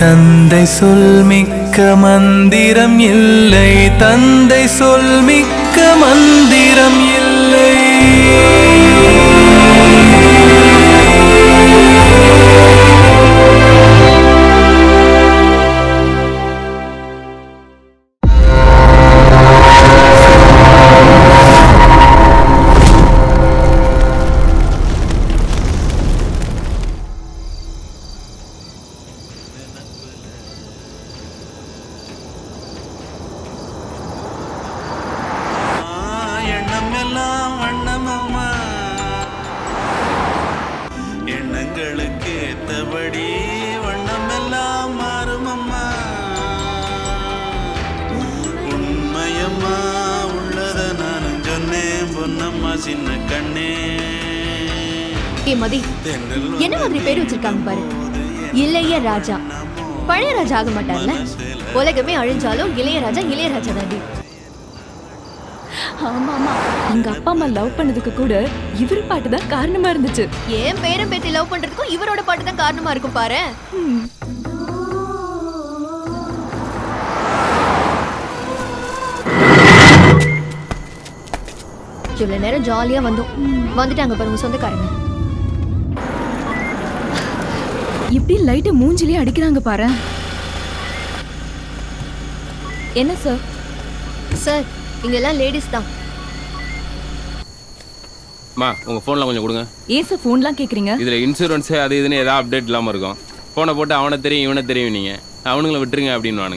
தந்தை சொல் மிக்க மந்திரம் இல்லை, தந்தை சொல் மிக்க மந்திரம் இல்லை. எண்ணங்களுக்கு ஏத்தபடி வண்ணமெல்லாம் மாறுமம்மா. உண்மையம்மா உள்ளத நானும் சொன்னேன் பொன்னம்மா சின்ன கண்ணே. மதி என்ன மாதிரி பேர் வச்சிருக்காங்க பாரு, இளையராஜா. பழைய ராஜா ஆக மாட்டார்ல. உலகமே அழிஞ்சாலும் இளையராஜா இளையராஜா தாண்டி. ஆமா ஆமா, எங்க அப்பா அம்மா லவ் பண்ணதுக்கு கூட இவரு பாட்டு தான் காரணமா இருந்துச்சு. ஏன் பேரம் பேத்தி லவ் பண்றதுக்கும் இவரோட பாட்டு தான் காரணமா இருக்கும் பாரு. இவ்வளவு நேரம் ஜாலியா வந்தோம், வந்துட்டாங்க பாருங்க சொந்தக்காரங்க. இப்படி லைட்ட மூஞ்சிலே அடிக்கிறாங்க பாரு. என்ன சார்? சார் இங்க எல்லாம் லேடிஸ் தான். மா உங்கள் ஃபோன்லாம் கொஞ்சம் கொடுங்க. ஏன் சார் ஃபோன்லாம் கேட்குறீங்க? இதில் இன்சூரன்ஸு அது இதுன்னு ஏதாவது அப்டேட் இல்லாமல் இருக்கும். ஃபோனை போட்டு அவனை தெரியும் இவனை தெரியும் நீங்கள் அவனுங்களை விட்டுருங்க அப்படின்னு.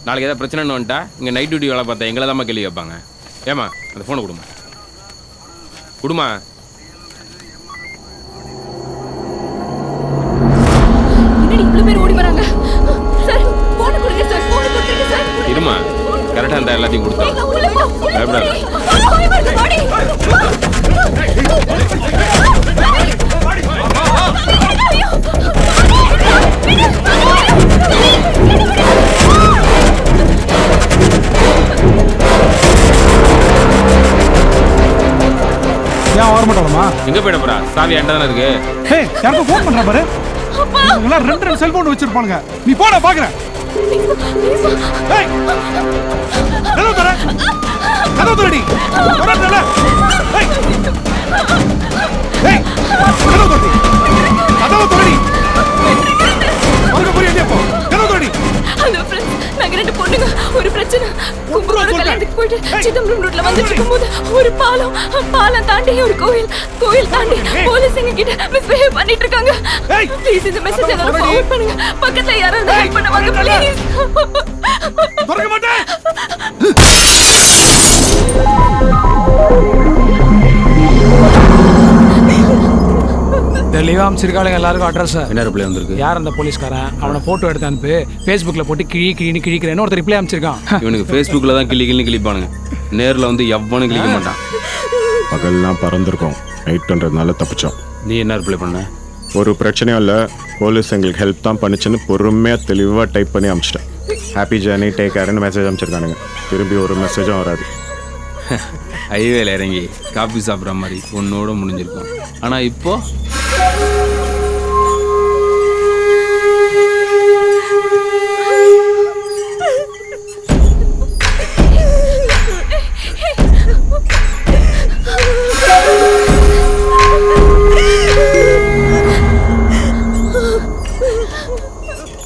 நாளைக்கு ஏதாவது பிரச்சனைன்னு வந்துட்டா இங்கே நைட் டியூட்டி வேலை பார்த்தா எங்களை தான் கேள்வி வைப்பாங்க. ஏமா அந்த ஃபோனை கொடுமா கொடுமா. இவ்வளோ பேர் ஓடி வராங்க சார். ஃபோனை கொடுங்க சார், ஃபோனை கொடுங்க சார். இருமா கரெக்டாக இருந்தால் எல்லாத்தையும் கொடுத்தோம். ஏன் வர மாட்டாமா? எங்க போயிட போறா? சாவி என்கிட்ட தானே இருக்கு. ஹே யாருக்கும் ஃபோன் பண்ற பாரு. எல்லாம் ரெண்டு செல்போன் வச்சிருப்பானுங்க. நீ போடா பாக்குறேன். ஏய் கதவு தர, கதவு தரடி. வரடல. ஏய் ஏய் கதவு தரடி, கதவு தரடி. அவங்க போய் எங்க போ? கதவு தரடி. ஹலோ ஃப்ரெண்ட்ஸ், நாங்க ரெண்டு பொண்ணுங்க ஒரு பிரச்சனை. கும்பரோட கல்யாணத்துக்கு போயிட்டு சிதம்பரம் ரோட்ல வந்துட்டு இருக்கும்போது ஒரு பாலம் தாண்டி ஒரு கோயில் தாண்டி போலீஸ் எங்க கிட்ட மிஸ்பிஹேவ் பண்ணிட்டு இருக்காங்க. ப்ளீஸ் இந்த மெசேஜ் எல்லாரும் ஃபார்வர்ட் பண்ணுங்க. பக்கத்துல யாராவது ஹெல்ப் பண்ண வாங்க ப்ளீஸ். திறக்க மாட்டேன். தெளிவா அமைச்சிருக்காளுங்க எல்லாருக்கும் அட்ரஸ். என்ன ரிப்ளை வந்திருக்கு? யார் அந்த போலீஸ்காரன்? அவனை போட்டோ எடுத்து அனுப்பு. ஃபேஸ்புக்கில் போட்டு கிழின்னு கிழிக்கிறேன்னு ஒருத்தர் ரிப்ளை அமைச்சிருக்கான். இவனுக்கு ஃபேஸ்புக்கில் தான் கிளிப்பானுங்க, நேரில் வந்து எவ்வளவு கிளிக்க மாட்டான். பகல்லாம் பறந்துருக்கோம், நைட் பண்ணுறதுனால தப்பிச்சோம். நீ என்ன ரிப்ளை பண்ண? ஒரு பிரச்சனையும் இல்லை, போலீஸ் எங்களுக்கு ஹெல்ப் தான் பண்ணிச்சுன்னு பொறுமையாக தெளிவாக டைப் பண்ணி அனுப்பிச்சிட்டேன். ஹாப்பி ஜர்னி, டேக் கேர்னு மெசேஜ் அனுப்பிச்சிருக்கானுங்க. திரும்பி ஒரு மெசேஜும் வராது. ஹைவேல இறங்கி காஃபி சாப்பிட்ற மாதிரி ஒன்னோட முடிஞ்சிருக்கும். ஆனால் இப்போ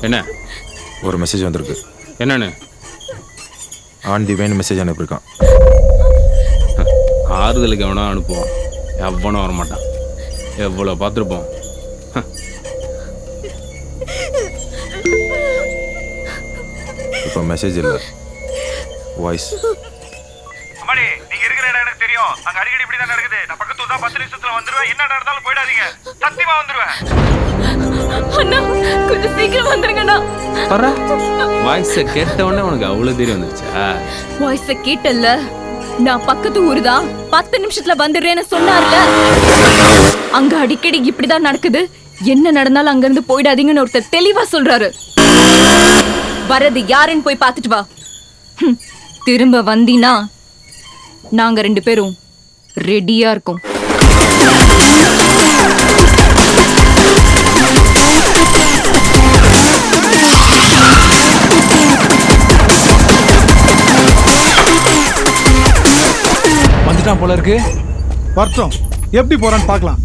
என்ன? ஒரு மெசேஜ் வந்திருக்கு. என்னன்னு? On the வேன்னு message அனுப்பியிருக்கான். ஆறுதலுக்கு எவனோ அனுப்புவான், எவனும் வரமாட்டான். எவ்வளோ பார்த்துருப்போம். இப்போ மெசேஜ் இல்லை, வாய்ஸ். அம்மாடி, நீங்க இருக்கிற இடம் எனக்கு தெரியும். அங்க அடிக்கடி இப்படி தான் நடக்குது. நான் பக்கத்துல தான் 10 நிமிஷத்துல வந்துருவேன். என்ன நடந்தாலும் போயிடாதீங்க, சத்தியமா வந்துருவேன். அண்ணா கொஞ்சம் சீக்கிரம் வந்துருங்கண்ணா. வாய்ஸை கேட்டவொடனே உனக்கு அவ்வளோ தெரியும் வந்துருச்சா? வாய்ஸை கேட்டல்ல, நான் பக்கத்து ஊரு தான் 10 நிமிஷத்துல வந்துடுறேன்னு சொன்னார்ல. அங்க அடிக்கடி இப்படிதான் நடக்குது, என்ன நடந்தாலும் அங்க இருந்து போயிடாதீங்கன்னு ஒருத்தர் தெளிவா சொல்றாரு. வரது யாருன்னு போய் பார்த்துட்டு வா. திரும்ப வந்தீனா நாங்க 2 பேரும் ரெடியா இருக்கோம். போறான் போல இருக்கு. வரட்டும், எப்படி போறான்னு பார்க்கலாம்.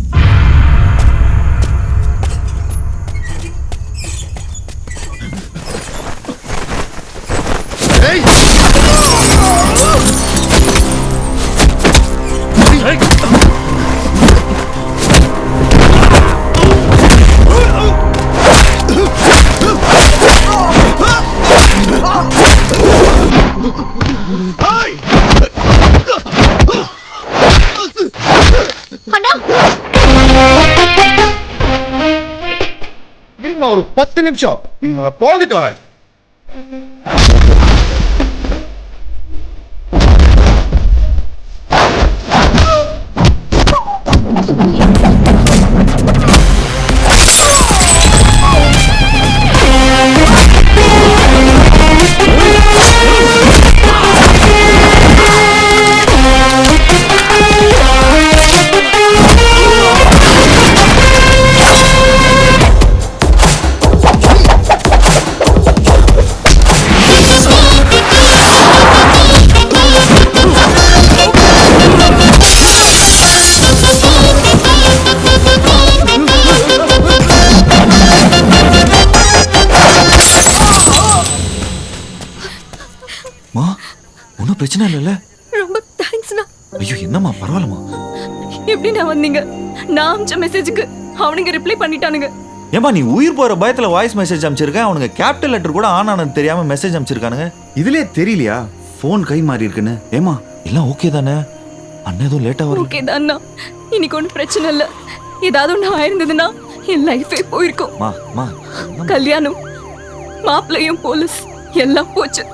ஒரு 10 நிமிஷம் போந்துட்டு வரேன். ஒன்றும் பிரச்சனை இல்லைல்ல? ரொம்ப தேங்க்ஸ்ண்ணா. ஐயோ என்னம்மா, பரவாயில்லம்மா. எப்படி நான் வந்தீங்க? நான் அனுப்பிச்ச மெசேஜுக்கு அவனுங்க ரிப்ளை பண்ணிட்டானுங்க. ஏமா நீ உயிர் போற பயத்துல வாய்ஸ் மெசேஜ் அனுப்பிச்சிருக்கேன். அவனுங்க கேபிட்டல் லெட்டர் கூட ஆன் ஆனது தெரியாம மெசேஜ் அனுப்பிச்சிருக்கானுங்க. இதுலயே தெரியலையா ஃபோன் கை மாறி இருக்குன்னு? ஏமா எல்லாம் ஓகே தானே? அண்ணன் எதுவும் லேட்டா வரும். ஓகே தான்ண்ணா, இன்னைக்கு ஒன்றும் பிரச்சனை இல்லை. ஏதாவது ஒன்று ஆயிருந்ததுன்னா என் லைஃபே போயிருக்கும். கல்யாணம், மாப்பிள்ளையும், போலீஸ் எல்லாம் போச்சு.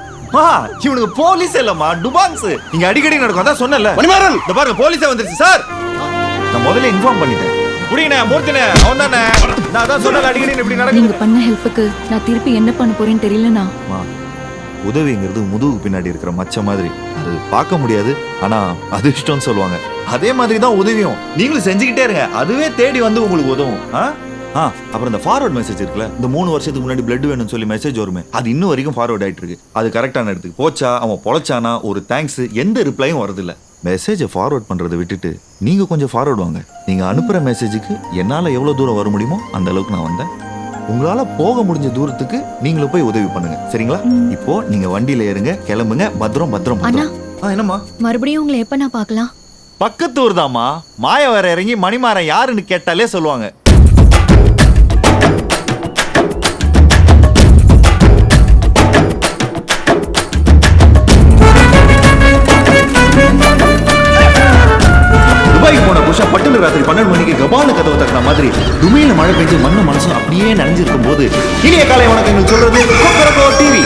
இவனுக்கு போலீஸ் இல்லம்மா, டுபாங்ஸ். இங்க அடிக்கடி நடக்கும். அதான் சொன்னல மணிமாறன், இந்த பாருங்க போலீஸே வந்துருச்சு சார். நான் முதல்ல இன்ஃபார்ம் பண்ணிட்டேன். புடிங்கண்ணே, மூர்த்தினே, அவன் தானே. நான் அதான் சொன்னல அடிக்கடி இப்படி நடக்குது. நீங்க பண்ண ஹெல்ப்புக்கு நான் திருப்பி என்ன பண்ண போறேன்னு தெரியலண்ணா. உதவிங்கிறது முதுகுக்கு பின்னாடி இருக்கிற மச்ச மாதிரி. அது பார்க்க முடியாது, ஆனா அது இஷ்டம்னு சொல்லுவாங்க. அதே மாதிரி தான் உதவியும். நீங்களும் செஞ்சுக்கிட்டே இருங்க, அதுவே தேடி வந்து உங்களுக்கு உதவும். அப்புறம் இந்த ஃபார்வர்ட் மெசேஜ் இருக்குல்ல, இந்த 3 வருஷத்துக்கு முன்னாடி பிளட் வேணும்னு சொல்லி மெசேஜ் வருமே, அது இன்னும் வரைக்கும் ஃபார்வர்ட் ஆயிட்டு இருக்கு. அது கரெக்டான இடத்துக்கு போச்சா, அவன் பொழைச்சானா, ஒரு தேங்க்ஸ், எந்த ரிப்ளையும் வரதில்ல. மெசேஜை ஃபார்வர்ட் பண்றதை விட்டுட்டு நீங்க கொஞ்சம் ஃபார்வர்ட் வாங்க. நீங்க அனுப்புற மெசேஜுக்கு என்னால எவ்வளவு தூரம் வர முடியுமோ அந்த அளவுக்கு நான் வந்தேன். உங்களால போக முடிஞ்ச தூரத்துக்கு நீங்களும் போய் உதவி பண்ணுங்க, சரிங்களா? இப்போ நீங்க வண்டியில ஏறுங்க, கிளம்புங்க. பத்திரம் பத்திரம். என்னம்மா, மறுபடியும் உங்களை எப்ப நான் பார்க்கலாம்? பக்கத்து ஊர் தாம்மா. மாய வேற இறங்கி மணிமாறன் யாருன்னு கேட்டாலே சொல்லுவாங்க. போன புருஷன் பட்டுல ராத்திரி 12 மணிக்கு கபால கதவை தட்டின மாதிரி துமையில மழை பெஞ்சு மண்ணு மனசும் அப்படியே நனைஞ்சிருக்கும் போது இனிய காலை வணக்கங்கள் சொல்றது டிவி.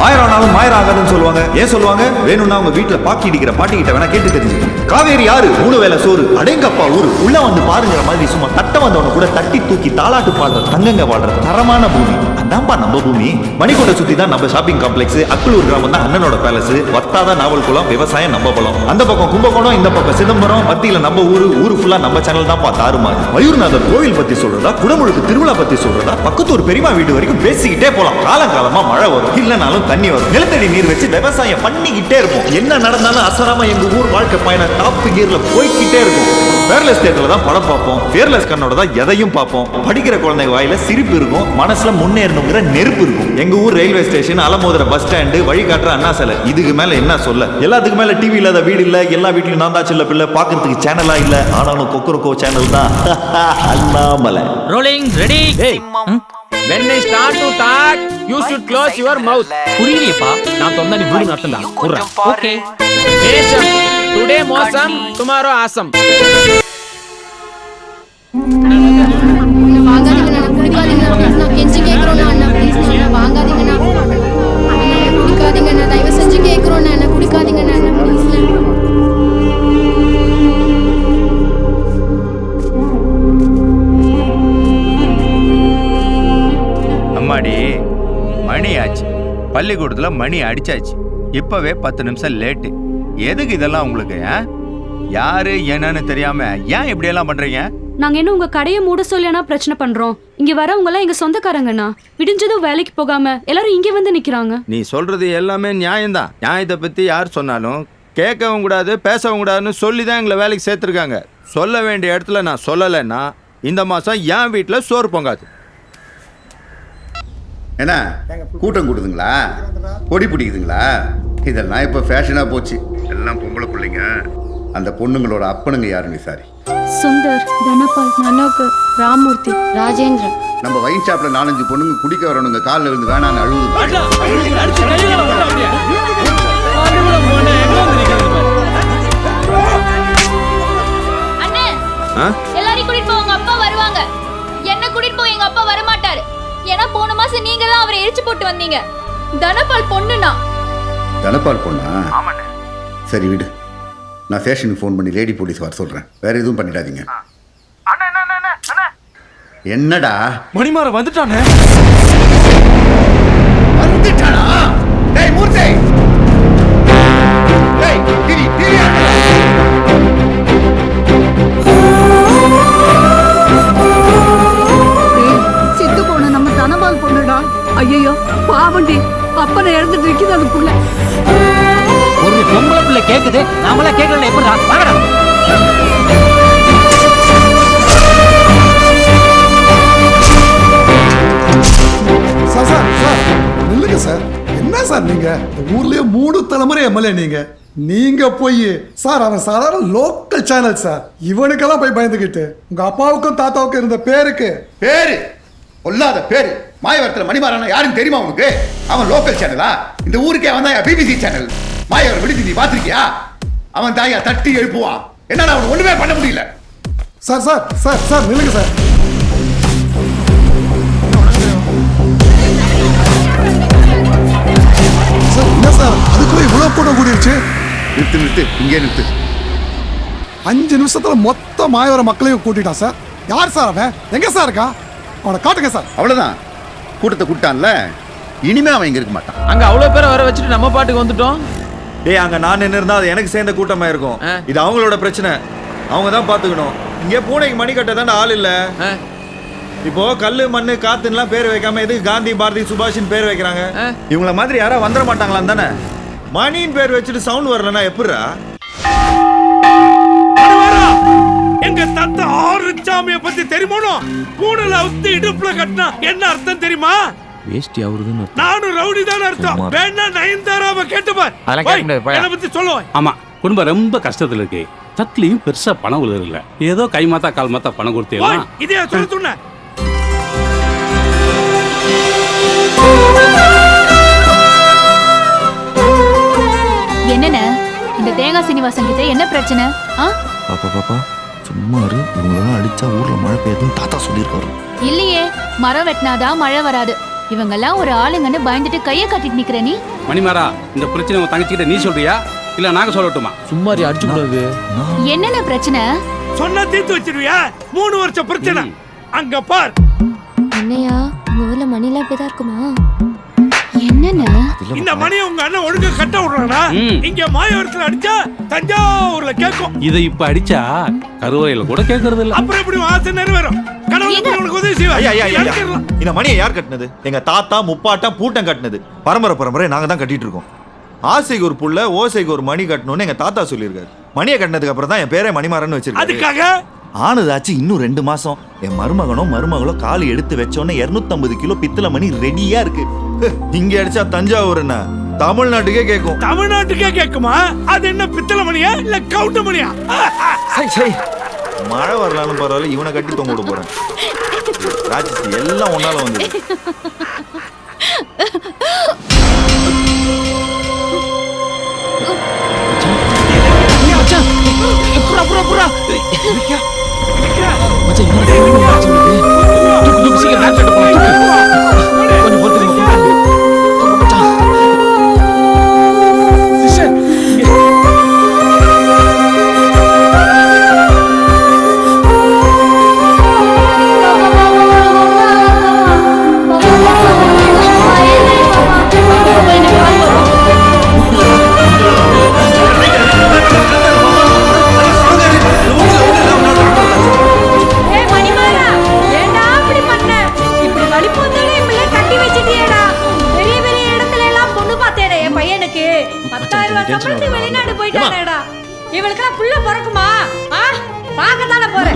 ஆயிரம் மாயிரம் ஆகாதுன்னு சொல்லுவாங்க. ஏன் சொல்லுவாங்க? வேணும்னா அவங்க வீட்டுல பாக்கி அடிக்கிற பாட்டி கிட்ட வேணா கேட்டு தெரிஞ்சுக்கணும். காவேரி யாரு, 3 வேளை சோறு, அடேங்கப்பா ஊரு, உள்ள வந்து பாருங்கிற மாதிரி சும்மா தட்ட வந்தவன கூட தட்டி தூக்கி தாளாட்டு பாடுற தங்கங்க வாழ்ற தரமான பூமி. அதான்பா நம்ம பூமி. மணிக்கூட சுத்தி தான் நம்ம ஷாப்பிங் காம்ப்ளெக்ஸ். அக்குளூர் கிராமம் தான் அண்ணனோட பேலஸ். வத்தாதான் நாவல் குளம், விவசாயம் நம்ம பலம். அந்த பக்கம் கும்பகோணம், இந்த பக்கம் சிதம்பரம், மத்தியில நம்ம ஊரு ஃபுல்லா நம்ம சேனல் தான் தாறுமாறு. மயூர்நாதர் கோவில் பத்தி சொல்றதா, குடமுழுக்கு திருவிழா பத்தி சொல்றதா, பக்கத்தூர் பெரியமா வீடு வரைக்கும் பேசிக்கிட்டே போலாம். காலங்காலமா மழை வரும், இல்லனாலும் தண்ணி வரும். நிலத்தடி நீர் வச்சு விவசாயம் பண்ணிக்கிட்டே இருப்போம். என்ன நடந்தாலும் அசராம எங்க ஊர் வாழ்க்கை பயணம் டாப் கியர்ல போய்கிட்டே இருக்கும். பேர்லெஸ் தேட்டர்ல தான் படம் பார்ப்போம். பேர்லெஸ் கண்ணோட தான் எதையும் பார்ப்போம். படிக்கிற குழந்தைங்க வாயில சிரிப்பு இருக்கும், மனசுல முன்னேறணுங்கிற நெருப்பு இருக்கும். எங்க ஊர் ரயில்வே ஸ்டேஷன், அலமோதர பஸ் ஸ்டாண்டு, வழிகாட்டுற அண்ணா சிலை. இதுக்கு மேல என்ன சொல்ல? எல்லாத்துக்கு மேல டிவி இல்லாத வீடு இல்ல. எல்லா வீட்லயும் நான் தான் சில்ல பிள்ளை. பாக்குறதுக்கு சேனலா இல்ல, ஆனாலும் கொக்கரக்கோ சேனல் தான். Annamalai. Rolling ready. When I start to talk, you should close your mouth. புரியலையப்பா, நான் சொன்னா நீ மூடு நடத்தடா. புறா. ஓகே. மேஷம். Today மோசம், tomorrow ஆசம். வாங்காதீங்க, நான் குடிக்காதீங்க, நான் கெஞ்சி கேக்குறேன் அண்ணா, ப்ளீஸ் நான் வாங்காதீங்க, நான் குடிக்காதீங்க, நான் தயவு செஞ்சு கேக்குறேன் நான் குடிக்காதீங்க, நான் ப்ளீஸ். அம்மாடி, மணி ஆச்சு. பள்ளிக்கூடத்தில் மணி அடிச்சாச்சு. இப்பவே 10 நிமிஷம் லேட்டு. எதுக்கு இதெல்லாம் உங்களுக்கு? யாரு என்னன்னு தெரியாம ஏன் இப்படி எல்லாம் பண்றீங்க? நாங்க என்ன உங்க கடையை மூட சொல்லனா பிரச்சனை பண்றோம்? இங்க வரவங்க எல்லாம் எங்க சொந்தக்காரங்கண்ணா. விடிஞ்சதும் வேலைக்கு போகாம எல்லாரும் இங்க வந்து நிக்கிறாங்க. நீ சொல்றது எல்லாமே நியாயம்தான். நியாயத்தை பத்தி யார் சொன்னாலும் கேட்கவும் கூடாது பேசவும் கூடாதுன்னு சொல்லி தான் எங்களை வேலைக்கு சேர்த்துருக்காங்க. சொல்ல வேண்டிய இடத்துல நான் சொல்லலைன்னா இந்த மாதம் என் வீட்டில் சோறு பொங்காது. என்ன கூட்டம் கூடுதுங்களா, கொடி பிடிக்குதுங்களா? இதெல்லாம் இப்போ ஃபேஷனாக போச்சு. எல்லாம் பொம்பளை பிள்ளைங்க. அந்த பொண்ணுங்களோட அப்பனுங்க யாருன்னு விசாரி. சுந்தர், தனபால், மனோகர், ராமூர்த்தி, ராஜேந்திரன். நம்ம வைன் ஷாப்ல 4-5 பொண்ணுங்க குடிக்க வரணுங்க காலில் விழுந்து வேணான்னு அழுகுது. அண்ணே, எல்லாரையும் கூட்டிட்டு போங்க, அப்பா வருவாங்க. என்ன கூட்டிட்டு போய் எங்க அப்பா வர மாட்டாரு. ஏன்னா போன மாசம் நீங்க தான் அவரை எரிச்சு போட்டு வந்தீங்க. தனபால் பொண்ணுனா. தனபால் பொண்ணா? சரி விடு, நான் ஸ்டேஷனுக்கு ஃபோன் பண்ணி லேடி போலீஸ் வர சொல்றேன். வேற எதுவும் பண்ணிடாதீங்க. என்னடா மணிமாற வந்துட்டானே. வந்துட்டானா? டேய் மூர்த்தி, டேய் டிவி டிவி சித்து போன நம்ம தனபால் பொண்ணுடா. ஐயோ பாவண்டி, அப்பனை இறந்துட்டு இருக்குது அதுக்குள்ள. ஒரு பொம்பளை பிள்ளை கேக்குது, நாமளா கேட்கல. எப்படிடா வாங்கடா. சார் சார் சார் நில்லுங்க சார். என்ன சார் நீங்க ஊர்லயே 3 தலைமுறை எம்எல்ஏ நீங்க போய் சார் அவன் சாதாரண லோக்கல் சேனல் சார். இவனுக்கெல்லாம் போய் பயந்துக்கிட்டு உங்க அப்பாவுக்கும் தாத்தாவுக்கும் இருந்த பேருக்கு பேரு கொல்லாத பேரு மாயவரத்தில் மணிமாறன் யாருன்னு தெரியுமா உனக்கு? அவன் லோக்கல் சேனலா? இந்த ஊருக்கே அவன் தான் பிபிசி சேனல். மாயவர் விடுதி நீ பாத்திருக்கியா? அவன் தாயா தட்டி எழுப்புவான். என்னால அவன் ஒண்ணுமே பண்ண முடியல. சார் சார் சார் சார் நில்லுங்க சார். என்ன சார் அதுக்குள்ள இவ்வளவு கூட்டம் கூடிருச்சு? நிறுத்து நிறுத்து, இங்கே நிறுத்து. 5 நிமிஷத்துல மொத்த மாயவர மக்களையும் கூட்டிட்டான் சார். யார் சார் அவன்? எங்க சார் இருக்கா? அவனை காட்டுங்க சார். அவ்வளவுதான், கூட்டத்தை கூட்டான்ல, இனிமே அவன் இங்க இருக்க மாட்டான். அங்க அவ்வளவு பேரை வர வச்சுட்டு நம்ம பாட்டுக்கு வந்துட்டோம். டேய் அங்க நான் நின்று இருந்தா அது எனக்கு சேர்ந்த கூட்டமா இருக்கும். இது அவங்களோட பிரச்சனை, அவங்க தான் பாத்துக்கணும். இங்கே பூனைக்கு மணி கட்ட தானே ஆள் இல்ல. இப்போ கல்லு மண்ணு காத்துலாம் பேர் வைக்காம எதுக்கு காந்தி பாரதி சுபாஷின்னு பேர் வைக்கிறாங்க? இவங்கள மாதிரி யாரா வந்துட மாட்டாங்களாம் தானே. மணின்னு பேர் வச்சுட்டு சவுண்ட் வரலன்னா எப்படிரா? எங்க தாத்தா ஆறுச்சாமிய பத்தி தெரியுமோ? பூனல அவுத்து இடுப்புல கட்டினா என்ன அர்த்தம் தெரியுமா? வேஷ்டி அவருதுன்னு. நானும் ரவுடி தான் அர்த்தம். வேணா நயன்தாராவை கேட்டு பார். என்ன பத்தி சொல்லுவேன். ஆமா, குடும்பம் ரொம்ப கஷ்டத்துல இருக்கு. தத்லியும் பெருசா பணம் உள்ள இல்ல. ஏதோ கை மாத்தா கால் மாத்தா பணம் கொடுத்தீங்களா? இதே சொல்லுங்க. என்னென்ன இந்த தேங்காய் சீனிவாசன் கிட்ட என்ன பிரச்சனை? பாப்பா பாப்பா சும்மா இரு. இவங்களெல்லாம் அடிச்சா ஊர்ல மழை பெய்யுதுன்னு தாத்தா சொல்லியிருக்காரு. இல்லையே, மரம் வெட்டினாதான் மழை வராது. இவங்கெல்லாம் ஒரு ஆளுங்கன்னு பயந்துட்டு கையை கட்டிட்டு நிக்கிற நீ. மணிமாரா, இந்த பிரச்சனை உங்க தங்கச்சிக்கிட்ட நீ சொல்றியா இல்ல நாங்க சொல்லட்டுமா? சும்மாரி அடிச்சு கூடாது. என்னென்ன பிரச்சனை? சொன்னா தீர்த்து வச்சிருவியா? 3 வருஷம் பிரச்சனை. அங்க பார். என்னையா உங்க ஊர்ல மணிலாம் இப்படிதான் இருக்குமா? என்னென்ன இந்த மணியை உங்க அண்ணன் ஒழுங்கா கட்ட விடுறானா? இங்க மாயவரத்துல அடிச்சா தஞ்சாவூர்ல கேட்கும். இதை இப்ப அடிச்சா கருவறையில கூட கேட்கறது இல்ல. அப்புறம் எப்படி ஆசை நிறைவேறும்? கடவுள் உனக்கு உதவி செய்வார். இந்த மணியை யார் கட்டினது? எங்க தாத்தா முப்பாட்டா பூட்டம் கட்டினது. பரம்பரை நாங்க தான் கட்டிட்டு இருக்கோம். ஆசைக்கு ஒரு புள்ள, ஓசைக்கு ஒரு மணி கட்டணும்னு எங்க தாத்தா சொல்லியிருக்காரு. மணியை கட்டினதுக்கு அப்புறம் தான் என் பேரே மணிமாறன்னு வச்சிருக்காரு. அதுக்காக ஆனதாச்சு இன்னும் 2 மாசம். என் மருமகளோ காலு எடுத்து வச்சோன்னே 250 கிலோ பித்தளை மணி ரெடியா இருக்கு. இங்க அடிச்சா தஞ்சாவூர்னா தமிழ்நாட்டுக்கே கேட்கும். தமிழ்நாட்டுக்கே கேட்குமா? அது என்ன பித்தளை மணியா இல்ல கவுண்ட மணியா? மழை வரலான்னு பரவாயில்ல, இவனை கட்டி தொங்க விட போறேன். ராட்சசி எல்லாம் ஒன்னால வந்து. வெளிநாடு போய் போயிட்டானேடா. இவளுக்கெல்லாம் புள்ள பிறக்குமா? பார்க்கத்தானே போறேன்.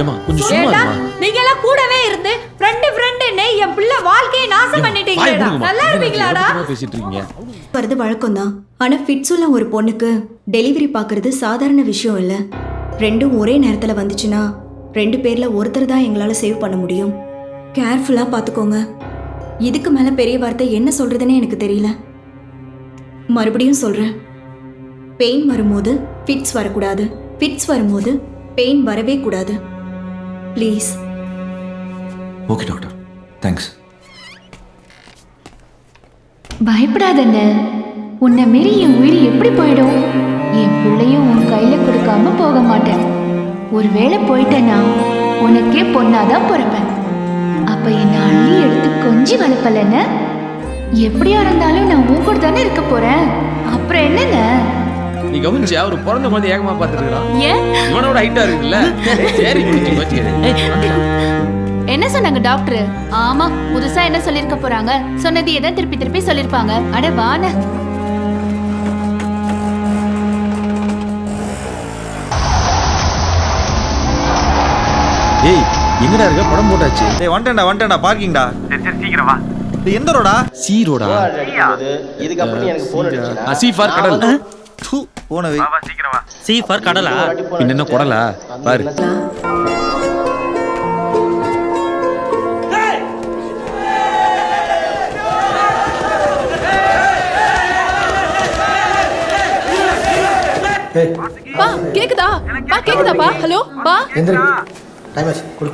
நீங்க எல்லாம் கூடவே இருந்து ஃப்ரெண்டு என் பிள்ளை வாழ்க்கையை நாசம் பண்ணிட்டீங்கடா. நல்லா இருப்பீங்களாடா? பேசிட்டு இருக்கீங்க. வருது வழக்கம் தான். ஆனா ஃபிட்ஸ் உள்ள ஒரு பொண்ணுக்கு டெலிவரி பார்க்கறது சாதாரண விஷயம் இல்ல. ரெண்டும் ஒரே நேரத்துல வந்துச்சுன்னா 2 பேர்ல ஒருத்தர் தான் எங்களால சேவ் பண்ண முடியும். கேர்ஃபுல்லா பாத்துக்கோங்க. இதுக்கு மேல பெரிய வார்த்தை என்ன சொல்றதுன்னு எனக்கு தெரியல. மறுபடியும் சொல்றேன், பெயின் வரும்போது ஃபிட்ஸ் வரக்கூடாது, ஃபிட்ஸ் வரும்போது பெயின் வரவே கூடாது. ப்ளீஸ். Okay doctor, thanks. பயப்படாதண்ண, உன்னை மீறி என் உயிர் எப்படி போயிடும்? என் பிள்ளையும் உன் கையில கொடுக்காம போக மாட்டேன். ஒருவேளை போயிட்டேன்னா உனக்கே பொண்ணாதான் பிறப்பேன். அப்ப என்னை அள்ளி எடுத்து கொஞ்சி வளர்ப்பலன்னு. எப்படியா இருந்தாலும் நான் உன் கூட தானே இருக்க போறேன். அப்புறம் என்னங்க? நீ கவனிச்சு அவர் பிறந்த குழந்தை ஏகமா பார்த்துருக்கான். ஏன் இவனோட ஹைட்டா இருக்குல்ல? சரி என்ன சொன்னாங்க டாக்டர்? ஆமா, புதுசா என்ன சொல்லிருக்க போறாங்க? சொன்னதையே தான் திருப்பி திருப்பி சொல்லிருப்பாங்க. அட வான. ஏய் எங்கடா இருக்க? படம் போட்டாச்சு. டேய் வந்துட்டேன்டா பார்க்கிங்டா. சரி சீக்கிரம் வா. டேய் எந்த ரோடா? சி ரோடா? இதுக்கு அப்புறம் எனக்கு போன் அடிச்சா. சி ஃபார் கடல். தூ போன வை. வா சீக்கிரம் வா. சி ஃபார் கடலா? என்ன கொடலா? பாரு. பா கேக்குதா? பா கேக்குதாப்பா? ஹலோ பா. எந்திரி. டைம் ஆச்சு. குடு.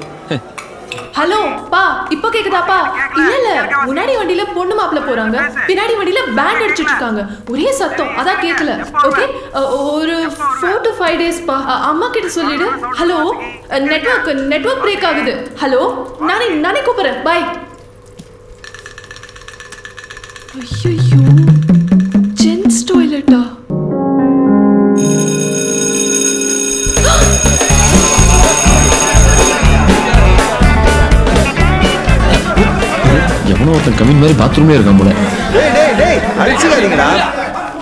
ஹலோ பா, இப்போ கேக்குதாப்பா? இல்ல முன்னாடி வண்டியில பொண்ணு மாப்பிள்ள போறாங்க, பின்னாடி வண்டியில பேண்ட் அடிச்சிட்டு இருக்காங்க. ஒரே சத்தம், அதான் கேக்கல. ஓகே, ஒரு 4 to 5 days பா. அம்மா கிட்ட சொல்லிடு. ஹலோ, நெட்வொர்க் பிரேக் ஆகுது. ஹலோ, நானே கூப்பிடுறேன். பை. ஐயோ, ஜென்ஸ் டாய்லெட்டா? எவனோ ஒருத்தன் கவின் மாதிரி பாத்ரூம்ல இருக்கான் போல. டேய் அடிச்சுக்காதீங்கடா.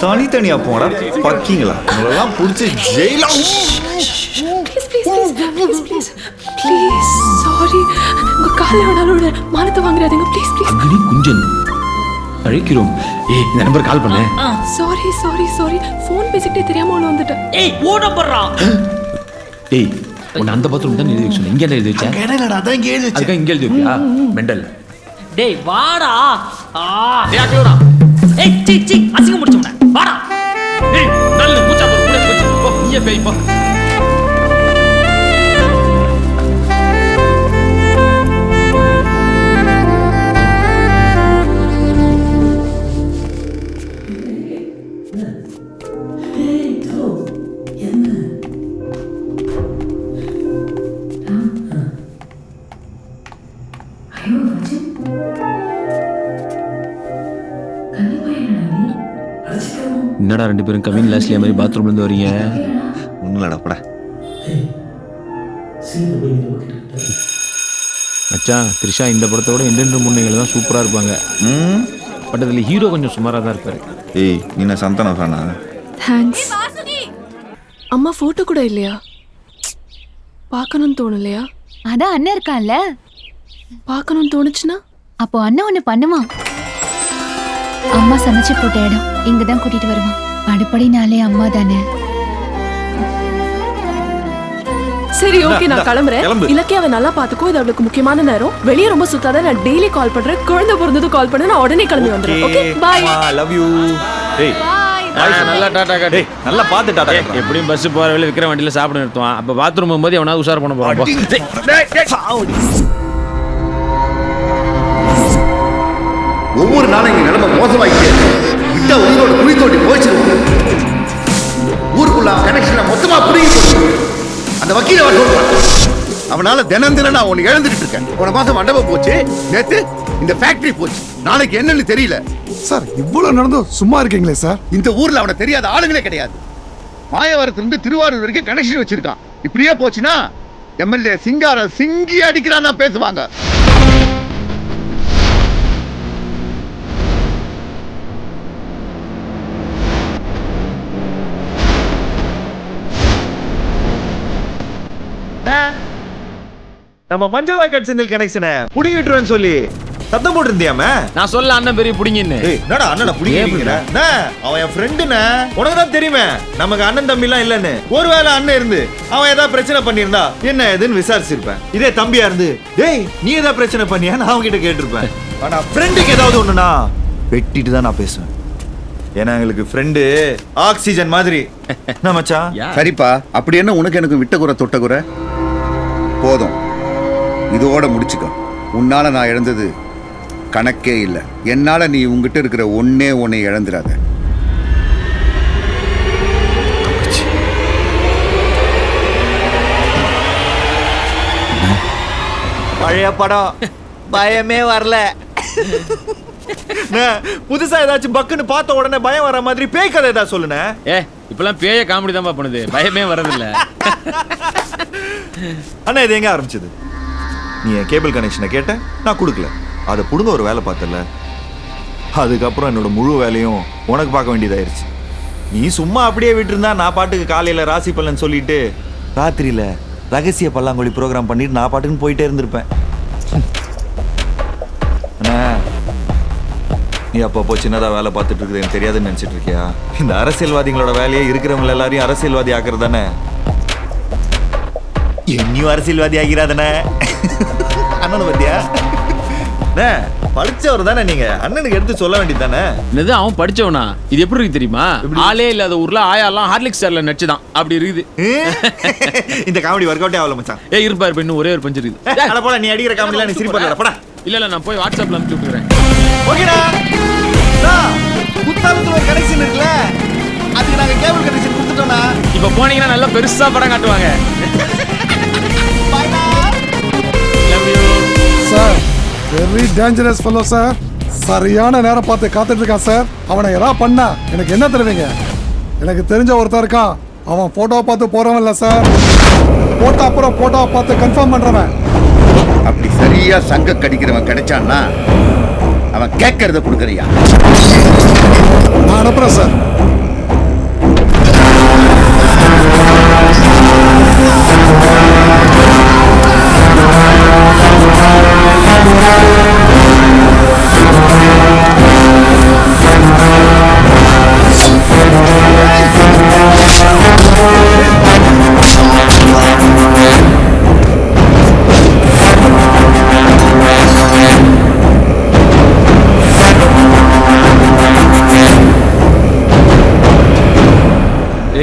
தனித்தனியா போங்கடா. பக்கிங்களா உங்களெல்லாம் பிடிச்சி ஜெயில. Please sorry. உங்க கால்ல விடாலோட மானத்தை வாங்குறாதீங்க. ப்ளீஸ் அக்னி குஞ்சன் அழைக்கிறோம். ஏய் இந்த நம்பர் கால் பண்ணு. சாரி ஃபோன் பேசிட்டே தெரியாம உள்ள வந்துட்டேன். ஏய் ஓட போறா. ஏய் உன்னை அந்த பாத்ரூம் தான் எழுதி வச்சேன். இங்க எழுதி வச்சேன். கேடலடா அதான் இங்க எழுதி வச்சேன். அதுக்கு இங்க எழுதி வைப்பியா? மெண்டல். டேய் வாடா. டேய் அக்லோடா. ஏய் சீ அசிங்க முடிச்சவனே. வாடா. ஏய் நல்ல மூச்சா போடு. போ நீயே பேய் போ. என்னடா 2 பேரும் கவின் லாஸ்ட்லியா மாதிரி பாத்ரூம்ல இருந்து வரீங்க? ஒண்ணுலடா பட. மச்சான் த்ரிஷா இந்த படத்தோட 2 முன்னைகள் தான் சூப்பரா இருப்பாங்க. பட் அதுல ஹீரோ கொஞ்சம் சுமாரா தான் இருப்பாரு. ஏய் நீ என்ன சந்தான ஃபேனா? தேங்க்ஸ். அம்மா போட்டோ கூட இல்லையா? பார்க்கணும்னு தோணலையா? அதான் அண்ணன் இருக்கான்ல. பார்க்கணும்னு தோணுச்சுன்னா அப்போ அண்ணன் ஒண்ணு பண்ணுவான். அம்மா சமைச்சு போட்ட இடம் இங்கதான் கூட்டிட்டு வருவான். அடிப்படைனாலே அம்மா தானே. சரி ஓகே, நான் கிளம்புறேன். இலக்கியாவை நல்லா பாத்துக்கோ. இது அவளுக்கு முக்கியமான நேரம். வெளியே ரொம்ப சுத்தாத. நான் டெய்லி கால் பண்றேன். குழந்தை பிறந்தது கால் பண்ண. நான் உடனே கிளம்பி வந்துடுறேன். Okay bye. Love you. டேய் நல்லா டாடா காட்டு. டேய் நல்லா பாத்து டாடா காட்டு. எப்படியும் பஸ் போற வழியில விக்கிற வண்டியில சாப்பிட நிறுத்துவான். அப்ப பாத்ரூம் போகும்போது எவனாவது உஷார் பண்ண போறான். ஒவ்வொரு நாளும் இங்க நிலைமை மோசமாயிட்டே விட்டா உயிரோட குழி தோண்டி போயிச்சிருவோம். ஊருக்குள்ள கனெக்ஷனை மொத்தமா புரியுது. அந்த வக்கீல அவர் சொல்றான். அவனால தினம் நான் உன்னை இழந்துட்டு இருக்கேன். போன மாசம் மண்டபம் போச்சு, நேத்து இந்த ஃபேக்டரி போச்சு, நாளைக்கு என்னன்னு தெரியல. சார் இவ்வளவு நடந்தும் சும்மா இருக்கீங்களே சார்? இந்த ஊர்ல அவனை தெரியாத ஆளுங்களே கிடையாது. மாயவரத்திலிருந்து திருவாரூர் வரைக்கும் கனெக்ஷன் வச்சிருக்கான். இப்படியே போச்சுன்னா எம்எல்ஏ சிங்கார சிங்கி அடிக்கிறான் தான் பேசுவாங்க. நம்ம மஞ்சள் கட்சியில் கனெக்ஷனை புடிங்கிட்டுருவேன்னு சொல்லி சத்தம் போட்டு இருந்தியாம? நான் சொல்ல அண்ணன் பெரிய புடிங்கின்னு. என்னடா அண்ணனை புடிங்கிற? அவன் என் ஃப்ரெண்டுண்ணே. உனக்கு தான் தெரியுமே நமக்கு அண்ணன் தம்பி எல்லாம் இல்லன்னு. ஒருவேளை அண்ணன் இருந்து அவன் ஏதாவது பிரச்சனை பண்ணியிருந்தா என்ன ஏதுன்னு விசாரிச்சிருப்பேன். இதே தம்பியா இருந்து டேய் நீ ஏதாவது பிரச்சனை பண்ணியா நான் அவங்க கிட்ட கேட்டிருப்பேன். ஆனா ஃப்ரெண்டுக்கு ஏதாவது ஒண்ணுனா வெட்டிட்டு தான் நான் பேசுவேன். ஏன்னா எங்களுக்கு ஃப்ரெண்டு ஆக்சிஜன் மாதிரி. என்ன மச்சான்? சரிப்பா, அப்படி என்ன உனக்கு எனக்கு விட்ட குறை தொட்ட குறை? போதும், இதோட முடிச்சுக்க. உன்னால நான் இழந்தது கணக்கே இல்லை. என்னால நீ உங்ககிட்ட இருக்கிற ஒன்னே இழந்துடாத. பழைய படம் பயமே வரல. புதுசா ஏதாச்சும் பக்குன்னு பார்த்த உடனே பயம் வர மாதிரி பேய் கதை ஏதாவது சொல்லுனே. இப்பெல்லாம் பேய காமெடி தான் பண்ணுது, பயமே வரதில்ல. அண்ணா இது எங்க ஆரம்பிச்சது? நீ என் கேபிள் கனெக்ஷனை கேட்ட, நான் கொடுக்கல. அதை புடுங்க ஒரு வேலை பார்த்தல. அதுக்கப்புறம் என்னோட முழு வேலையும் உனக்கு பார்க்க வேண்டியதாயிருச்சு. நீ சும்மா அப்படியே விட்டுருந்தா நான் பாட்டுக்கு காலையில ராசி பலன் சொல்லிட்டு ராத்திரியில ரகசிய பல்லாங்குழி ப்ரோக்ராம் பண்ணிட்டு நான் பாட்டுன்னு போயிட்டே இருந்திருப்பேன். அண்ணா நீ அப்பப்போ சின்னதாக வேலை பார்த்துட்டு இருக்குது எனக்கு தெரியாதுன்னு நினச்சிட்டு இருக்கியா? இந்த அரசியல்வாதிகளோட வேலையை இருக்கிறவங்க எல்லாரையும் அரசியல்வாதி ஆக்குறது தானே. என்னையும் அரசியல்வாதி ஆகிறாதானே அண்ணனு பத்தியா? படிச்சவர் தானே நீங்க, அண்ணனுக்கு எடுத்து சொல்ல வேண்டியது தானே. என்னது அவன் படிச்சவனா? இது எப்படி இருக்கு தெரியுமா? ஆளே இல்லாத ஊர்ல ஆயாலாம் ஹார்லிக்ஸ் ஸ்டார்ல நடிச்சுதான் அப்படி இருக்குது. இந்த காமெடி ஒர்க் அவுட்டே ஆகல மச்சான். இருப்பாரு இன்னும் ஒரே ஒரு பஞ்சு இருக்குது. அட போடா, நீ அடிக்கிற காமெடிலாம் நீ சிரிப்பா போடா. இல்ல நான் போய் வாட்ஸ்அப்ல அனுப்பிச்சு விட்டுறேன். ஓகேடா. குத்தாலத்துல ஒரு கனெக்ஷன் இருக்குல்ல, அதுக்கு நாங்க கேபிள் கனெக்ஷன் கொடுத்துட்டோம்னா இப்ப போனீங்கன்னா நல்லா பெருசா படம் காட்டுவாங்க. Sir very dangerous fellow sir. சரியான நேரம் பார்த்து காத்துட்டு இருக்கான் சார். அவனை ஏதாவது பண்ணா எனக்கு என்ன தருவீங்க? எனக்கு தெரிஞ்ச ஒருத்தர் இருக்கான், அவன் போட்டோவை பார்த்து போறவன் இல்லை சார், போட்டோ அப்புறம் போட்டோவை பார்த்து கன்ஃபார்ம் பண்றவன். அப்படி சரியா சங்க கடிக்கிறவன் கிடைச்சான்னா அவன் கேட்கறத கொடுக்குறியா? நான் அனுப்புறேன் சார்.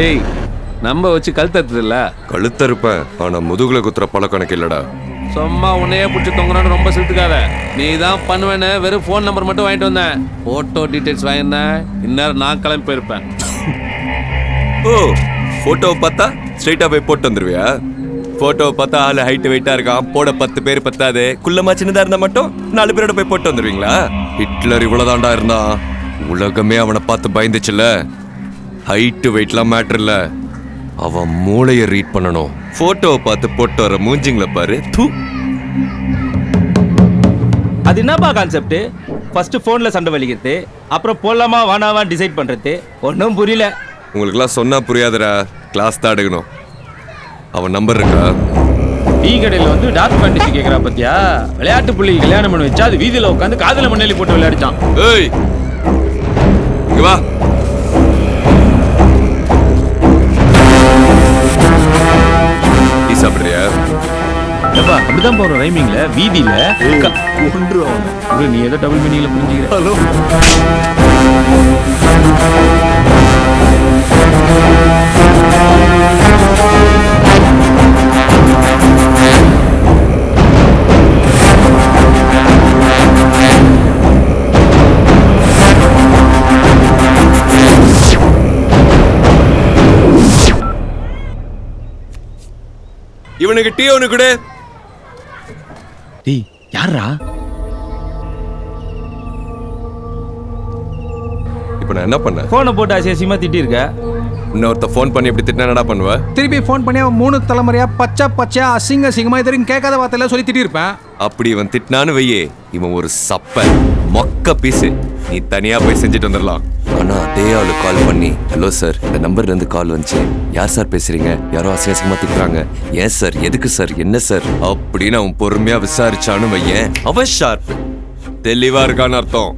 ஏய் நம்ம வச்சு கழுத்தறது இல்ல. கழுத்தறுப்பேன், ஆனா முதுகுல குத்துற பழக்கம் எனக்கு இல்லடா. சும்மா உன்னையே பிடிச்சி தொங்கணும்னு ரொம்ப சிரித்துக்காத. நீ தான் பண்ணுவேன்னு வெறும் ஃபோன் நம்பர் மட்டும் வாங்கிட்டு வந்தேன். போட்டோ டீடைல்ஸ் வாங்கினேன், இந்நேரம் நான் கிளம்பி போயிருப்பேன். ஓ, போட்டோவை பார்த்தா ஸ்ட்ரைட்டா போய் போட்டு வந்துருவியா? போட்டோவை பார்த்தா ஆளு ஹைட் வெயிட்டா இருக்கான், போட 10 பேர் பத்தாது, குள்ளமா சின்னதா இருந்தா மட்டும் 4 பேரோட போய் போட்டு வந்துருவீங்களா? ஹிட்லர் இவ்வளவுதான்டா இருந்தான், உலகமே அவனை பார்த்து பயந்துச்சுல்ல. ஹைட்டு வெயிட்லாம் மேட்டர் இல்ல, அவன் மூளையை ரீட் பண்ணணும். போட்டோவை பார்த்து போட்டு வர மூஞ்சிங்களை பாரு. அது என்னப்பா கான்செப்ட்? ஃபர்ஸ்ட் போன்ல சண்டை வலிக்கிறது, அப்புறம் போலாமா வானாவா டிசைட் பண்றது, ஒன்றும் புரியல. உங்களுக்குலாம் சொன்னா புரியாதுடா, கிளாஸ் தான் எடுக்கணும். அவன் நம்பர் இருக்கா? டீ கடையில் வந்து டார்க் ஃபேண்டசி கேட்குறா பத்தியா? விளையாட்டு புள்ளி கல்யாணம் பண்ணி வச்சா அது வீதியில் உட்காந்து காதல மண்ணெலி போட்டு விளையாடிச்சான். ஏய் இங்க வா. டீ சாப்பிடுறியா? எப்பா அப்படிதான் போறோம் ரைமிங்ல வீதியில நீ ஏதோ டபுள் மீனிங்ல புரிஞ்சுக்கிற. ஹலோ இவனுக்கு டீ ஒன்று கொடு. டீ யாரா? இப்போ நான் என்ன பண்ணேன்? போனை போட்டு அசியமா திட்டி இருக்க. இன்னொருத்த ஃபோன் பண்ணி இப்படி திட்டினா என்னடா பண்ணுவ? திருப்பி ஃபோன் பண்ணி அவன் 3 தலைமுறையா பச்சை அசிங்கமா இது வரைக்கும் கேட்காத வார்த்தையில சொல்லி திட்டிருப்பேன். அப்படி இவன் திட்டினான்னு வையே, இவன் ஒரு சப்ப. மொக்க பீஸு. நீ தனியா போய் செஞ்சுட்டு வந்துடலாம். ஆனா அதே ஆளு கால் பண்ணி, ஹலோ சார், இந்த நம்பர்ல இருந்து கால் வந்துச்சு, யார் சார் பேசுறீங்க, யாரோ அசிங்கமா திட்டுறாங்க, ஏன் சார், எதுக்கு சார், என்ன சார் அப்படின்னு அவன் பொறுமையா விசாரிச்சானு வையேன், அவன் ஷார்ப் தெளிவா இருக்கான்னு அர்த்தம்.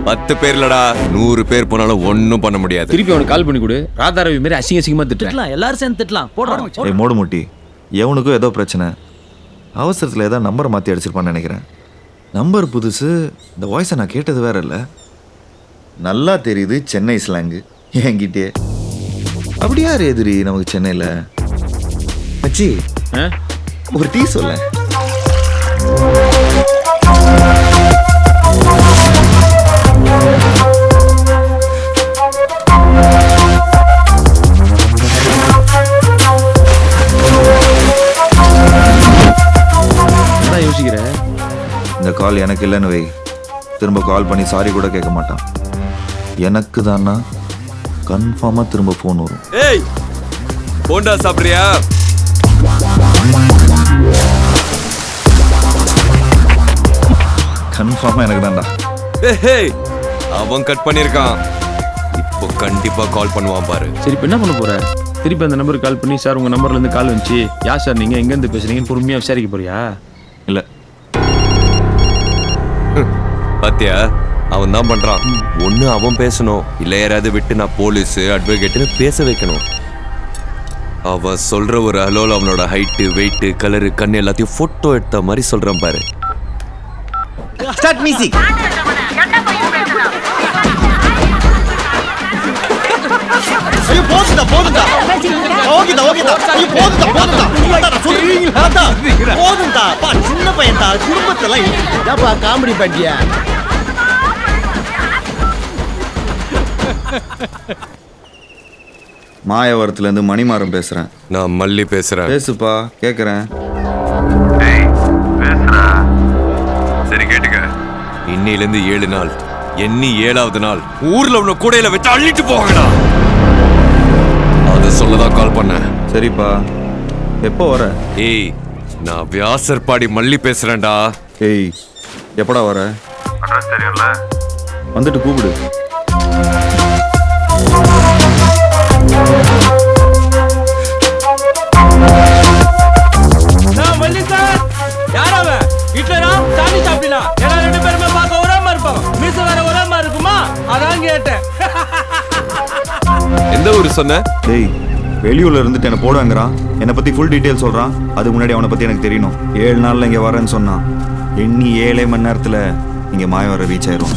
10 பேர்லடா 100 பேர் போனாலும் ஒன்னும் பண்ண முடியாது. திருப்பி அவனுக்கு கால் பண்ணி கொடு. ராதாரவி மாதிரி அசிங்கமா திட்டலாம். எல்லாரும் சேர்ந்து திட்டலாம். போடுறோம். ஏய் மோடு முட்டி, எவனுக்கும் ஏதோ பிரச்சனை, அவசரத்தில் ஏதோ நம்பரை மாற்றி அடிச்சிருப்பான்னு நினைக்கிறேன். நம்பர் புதுசு, இந்த வாய்ஸை நான் கேட்டது வேற இல்லை. நல்லா தெரியுது சென்னை ஸ்லாங்கு என்கிட்டே. அப்படியா எதிரி நமக்கு சென்னையில்? மச்சி ஒரு டீ சொல்ல. யோசிக்கிற இந்த கால் எனக்கு இல்லைன்னு வை, திரும்ப கால் பண்ணி சாரி கூட கேட்க மாட்டான். எனக்கு தானா கன்ஃபார்மா திரும்ப ஃபோன் வரும். ஏய் போண்டா சாப்பிடுறியா? கன்ஃபார்மா எனக்கு தான்டா. ஏய் அவன் கட் பண்ணிருக்கான், இப்போ கண்டிப்பா கால் பண்ணுவான் பாரு. சரி இப்போ என்ன பண்ண போற? திருப்பி அந்த நம்பருக்கு கால் பண்ணி, சார் உங்க நம்பர்ல இருந்து கால் வந்துச்சு, யார் சார் நீங்க, எங்க இருந்து பேசுறீங்கன்னு பொறுமையா விசாரிக்க போறியா? இல்ல பாத்தியா, அவன் தான் பண்றான். ஒண்ணு அவன் பேசணும், இல்ல யாராவது விட்டு நான் போலீஸ் அட்வொகேட்னு பேச வைக்கணும். அவன் சொல்ற ஒரு ஹலோல அவனோட ஹைட்டு, வெயிட், கலரு, கண்ணு எல்லாத்தையும் போட்டோ எடுத்த மாதிரி சொல்றான் பாரு. Start music. ஐயோ போதுடா போதுடா. ஓகேடா ஓகேடா. ஐயோ போதுடா போதுடா. நான் சொல்றீங்களா? போதுடா. பா சின்ன பையன்டா, குடும்பத்தெல்லாம் ஏப்பா காமெடி பண்ணியா? மாயவரத்துலேருந்து மணிமாறன் பேசுகிறேன். நான் மல்லி பேசுகிறேன். பேசுப்பா, கேட்குறேன். சரி கேட்டுக்க, இன்னிலேருந்து 7 நாள், எண்ணி 7வது நாள் ஊர்ல உன்னை கூடையில வச்சு அள்ளிட்டு போவாங்கடா. அதை சொல்லதான் கால் பண்ணேன். சரிப்பா, எப்போ வர? ஏய் நான் வியாசர்பாடி மல்லி பேசுறேன்டா. ஏய் எப்படா வர? அட்ரஸ் தெரியும்ல, வந்துட்டு கூப்பிடு. மல்லி சார், யார் அவன்? ஹிட்லரா சாமி சாப்பிடலாம்? ஏன்னா 2 பேருமே பார்க்க ஒரேமா இருப்பாங்க, மீச வேற ஒரேமா இருக்குமா, அதான் கேட்டேன். எந்த ஊரு சொன்ன? டேய் வெளியூர்ல இருந்துட்டு என்ன போடுவாங்கிறான், என்னை பத்தி ஃபுல் டீட்டெயில் சொல்றான். அதுக்கு முன்னாடி அவனை பத்தி எனக்கு தெரியணும். 7 நாள்ல இங்க வரேன்னு சொன்னான். எண்ணி 7 மணி நேரத்துல இங்க மாயவரம் ரீச் ஆயிரும்.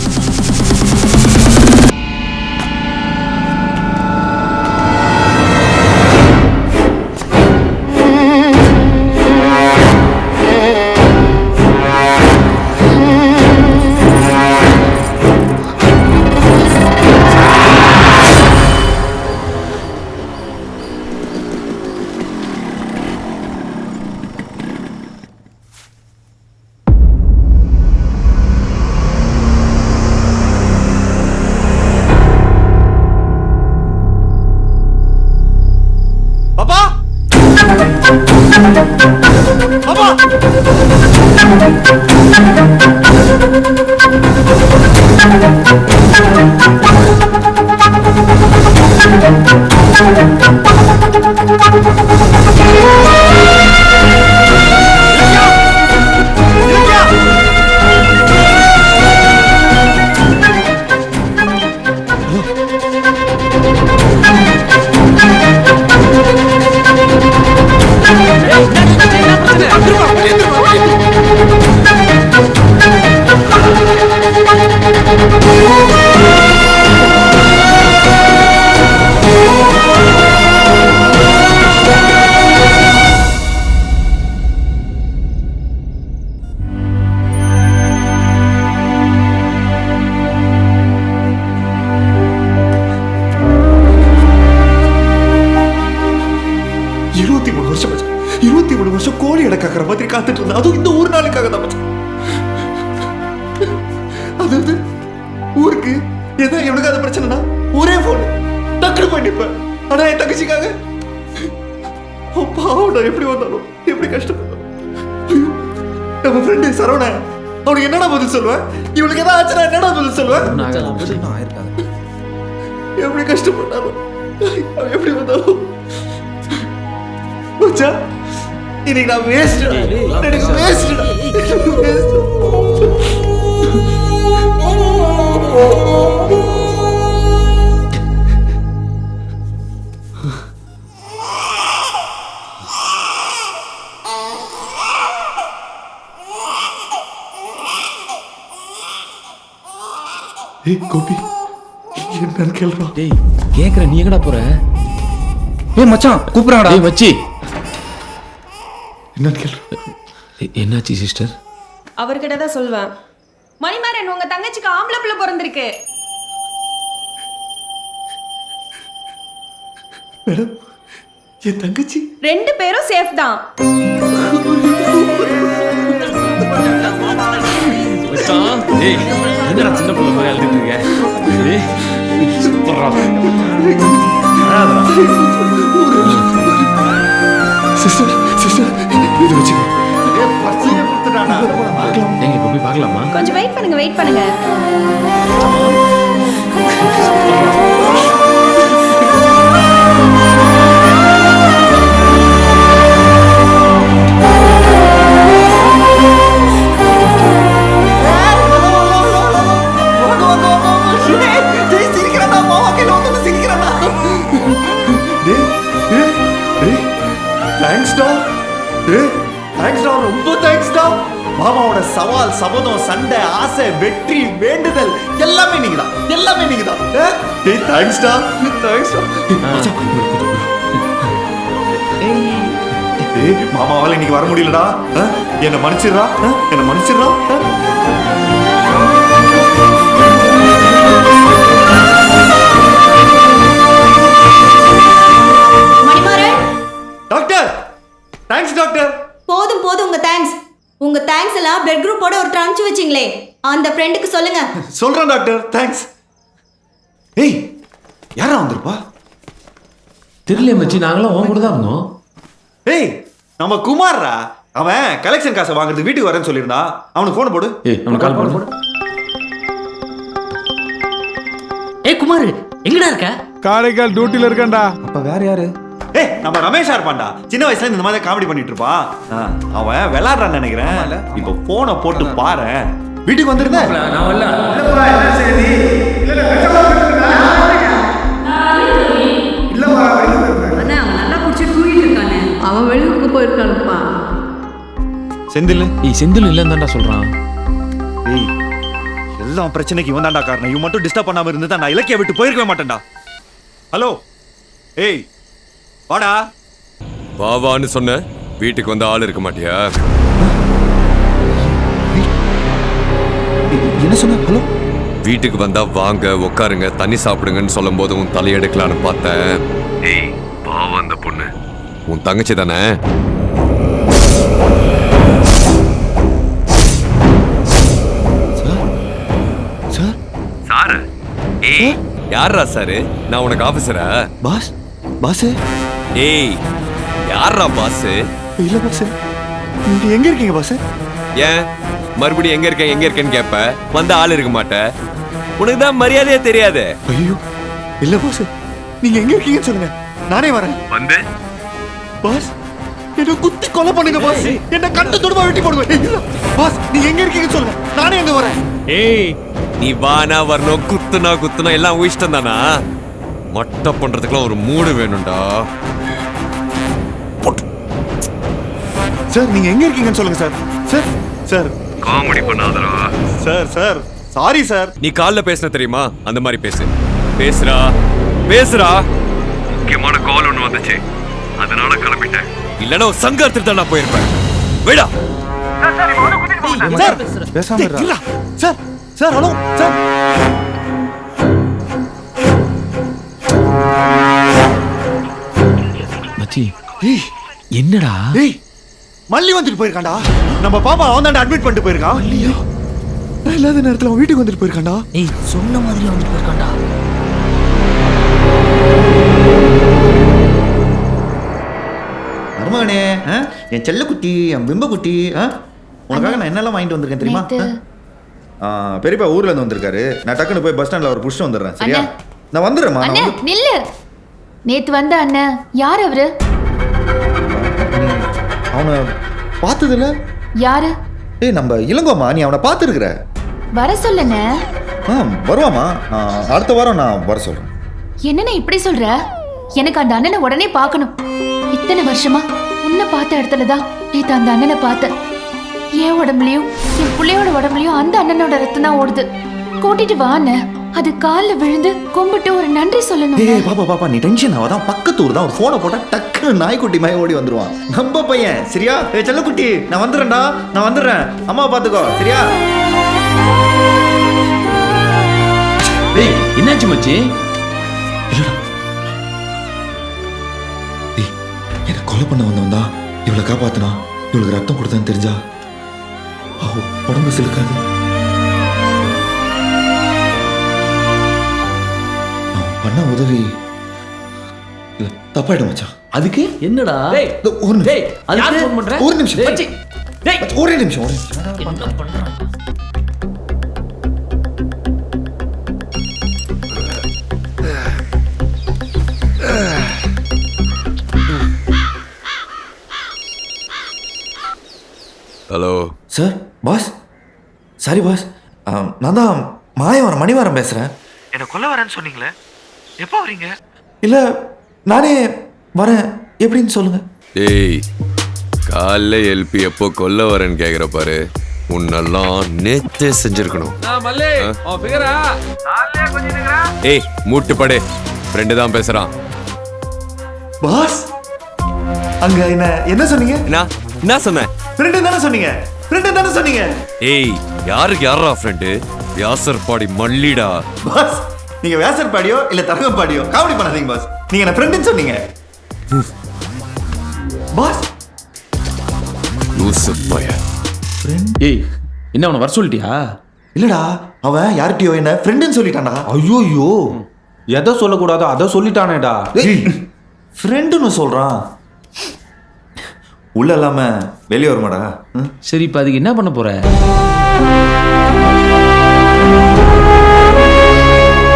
கோழி அடக்காக்கிற மாதிரி காத்துட்டு இருந்தா, அதுவும் இந்த ஒரு நாளுக்காக தான். அதாவது ஊருக்கு ஏதாவது எவனுக்காவது பிரச்சனைனா ஒரே போன் டக்குனு பண்ணிப்பேன். ஆனா என் தங்கச்சிக்காக பாவம் எப்படி வந்தாலும் எப்படி கஷ்டப்படும். நம்ம ஃப்ரெண்டு சரவண அவனுக்கு என்னடா பதில் சொல்லுவேன்? இவளுக்கு ஏதாவது ஆச்சுன்னா என்னடா பதில் சொல்லுவேன்? எப்படி கஷ்டப்பட்டாலும் அவன் எப்படி வந்தாலும் மச்சான், இன்னைக்கு நான் வேஸ்ட். எனக்கு வேஸ்ட். ஏய் கோபி, என்னன்னு கேளுடா. டேய் கேக்குற, நீ எங்கடா போற? ஏய் மச்சான் கூப்பிடுறாங்கடா. டேய் மச்சி, என்னன்னு கேளுடா. என்னாச்சு சிஸ்டர்? அவர்கிட்ட தான் சொல்வேன். மணிமாறன், உங்க தங்கச்சிக்கு ஆம்பளை பிள்ளை பிறந்திருக்கு. மேடம், என் தங்கச்சி 2 பேரும் சேஃப் தான். மச்சான், டேய் என்னடா சின்ன புள்ள மாதிரி அழுதுட்டு இருக்க? டேய் சூப்பரா. சிஸ்டர் இது வச்சுக்க. ஏய் பர்சியே கொடுத்துட்டானா? நீங்க போய் பார்க்கலாமா? கொஞ்சம் வெயிட் பண்ணுங்க. ரொம்ப தேங்க்ஸ்டா. மாமாவோட சவால், சபதம், சண்டை, ஆசை, வெற்றி, வேண்டுதல் எல்லாமே நீங்கதான். ஏய் தேங்க்ஸ்டா. ஏய் மாமாவால இன்னைக்கு வர முடியலடா. என்ன மன்னிச்சிடுறா. Doctor, thanks doctor. போதும் உங்க தேங்க்ஸ். உங்க தேங்க்ஸ் எல்லாம் பிளட் குரூப்போட ஒருத்தர் அனுப்பிச்சு வச்சிங்களே, அந்த ஃப்ரெண்டுக்கு சொல்லுங்க. சொல்றேன் டாக்டர், தேங்க்ஸ். ஏய் யாரா வந்திருப்பா? தெரியல மச்சி, நாங்களாம் உன் கூட தான் இருந்தோம். ஏய் நம்ம குமார்ரா, அவன் கலெக்ஷன் காசை வாங்குறதுக்கு வீட்டுக்கு வரேன்னு சொல்லியிருந்தான். அவனுக்கு போன் போடு. அவனுக்கு கால் போடு. ஏய் குமார், எங்கடா இருக்க? காரைக்கால் டியூட்டில இருக்கேன்டா. அப்ப வேற யாரு? ஏய் நம்ம ரமேஷா இருப்பான்டா. சின்ன வயசுல இந்த மாதிரி காமெடி பண்ணிட்டு இருப்பான். அவன் விளையாடுறான்னு நினைக்கிறேன். இப்போ போனை போட்டு பாரு. வீட்டுக்கு வந்திருந்தேன். நான் வரல. அண்ணா அவன் நல்லா குடிச்சு தூங்கிட்டு இருக்கானே. அவன் வெளியூருக்கு போயிருக்கானுப்பா. செந்தில். செந்தில் இல்லன்னு தான்டா சொல்றான். ஏய் எல்லாம் பிரச்சனைக்கு இவன் தான்டா காரணம். இவன் மட்டும் டிஸ்டர்ப் பண்ணாம இருந்தா நான் இலக்கிய விட்டு போயிருக்கவே மாட்டேன்டா. ஹலோ ஏய் வாடா. வாவான்னு சொன்ன, வீட்டுக்கு வந்து ஆள் இருக்க மாட்டியா? என்ன சொன்ன? ஹலோ வீட்டுக்கு வந்தா வாங்க உட்காருங்க தண்ணி சாப்பிடுங்கன்னு சொல்லும் போது உன் தலையெடுக்கலான்னு பார்த்தேன். ஏய் பாவம் அந்த பொண்ணு உன் தங்கச்சி தானே? சார் ஏய் யாரா சாரு? நான் உனக்கு ஆபீசரா? பாஸ். ஏய் யாரா பாஸ்? இல்ல பாஸ், நீங்க எங்க இருக்கீங்க பாஸ்? ஏன் மறுபடியும் எங்க இருக்கேன்னு கேப்ப, வந்த ஆள் இருக்க மாட்ட. உனக்கு தான் மரியாதையே தெரியாது. ஐயோ இல்ல பாஸ், நீங்க எங்க இருக்கீங்கன்னு சொல்லுங்க, நானே வரேன். வந்து பாஸ் என்ன குத்தி கொலை பண்ணுங்க பாஸ். என்ன கண்டு துடுமா வெட்டி போடுங்க. இல்ல பாஸ், நீங்க எங்க இருக்கீங்கன்னு சொல்லுங்க, நானே அங்க வரேன். ஏய் நீ வானா வரணும், குத்துனா எல்லாம் உயிஷ்டம் தானா? மொட்டை பண்றதுக்குலாம் ஒரு மூடு வேணும்டா. சார் நீங்க எங்க இருக்கீங்கன்னு சொல்லுங்க சார். சார் காமெடி பண்ணாதடா. Sir sorry sir. நீ கால்ல பேசின தெரியுமா? அந்த மாதிரி பேசுறா. முக்கியமான கால் ஒன்று வந்துச்சு, அதனால கிளம்பிட்டேன். இல்லைன்னா சங்க எடுத்துட்டு தான் போயிருப்பேன். விடா பேசாம இருடா. Sir hello sir. மச்சி என்னடா? ஏய் மல்லி வந்துட்டு போயிருக்கான்டா. நம்ம பாப்பா அவன் தான் அட்மிட் பண்ணிட்டு போயிருக்கான். மல்லியா? இல்லாத நேரத்துல அவன் வீட்டுக்கு வந்துட்டு போயிருக்கான்டா. ஏய் சொன்ன மாதிரி வந்துட்டு போயிருக்கான்டா. மருமகனே, என் செல்ல குட்டி, என் பிம்ப குட்டி, உனக்காக நான் என்னெல்லாம் வாங்கிட்டு வந்திருக்கேன் தெரியுமா? பெரியப்பா ஊர்ல இருந்து வந்திருக்காரு. நான் டக்குன்னு போய் பஸ் ஸ்டாண்ட்ல அவர் புடிச்சிட்டு வந்துடுறேன். சரியா? நான் வந்துடுறேம்மா. அண்ணா நில்லு. நேத்து வந்த அண்ணன் யார் அவரு? அவனை பார்த்ததில்ல? யாரு? ஏய் நம்ம இளங்கோமா, நீ அவனை பார்த்துருக்குற. வர சொல்லுண்ணே. வருவாமா, அடுத்த வாரம் நான் வர சொல்றேன். என்னண்ணே இப்படி சொல்ற? எனக்கு அந்த அண்ணனை உடனே பார்க்கணும். இத்தனை வருஷமா உன்னை பார்த்த இடத்துலதான் நேத்து அந்த அண்ணனை பார்த்தேன். என் உடம்புலயும் என் பிள்ளையோட உடம்புலயும் அந்த அண்ணனோட ரத்தம் தான் ஓடுது. கூட்டிட்டு வா அண்ணன். அது காலில் விழுந்து கும்பிட்டு ஒரு நன்றி சொல்லணும். ஏய் பாப்பா நீ டென்ஷன் ஆகாதான். பக்கத்து ஊர் தான், ஒரு போனை போட்டா டக்குன்னு நாய்க்குட்டி மாதிரி ஓடி வந்துருவான். நம்ம பையன். சரியா? ஏய் செல்லக்குட்டி, நான் வந்துடுறேன்டா. நான் வந்துடுறேன். அம்மா பாத்துக்கோ. சரியா? ஏய் என்னாச்சு மச்சி? ஏய் என்ன கொலை பண்ண வந்தவன்டா. இவளை காப்பாத்துனா, இவளுக்கு ரத்தம் கொடுத்தான்னு தெரிஞ்சா உடம்பு சிலுக்காது. பண்ண உதவி இல்ல தப்பாயிடும் மச்சான். அதுக்கு என்னடா? ஒரு நிமிஷம் ஒரு நிமிஷம் என்ன பண்றான்? Hello sir. Boss sorry boss, நான் தான் மாயவரம் மணிவாரம் பேசுறேன். என்ன கொல்ல வரேன்னு சொன்னீங்களே, எப்போ வரீங்க? இல்ல நானே வரேன், எப்படின்னு சொல்லுங்க. ஏய் காலைல எழுப்பி எப்போ கொல்ல வரேன்னு கேக்குற பாரு. உன்னெல்லாம் நேத்தே செஞ்சிருக்கணும். ஏய் மூட்டு படே, ஃப்ரெண்டு தான் பேசுறான். பாஸ் அங்க என்ன சொன்னீங்க? என்ன சொன்னேன்? ஃப்ரெண்டு தானே சொன்னீங்க. ஃப்ரெண்டு தானே சொன்னீங்க. ஏய் யாருக்கு யாரா ஃப்ரெண்டு? வியாசர்பாடி மல்லிடா. பாஸ் நீங்க வியாசர்பாடியோ இல்ல தரங்கம்பாடியோ காமெடி பண்ணாதீங்க பாஸ். நீங்க என்ன ஃப்ரெண்டுன்னு சொன்னீங்க. பாஸ் லூசு பைய. ஏய் என்ன அவனை வர சொல்லிட்டியா? இல்லடா, அவன் யார்கிட்டயோ என்ன ஃப்ரெண்டுன்னு சொல்லிட்டான்டா. ஐயோ எதை சொல்லக்கூடாதோ அதை சொல்லிட்டானேடா. ஃப்ரெண்டுன்னு சொல்றான். உள்ள இல்லாம வெளியே வருமாடா. சரி இப்ப அதுக்கு என்ன பண்ண போற?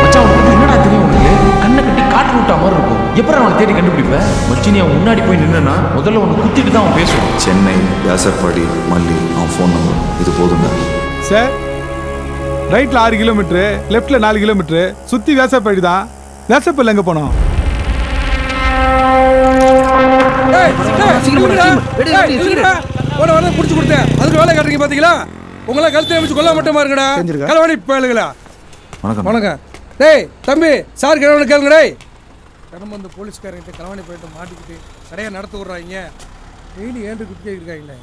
மச்சான் உனக்கு என்னடா தெரியும்? உனக்கு கண்ணை கட்டி காட்டு விட்டா மாதிரி இருக்கும். எப்பறம் அவனை தேடி கண்டுபிடிப்ப? மச்சினி அவன் முன்னாடி போய் நின்னா முதல்ல அவனை குத்திட்டு தான் அவன் பேசுவான். சென்னை வியாசர்பாடி மல்லி அவன் ஃபோன் நம்பர் இது போதும்டா. சார் ரைட்ல 6 கிலோமீட்டரு, லெஃப்ட்ல 4 கிலோமீட்டரு, சுத்தி வியாசர்பாடி தான். வியாசர்பாடியில் எங்க போனோம்? புடிச்சு கொடுத்தேன், அதுக்கு வேலை காட்டுறீங்க பாத்தீங்களா? உங்களை கழுத்தை வச்சு கொல்ல மட்டுமா இருக்கடா கலவாணி பேளுங்களா. வணக்கம் வணக்கம். டேய் தம்பி, சார் கிழவனு கேளுங்க. டேய் கடமை வந்து போலீஸ்காரங்கிட்ட கலவாணி போயிட்டு மாட்டிக்கிட்டு கடையை நடத்த விட்றாங்க. டெய்லி ஏன்று குட்டி இருக்காங்களே.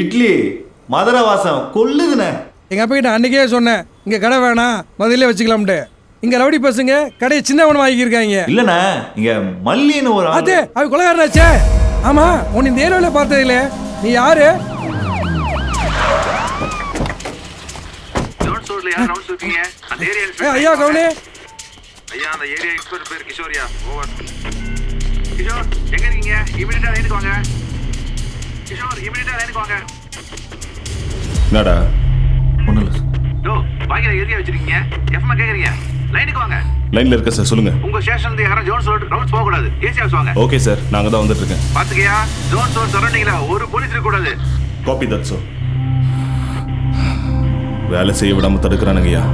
இட்லி மதுரை வாசம் கொல்லுதுண்ணே. எங்க அப்பா கிட்ட அன்னைக்கே சொன்னேன், இங்க கடை வேணாம் முதல்ல வச்சுக்கலாம்ட்டு. இங்க ரவுடி பசங்க கடையை சின்னவன வாங்கியிருக்காங்க. இல்லண்ணே இங்க மல்லின்னு ஒரு அது அவ கொலைகாரனாச்சே. ஆமா, உன் இந்த ஏரியாவில பார்த்தது இல்ல. நீ யாரு? ஐயா கவுனி. ஐயா அந்த ஏரியா இன்ஸ்பெக்டர் பேர் கிஷோரியா. ஓவர். கிஷோர் எங்க இருக்கீங்க? இமிடியேட்டா லைனுக்கு வாங்க. கிஷோர் இமிடியேட்டா லைனுக்கு வாங்க. என்னடா? ஒண்ணும் இல்ல. டோ பாக்கிற ஏரியா வச்சிருக்கீங்க. எஃப்எம் கேக்குறீங்க. லைனுக்கு வாங்க. லைன்ல இருக்க சார், சொல்லுங்க. உங்க ஸ்டேஷன்ல இருந்து யாரும் ஜோன்ஸ் ரோட் ரவுண்ட்ஸ் போக கூடாது. ஏசி ஹவுஸ் வாங்க. ஓகே சார், நாங்க தான் வந்துட்டு இருக்கேன். பாத்துக்கியா? ஜோன்ஸ் ரோட் சரௌண்டிங்ல ஒரு போலீஸ் இருக்க கூடாது. Copy that sir. வேலை செய்ய விடாம தடுக்கிறானுங்கய்யா.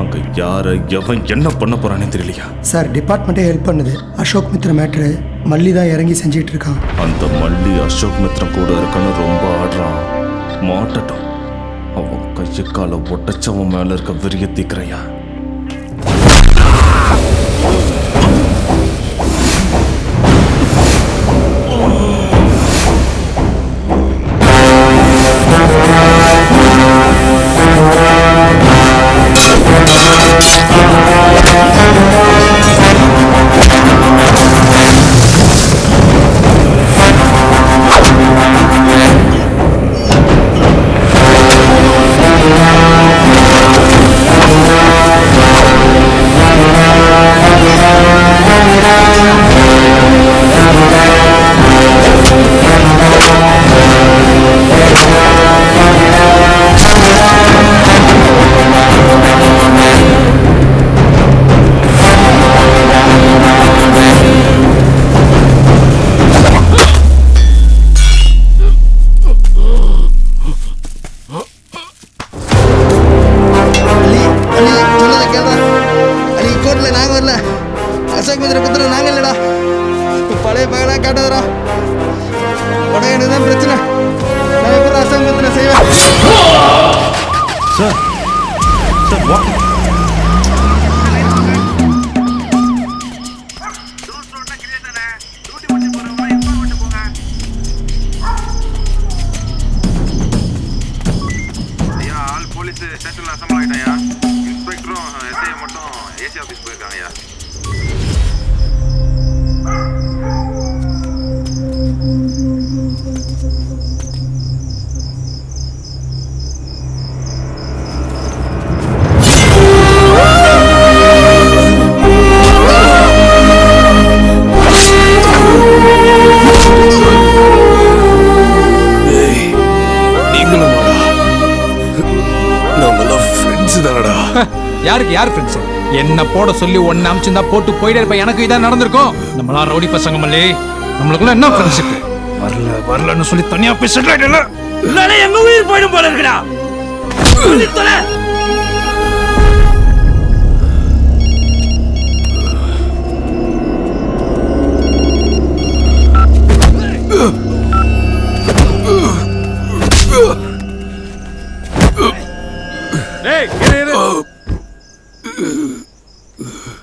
அங்க யாரை எவன் என்ன பண்ண போறானே தெரியலையா. சார் டிபார்ட்மெண்ட்டே ஹெல்ப் பண்ணுது. அசோக் மித்ரா மேட்ரு மல்லி தான் இறங்கி செஞ்சிட்டு இருக்கான். அந்த மல்லி அசோக் மித்ரா கூட இருக்கான்னு ரொம்ப ஆடுறான். மாட்டட்டும். அவன் கையை காலை ஒட்டச்சவன் மேல இருக்க வெறிய தீக்கிறையா. சார் சார் வாட் ஐயா ஆல் போலீஸ் ஸ்டேஷன்ல அசம்பிள் ஆயிட்டாயா இன்ஸ்பெக்டரும் எஸ்ஐ மட்டும் ஏசி ஆபீஸ் போயிருக்காங்கய்யா யாருக்கு யார் ஃப்ரெண்ட்ஸ் என்ன போட சொல்லி ஒன்னு அமிச்சிருந்தா போட்டு போயிட்டே இருப்ப எனக்கு இதான் நடந்திருக்கும் நம்மளா ரவுடி பசங்க மல்லி நம்மளுக்குள்ள என்ன ஃப்ரெண்ட்ஷிப் வரலன்னு சொல்லி தனியா போய் செட்டில் ஆயிடல இல்ல எங்க உயிர் போயிடும் போல இருக்குடா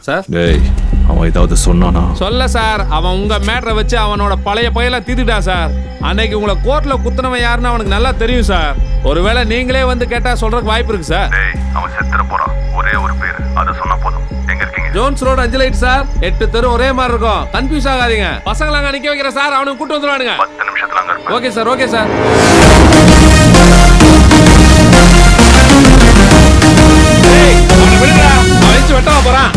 சார் டேய் அவன் ஏதாவது சொன்னானா சொல்ல சார் அவன் உங்க மேட்டரை வச்சு அவனோட பழைய பையல தீர்த்துட்டான் சார் அன்னைக்கு உங்களை கோர்ட்ல குத்துனவன் யாருன்னு அவனுக்கு நல்லா தெரியும் சார் ஒருவேளை நீங்களே வந்து கேட்டா சொல்றதுக்கு வாய்ப்பு இருக்கு சார் அவன் செத்துற போறான் ஒரே ஒரு பேர் அதை சொன்னா போதும் எங்க இருக்கீங்க ஜோன்ஸ் ரோடு 5 லைட் சார் 8 தெரு ஒரே மாதிரி இருக்கும் கன்ஃபியூஸ் ஆகாதீங்க பசங்களை அங்க நிக்க வைக்கிற சார் அவனுக்கு கூட்டு வந்துருவானுங்க 10 நிமிஷத்துல அங்க இருப்பேன் ஓகே சார் ஓகே சார் வெட்டவா போறான்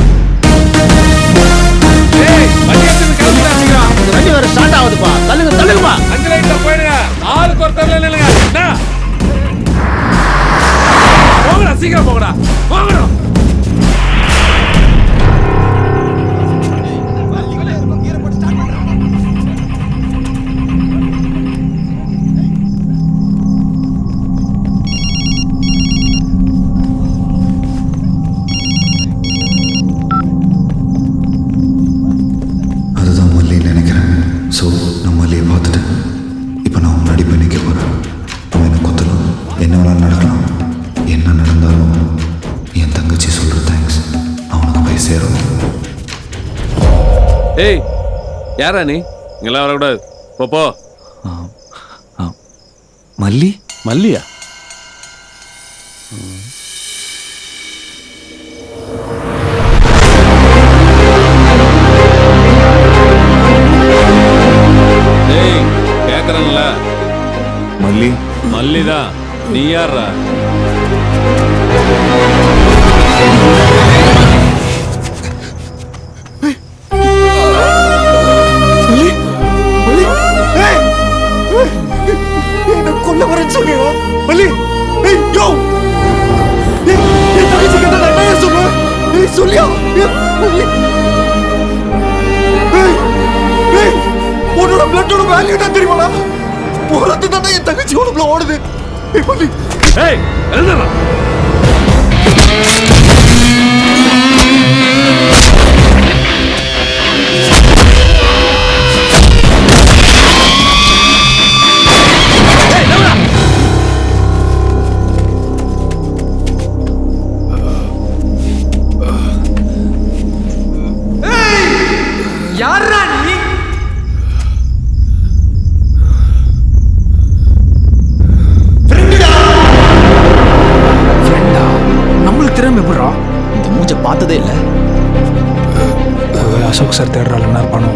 வண்டி வர ஸ்டார்ட் ஆகுதுப்பா தள்ளுங்க தள்ளுங்கப்பா 5 லைட்ல போயிடுங்க ஆளுக்கு ஒரு தெருல நில்லுங்க போங்கடா சீக்கிரம் போங்கடா போங்கடா அதுதான் மல்லின்னு நினைக்கிறேன். ஸோ நான் மல்லியை பார்த்துட்டேன். இப்போ நான் முன்னாடி போய் நிற்க போகிறேன். அவன் என்ன கொத்தலாம், என்ன வேணாலும் நடக்கலாம். என்ன நடந்தாலும் என் தங்கச்சி சொல்கிற தேங்க்ஸ் அவனுக்கு போய் சேரும். ஏய் யாரா நீ இங்கெல்லாம் வரக்கூடாது போ மல்லி மல்லியா ஏய் கேக்குறேன்ல மல்லி மல்லிதான் நீ யாரா என்ன கொல்ல வரேன்னு சொல்லியா மல்லி ஏய் யோ ஏய் தங்கச்சி கிட்ட நான் என்ன சொல்லுவேன் ஏய் சொல்லியா மல்லி ஏய் உன்னோட பிளட்டோட வேல்யூ என்ன தெரியுமாடா போறது தானே என் தங்கச்சி உடம்புல ஓடுது ஏய் மல்லி ஏய் எழுந்துடா யாரா நீ ஃப்ரெண்டா நம்மளுக்கு திறமை எப்படா இந்த மூஞ்ச பார்த்ததே இல்ல ஒருவேளை அசோக் சார் தேடுறாள் என்ன இருப்பானோ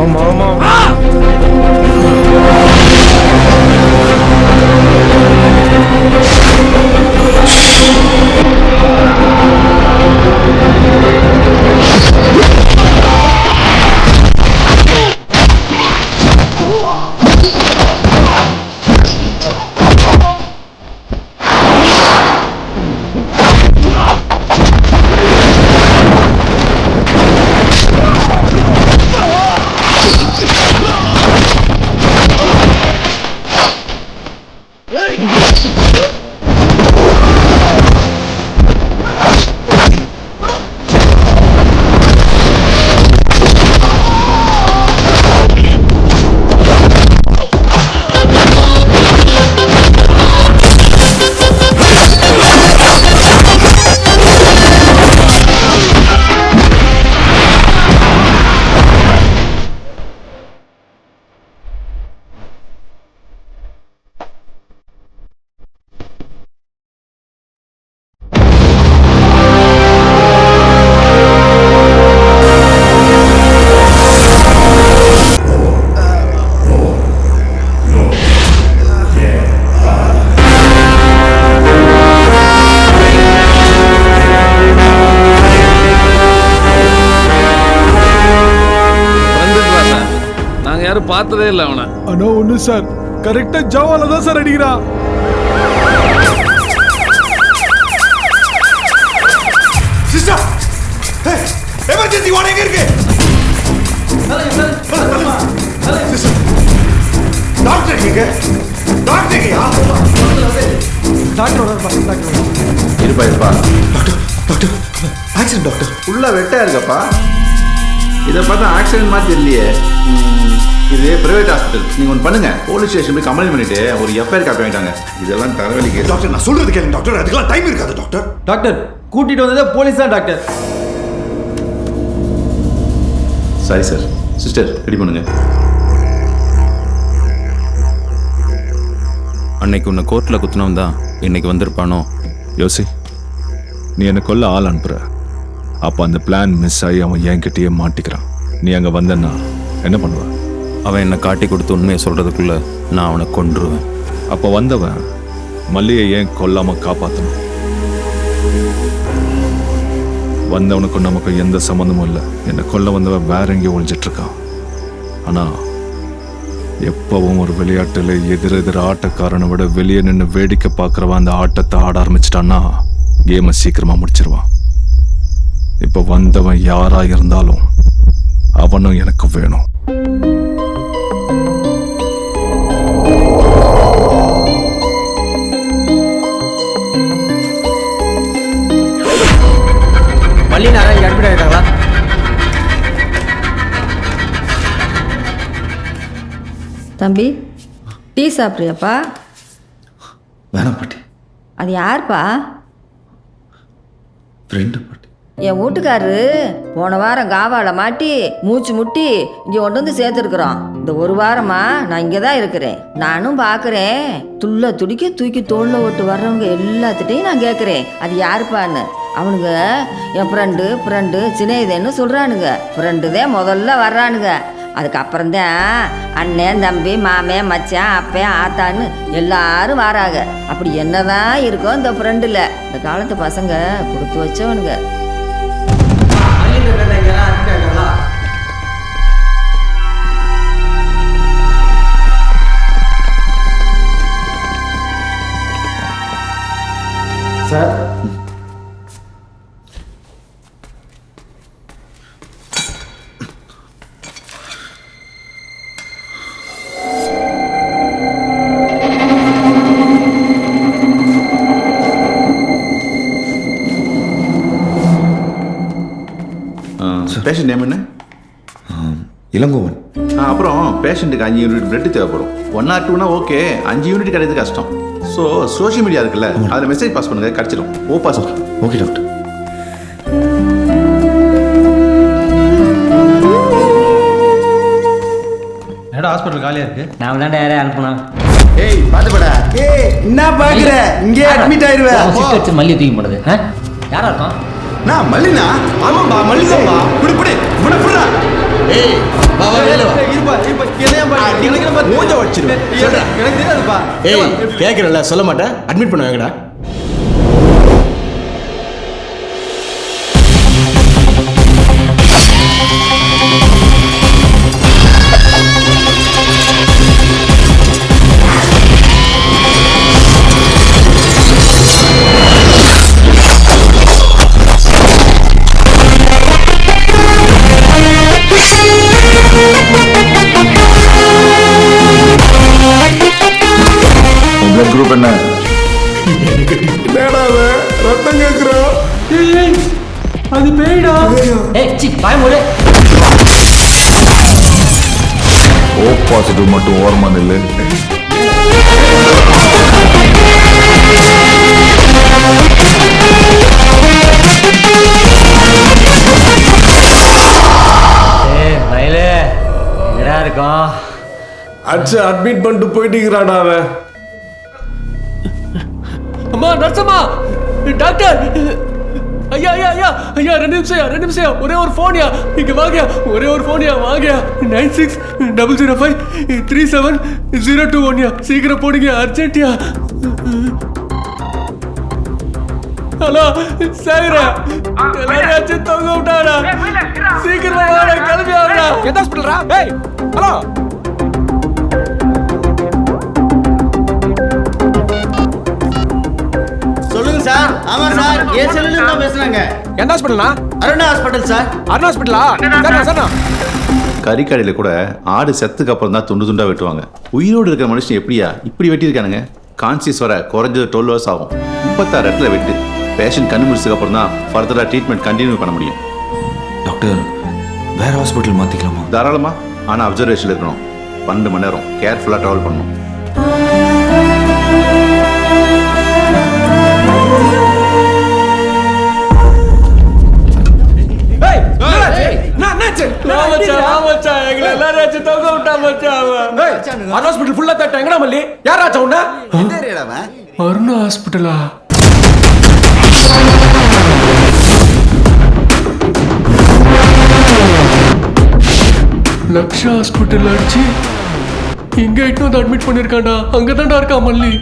ஆமா ஆமா ஆமா இதுவரை பார்த்ததே இல்லை அவனை. ஆனா ஒண்ணு சார், கரெக்டா ஜவால தான் சார் அடிக்கிறான். சிஸ்டர், எமர்ஜென்சி வார்டு எங்க இருக்கு? டாக்டர் எங்க? டாக்டர் எங்கயா? டாக்டர் இருப்பா இருப்பா. Doctor doctor accident doctor. உள்ள வெட்டா இருக்கப்பா. இதை பார்த்தா ஆக்சிடென்ட் மாதிரி தெரியலையே. இது பிரைவேட் ஹாஸ்பிட்டல். நீங்க ஒன்று பண்ணுங்க, போலீஸ் ஸ்டேஷன் போய் கம்ப்ளைண்ட் பண்ணிட்டு ஒரு எஃப்ஐஆர் காப்பி வாங்கிட்டாங்க. இதெல்லாம் தலைவலிக்கு. டாக்டர் நான் சொல்றது கேளுங்க டாக்டர், அதுக்கெல்லாம் டைம் இருக்காது டாக்டர். டாக்டர் கூட்டிட்டு வந்ததே போலீஸ் தான் டாக்டர். சரி சார். சிஸ்டர் ரெடி பண்ணுங்க. அன்னைக்கு உன்னை கோர்ட்டில் குத்தினவன் தான் இன்னைக்கு வந்திருப்பானோ? யோசி, நீ என்னை கொல்ல ஆள் அனுப்புற. அப்போ அந்த பிளான் மிஸ் ஆகி அவன் என்கிட்டயே மாட்டிக்கிறான். நீ அங்கே வந்தன்னா என்ன பண்ணுவ? அவன் என்னை காட்டி கொடுத்து உண்மையை சொல்கிறதுக்குள்ள நான் அவனை கொன்றுவேன். அப்போ வந்தவன் மல்லியை ஏன் கொல்லாமல் காப்பாற்றணும்? வந்தவனுக்கும் நமக்கும் எந்த சம்மந்தமும் இல்லை. என்னை கொல்ல வந்தவன் வேற எங்கேயும் ஒழிஞ்சிட்ருக்கான். ஆனால் எப்பவும் ஒரு விளையாட்டில் எதிரெதிர ஆட்டக்காரனை விட வெளியே நின்று வேடிக்கை பார்க்குறவன் அந்த ஆட்டத்தை ஆட ஆரம்பிச்சிட்டான்னா கேமை சீக்கிரமாக முடிச்சிருவான். இப்போ வந்தவன் யாராக இருந்தாலும் அவனும் எனக்கு வேணும். மல்லி நாராயண் இங்கே அட்மிட் ஆகிட்டாங்களா? தம்பி டீ சாப்பிட்றியாப்பா? வேணாம் பாட்டி. அது யாருப்பா? ஃப்ரெண்டு பாட்டி. என் வீட்டுக்காரரு போன வாரம் காவால மாட்டி மூச்சு முட்டி இங்கே கொண்டு வந்து சேர்த்துருக்குறோம். இந்த ஒரு வாரமா நான் இங்கே தான் இருக்கிறேன். நானும் பார்க்குறேன், துள்ள துடிக்க தூக்கி தோளில் ஓட்டு வர்றவங்க எல்லாத்துட்டையும் நான் கேட்குறேன் அது யாருப்பான்னு. அவனுங்க என் ஃப்ரெண்டு சினேதேன்னு சொல்கிறானுங்க. ஃப்ரெண்டு தான் முதல்ல வர்றானுங்க. அதுக்கப்புறம்தான் அண்ணன் தம்பி மாமன் மச்சான் அப்பன் ஆத்தான்னு எல்லாரும் வராங்க. அப்படி என்னதான் இருக்கும் இந்த ஃப்ரெண்டில். இந்த காலத்து பசங்க கொடுத்து வச்சவனுங்க. சார் பேஷண்ட் நேம் என்ன? இளங்கோவன். அப்புறம் பேஷண்ட்டுக்கு 5 யூனிட் பிளட் தேவைப்படும். 1 or 2னா ஓகே, 5 யூனிட் கிடையாது கஷ்டம். ஸோ சோஷியல் மீடியா இருக்குல்ல, அதில் மெசேஜ் பாஸ் பண்ணுங்க, கிடச்சிடும். ஓ பாஸ். Okay doctor. என்னடா ஹாஸ்பிட்டல் காலியாக இருக்கு? நான் தான் யாரே அனுப்புனா. ஏய் பாத்துப்படா. ஏய் என்ன பாக்குற? இங்கே அட்மிட் ஆயிருவேன். சிக்கச்சு மல்லி தூக்கி போடுது. யாரா இருக்கான்? நான் மல்லினா. ஆமாம்பா மல்லிதாம்பா. புடி புடி புடி புடிடா. ஏய் வா வா வெளிய வா. இருப்பா இருப்பா என்னையா பா? எனக்கு நம்ம மூஞ்ச வச்சிரு. சொல்றா. எனக்கு தெரியாதுப்பா. ஏய் கேக்குறல சொல்ல மாட்டேன். அட்மிட் பண்ணுவாங்கடா. குரூப் என்ன? ரத்தம் கேக்குறோம். அது பேய்டா. ஏய் சி பாய் மூடு. ஓ பாசிட்டிவ் மட்டும் ஓரமா நில்லு. ஏய் மயிலே எங்கடா இருக்கோம்? அச்சு அட்மிட் பண்ணிட்டு போயிட்டீங்கறாடா அவன். அம்மா நர்சம்மா டாக்டர் ஐயா ஐயா ஐயா ஐயா 2 நிமிஷம் ஒரே ஒரு ஃபோன்யா இங்க வாங்கயா ஒரே ஒரு ஃபோன்யா வாங்கயா 9600537021 சீக்கிரம் போடுங்க அர்ஜென்ட்யா. ஹலோ சாயிரா எல்லாரும் அச்சு தொங்க விட்டாடா. சீக்கிரமா வாடா கிளம்பி வாடா. எந்த ஹாஸ்பிடல்ரா? ஏய் ஹலோ ஏன் செல்லுல தான் பேசுறாங்க. எந்த ஹாஸ்பிட்டல்னா? Aruna hospital sir. அருணா ஹாஸ்பிட்டலா? சரிண்ணா. கறிக்கடையில் கூட ஆடு செத்துக்கு அப்புறம் தான் துண்டு துண்டாக வெட்டுவாங்க. உயிரோடு இருக்கிற மனுஷன் எப்படியா இப்படி வெட்டியிருக்கானுங்க? கான்சியஸ் வர குறைஞ்சது 12 hours ஆகும். 36 இடத்துல வெட்டு. பேஷண்ட் கண்ணு முடிச்சதுக்கு அப்புறம் தான் ஃபர்தராக ட்ரீட்மெண்ட் கண்டினியூ பண்ண முடியும். டாக்டர் வேற ஹாஸ்பிட்டல் மாற்றிக்கலாமா? தாராளமாக, ஆனால் அப்சர்வேஷன் இருக்கணும். 12 மணி நேரம் கேர்ஃபுல்லாக ட்ராவல் பண்ணணும். அருணா ஹாஸ்பிட்டலா? லக்ஷா ஹாஸ்பிட்டல் அடிச்சு இங்க இட்டு வந்து அட்மிட் பண்ணிருக்காண்டா. அங்கதான்டா இருக்கா மல்லி.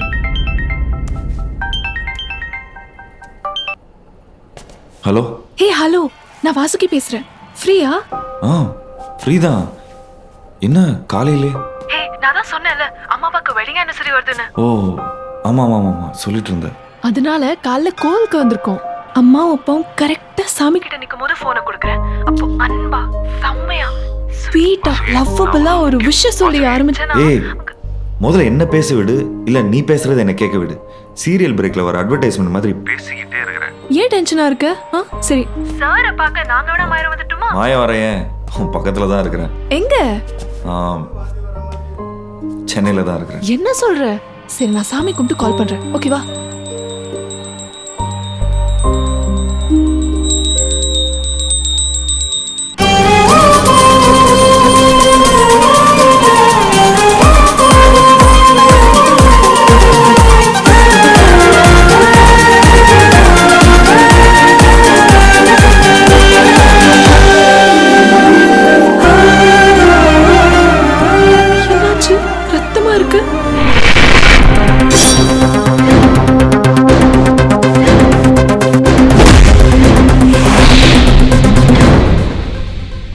ஹலோ. ஹே ஹலோ, நான் வாசுகி பேசுறேன். ஃப்ரீயா? ஃப்ரீ தான். என்ன காலையிலே? ஹே, நான் தான் சொன்னேன்ல அம்மாவுக்கு வெட்டிங் ஆனிவர்சரி வருதுன்னு. ஓ ஆமாம் ஆமாம் ஆமாம் சொல்லிட்டு இருந்தேன். அதனால காலைல கோவிலுக்கு வந்திருக்கோம். அம்மா அப்பாவும் கரெக்டா சாமி கிட்ட நிக்கும் போது போனை கொடுக்குறேன். அப்போ அன்பா செம்மையா ஸ்வீட்டா லவ்வபிளா ஒரு விஷயம் சொல்லி ஆரம்பிச்சேனா. ஏய் முதல்ல என்ன பேச விடு, இல்ல நீ பேசுறது என்ன கேட்க விடு. சீரியல் பிரேக்ல வர அட்வர்டைஸ்மெண்ட் மாதிரி பேசிக்கிட்டே இருக்கிற. ஏன் டென்ஷனா இருக்க? சரி சாரை பார்க்க நாங்க வேணா மாயம் வந்துட்டுமா? மாயம் வரேன், உன் பக்கத்துல தான் இருக்கிறேன். எங்க? சென்னையில தான் இருக்கிறேன். என்ன சொல்ற? சரி நான் சாமி கும்பிட்டு கால் பண்றேன். ஓகேவா?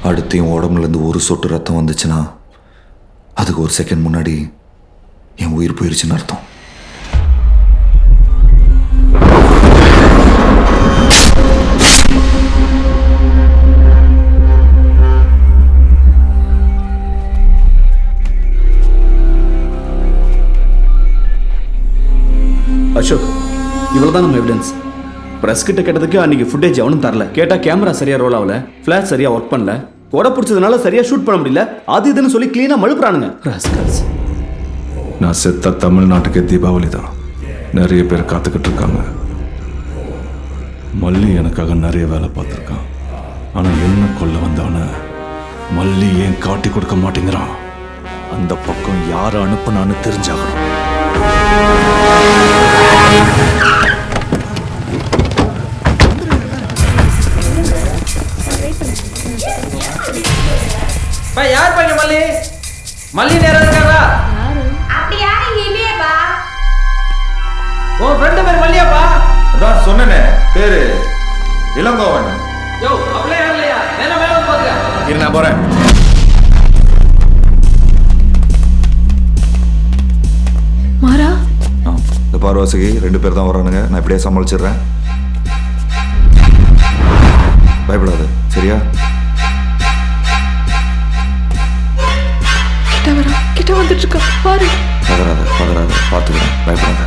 அடுத்து என் உடம்புலேருந்து ஒரு சொட்டு ரத்தம் வந்துச்சுன்னா அதுக்கு ஒரு செகண்ட் முன்னாடி என் உயிர் போயிருச்சுன்னு அர்த்தம். அசோக், இவ்வளோதான் நம்ம எவிடன்ஸ். ப்ரெஸ் கிட்ட கேட்டதுக்கு அன்னைக்கு ஃபுட்டேஜ் அவனும் தரல. கேட்டால் கேமரா சரியாக ரோல் ஆகல, ஃப்ளாஷ் சரியாக ஒர்க் பண்ணல, கொடை பிடிச்சதுனால சரியாக ஷூட் பண்ண முடியல, அது இதுன்னு சொல்லி க்ளீனாக மழுப்புறானுங்க. நான் செத்த தமிழ்நாட்டுக்கு தீபாவளி தான். நிறைய பேர் காத்துக்கிட்டு இருக்காங்க. மல்லி எனக்காக நிறைய வேலை பார்த்துருக்கான். ஆனால் என்ன கொல்ல வந்தவன மல்லி ஏன் காட்டி கொடுக்க மாட்டேங்கிறான்? அந்த பக்கம் யாரை அனுப்புனான்னு தெரிஞ்சாகணும். யார் பையன் மல்லி? மல்லி நேரம் இருக்காரா? அப்படி யாரும் இல்லையேப்பா. உன் ஃப்ரெண்ட் பேர் மல்லியாப்பா? அதான் சொன்னேனே, பேரு இளங்கோவன். யோ அப்படியே இல்லையா? வேணா மேல வந்து பாருங்க. இரு நான் போறேன். மாறா இந்த பார்வாசிக்கு 2 பேர் தான் வரானுங்க. நான் இப்படியே சமாளிச்சிடுறேன். பயப்படாது, சரியா? கிட்ட வந்துட்டு இருக்கா பாரு. பதறாத பதறாத, பார்த்துக்கிறேன், பயப்படாத.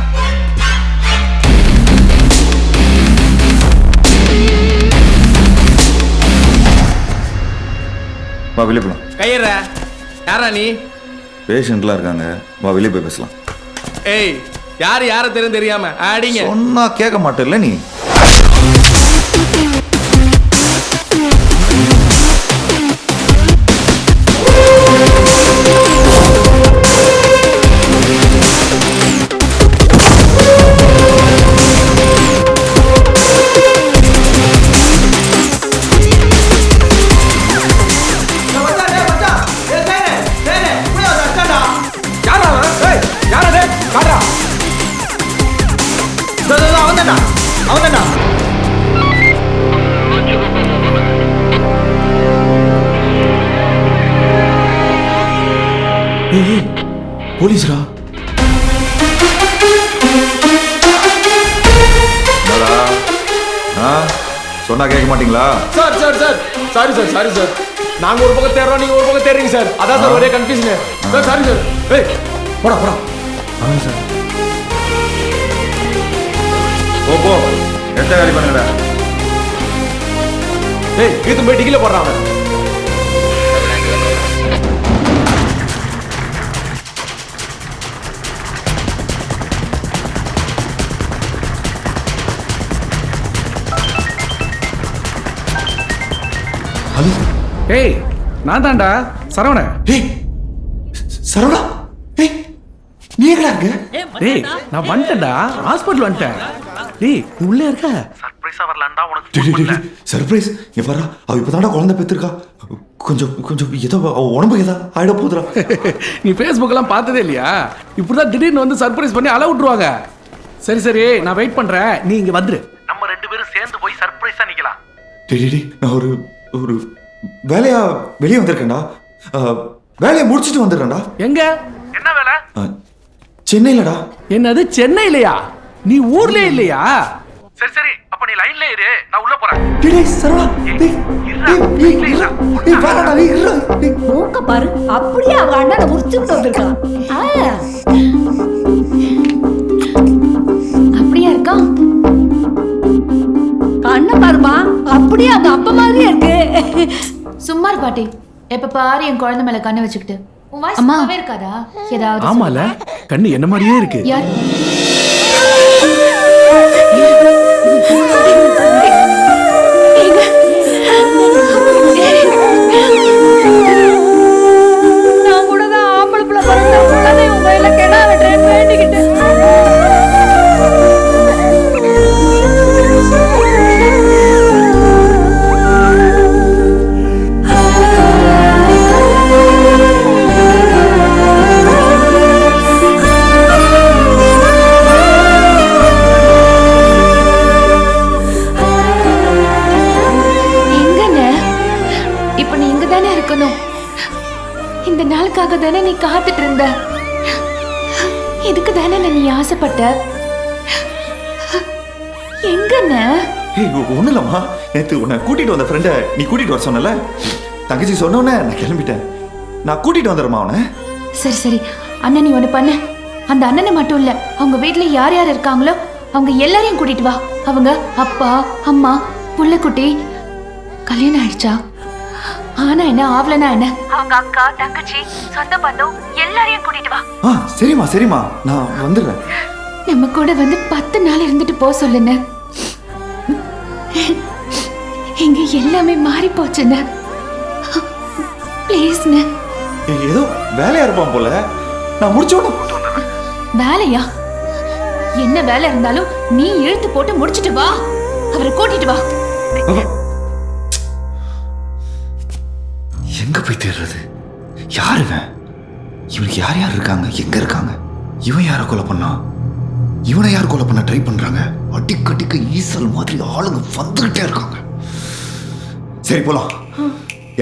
வா வெளியே போலாம். கையற யாரா நீ? பேஷண்ட்லாம் இருக்காங்க, வா வெளியே போய் பேசலாம். ஏய் யார் யார தெரியாம ஆடிங்க சொன்னா கேட்க மாட்டேல்ல நீ. போலீஸ்ரா? சொன்னா கேட்க மாட்டீங்களா? சார் சாரி சார் நாங்க ஒரு பக்கம் தேடுறோம், நீங்க ஒரு பக்கம் தேடுறீங்க சார். அதான் சார் ஒரே கன்ஃபியூஷன். Sir sorry sir. ஏய் போடா சார் போ எந்த வேலை பண்ணுங்க. ஏய் கீத்து போய் டிக்கில போடுறான் அவன். ஏய் நான் தான்டா சரவண. ஏய் சரவணா, ஏய் நீ எங்கடா இருக்க? ஏய் நான் வந்துட்டேன்டா, ஹாஸ்பிடல் வந்துட்டேன். டேய் நீ உள்ளே இருக்க? சர்ப்ரைஸா வரலாம்டா உனக்கு. சர்ப்ரைஸ்? இங்க பாரு, அவ இப்பதான்டா குழந்தை பெற்றிருக்கா. கொஞ்சம் கொஞ்சம் ஏதோ உடம்பு ஏதா ஆயிட போதுடா. நீ ஃபேஸ்புக்கெல்லாம் பார்த்ததே இல்லையா? இப்படிதான் திடீர்னு வந்து சர்ப்ரைஸ் பண்ணி அல விட்டுருவாங்க. சரி நான் வெயிட் பண்றேன், நீ இங்க வந்துரு. நம்ம 2 பேரும் சேர்ந்து போய் சர்ப்ரைஸா நிக்கலாம். டேய் நான் ஒரு வேலையா வெளியே வந்திருக்கேன்டா. வேலையை முடிச்சிட்டு வந்துடுறேன்டா. எங்க? என்ன வேலை? சென்னையிலடா. என்னது சென்னையிலையா? நீ ஊர்லயே இல்லையா? சரி அப்ப நீ லைன்ல இரு, நான் உள்ள போறேன். டேய் சரவணா, மூக்க பாரு, அப்படியே அவங்க அண்ணனை முடிச்சுட்டு வந்திருக்கான். அப்படியா இருக்கா? அண்ணன் பாருமா, அப்படியே அவங்க அப்பா மாதிரியே இருக்கு. சும்மா இரு பாட்டி. எப்ப பாரு என் குழந்தை மேல கண்ணை வச்சுக்கிட்டு. உன் வாய்ஸ் சும்மாவே இருக்காதா? ஏதாவது ஆமால, கண்ணு என்ன மாதிரியே இருக்கு. யார்? நான் கூட தான் ஆம்பளை பிள்ளை பிறந்த உங்க கையில கெடா வெட்டுறேன் வேண்டிக்கிட்டு. இந்த நாளுக்காக தானே நீ காத்துட்டு இருந்த. இதுக்கு தானே நீ ஆசைப்பட்ட. எங்கண்ண? ஒண்ணு இல்லம்மா, நேத்து உன்னை கூட்டிட்டு வந்த ஃப்ரெண்ட நீ கூட்டிட்டு வர சொன்னல, தங்கச்சி சொன்னோன்னே நான் கிளம்பிட்டேன். நான் கூட்டிட்டு வந்துடுறேம்மா அவனை. சரி அண்ணன் நீ ஒண்ணு பண்ணு. அந்த அண்ணனை மட்டும் இல்ல, அவங்க வீட்டுல யார் யார் இருக்காங்களோ அவங்க எல்லாரையும் கூட்டிட்டு வா. அவங்க அப்பா அம்மா புள்ளக்குட்டி கல்யாணம் ஆயிடுச்சா, ஆனா என்ன ஆவலனா என்ன, அவங்க அக்கா தங்கச்சி சொந்த பந்தம் எல்லாரையும் கூட்டிட்டு வா. சரிம்மா நான் வந்துடுறேன். நம்ம கூட வந்து 10 நாள் இருந்துட்டு போ சொல்லுங்க. இங்க எல்லாமே மாறி போச்சுங்க. ப்ளீஸ்ங்க. ஏதோ வேலையா இருப்பான் போல, நான் முடிச்சோட வேலையா? என்ன வேலை இருந்தாலும் நீ இழுத்து போட்டு முடிச்சிட்டு வா. அவரை கூட்டிட்டு வா. எங்க போய் தேடுறது? யாரு இவனுக்கு? யார் யார் இருக்காங்க? எங்க இருக்காங்க? இவன் யாரை கொலை பண்ணா? இவனை யார் கொலை பண்ண ட்ரை பண்றாங்க? அடிக்கடிக்க ஈசல் மாதிரி ஆளுங்க வந்துகிட்டே இருக்காங்க. சரி போலாம்.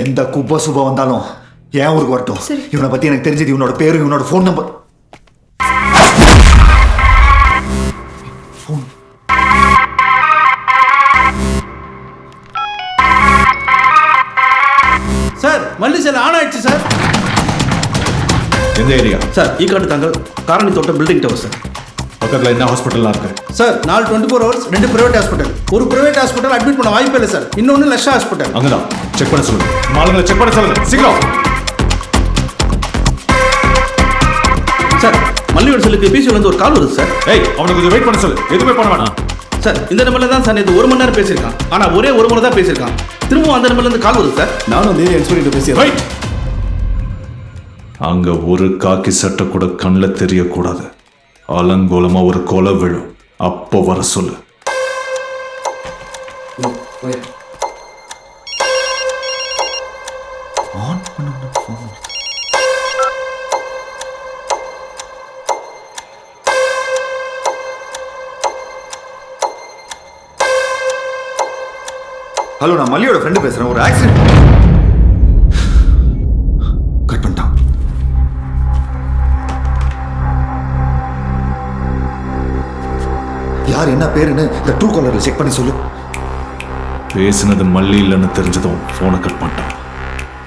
எந்த குப்பை சுபா வந்தாலும் என் ஊருக்கு வரட்டும். இவனை பத்தி எனக்கு தெரிஞ்சது, இவனோட பேரு, இவனோட போன் நம்பர். சார் மல்லி செல் ஆன் ஆயிடுச்சு சார். எந்த ஏரியா சார்? ஈக்காட்டு தாங்கல் காரணி தோட்டம் பில்டிங் டவர் சார். பக்கத்தில் என்ன ஹாஸ்பிட்டல்லாம் இருக்கு சார்? 24 hours 2 private hospital. ஒரு பிரைவேட் ஹாஸ்பிட்டல் அட்மிட் பண்ண வாய்ப்பே இல்லை சார். இன்னொன்று லக்ஷா ஹாஸ்பிட்டல். அங்கதான் செக் பண்ண சொல்லுங்க. மாலுங்களை செக் பண்ண சொல்லுங்க சீக்கிரம். சார் மல்லியோட செல்லுக்கு பிசிஓல இருந்து ஒரு கால் வருது சார். அவனுக்கு கொஞ்சம் வெயிட் பண்ண சொல்லு. எதுவுமே பண்ண வேணாம் சார். இந்த நம்பர்ல தான் சார் நேற்று 1 மணி நேரம் பேசியிருக்கான். ஆனா ஒரே ஒரு முறை தான் பேசியிருக்கான். திரும்பவும் அந்த நம்பர்ல இருந்து கால் வருது சார். நானும் அந்த ஏரியா இன்ஸ்பெக்டர் பேசியிருக்கேன். அங்க ஒரு காக்கி சட்டை கூட கண்ணில் தெரியக்கூடாது. அலங்கோலமா ஒரு கொலை விழும். அப்போ வர சொல்லு. ஹலோ, நான் மல்லியோட ஃப்ரெண்டு பேசுறேன். ஒரு ஆக்சிடென்ட். கட் பண்ணிட்டான். யார் என்ன பேருன்னு இந்த ட்ரூ காலர்ல செக் பண்ணி சொல்லு. பேசினது மல்லி இல்லைன்னு தெரிஞ்சதும் போனை கட் பண்ணிட்டான்.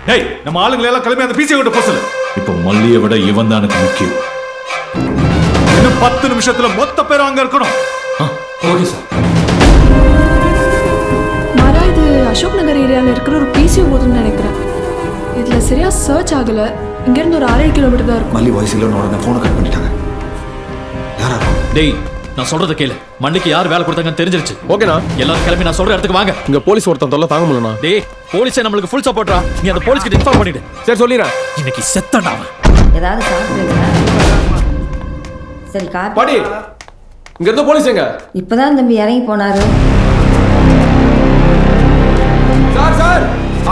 டேய், நம்ம ஆளுங்களை எல்லாம் கிளம்பி அந்த பிசியை விட்டு போசல. இப்போ மல்லியை விட இவன் தான் எனக்கு முக்கியம். இன்னும் 10 நிமிஷத்துல மொத்த பேரும் அங்க இருக்கணும். Okay sir. மாறா, இது அசோக் நகர் ஏரியாவில் இருக்கிற ஒரு பிசிஓ போதுன்னு நினைக்கிறேன். இதில் சரியா சர்ச் ஆகலை. இங்கேருந்து ஒரு 6-7 கிலோமீட்டர் தான் இருக்கும். மல்லி வாய்ஸ் இல்லைன்னு உடனே ஃபோனை கட் பண்ணிட்டாங்க. யாரா? டேய், நான் சொல்றத கேளு. மல்லிக்கு யார் வேலை கொடுத்தாங்கன்னு தெரிஞ்சிருச்சு. ஓகேண்ணா, எல்லாரும் கிளம்பி நான் சொல்ற இடத்துக்கு வாங்க. இங்க போலீஸ் ஒருத்தன் தொல்லை தாங்க முடியலண்ணா. டேய், போலீஸே நம்மளுக்கு ஃபுல் சப்போர்ட்ரா. நீ அந்த போலீஸ் கிட்ட இன்ஃபார்ம் பண்ணிடு. சரி, சொல்லிடுறேன். இன்னைக்கு செத்தண்டா அவன். ஏதாவது சாப்பிடுறீங்களா? சரி, காப்பி. பாடி, இங்க இருந்த போலீஸ் எங்க? இப்பதான் தம்பி இறங்கி போனாரு. சார் சார்,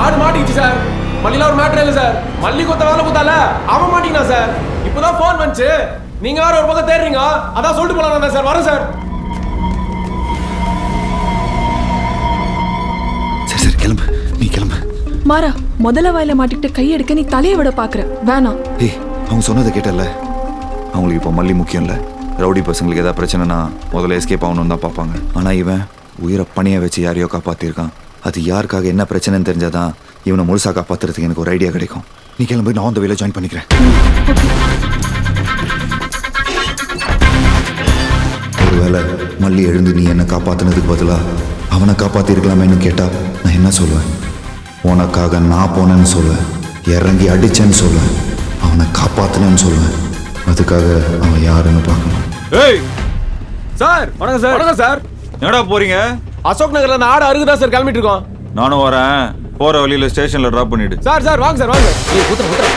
ஆடு மாட்டிக்கிச்சு சார். மல்லில ஒரு மேட்டர் இல்லை சார். மல்லி கொத்த வேலை கொடுத்தால அவன் மாட்டினா சார். இப்பதான் போன் வந்துச்சு. நீங்க வேற ஒரு பக்கம் தேடுறீங்க. அதான் சொல்லிட்டு போலாம் சார். வரேன் சார். சரி சரி, கிளம்பு. நீ கிளம்பு. மாறா, முதல்ல வாயில மாட்டிக்கிட்டு கையெடுக்க நீ தலையை விட பாக்குற. வேணாம். ஏய், அவங்க சொன்னதை கேட்டல. அவங்களுக்கு இப்போ மல்லி முக்கியம் இல்லை. ரவுடி பசங்களுக்கு ஏதாவது பிரச்சனைனா முதல்ல எஸ்கேப் ஆகணும்னு தான் பார்ப்பாங்க. ஆனால் இவன் உயிரை பணியை வச்சு யாரையோ காப்பாற்றிருக்கான். அது யாருக்காக என்ன பிரச்சனைன்னு தெரிஞ்சாதான் இவனை முழுசாக காப்பாற்றுறதுக்கு எனக்கு ஒரு ஐடியா கிடைக்கும். நீ கிளம்பி, நான் அந்த வேலை ஜாயின் பண்ணிக்கிறேன். ஒருவேளை மல்லி எழுந்து நீ என்னை காப்பாற்றினதுக்கு பதிலாக அவனை காப்பாற்றிருக்கலாமேன்னு கேட்டால் நான் என்ன சொல்லுவேன்? உனக்காக நான் போனேன்னு சொல்லுவேன். இறங்கி அடித்தேன்னு சொல்லுவேன். அவனை காப்பாற்றினேன்னு சொல்லுவேன். அதுக்காக அவன் யாருன்னு பார்க்கணும். ஏய் சார், வணக்கம் சார். வணக்கம் சார். எங்கடா போறீங்க? அசோக் நகர்ல அந்த ஆடு அருகுதா சார் கிளம்பிட்டு இருக்கோம். நானும் வரேன். போற வழியில ஸ்டேஷன்ல டிராப் பண்ணிடு. சார் சார், வாங்க சார், வாங்க. ஏய், ஊத்துற ஊத்துற.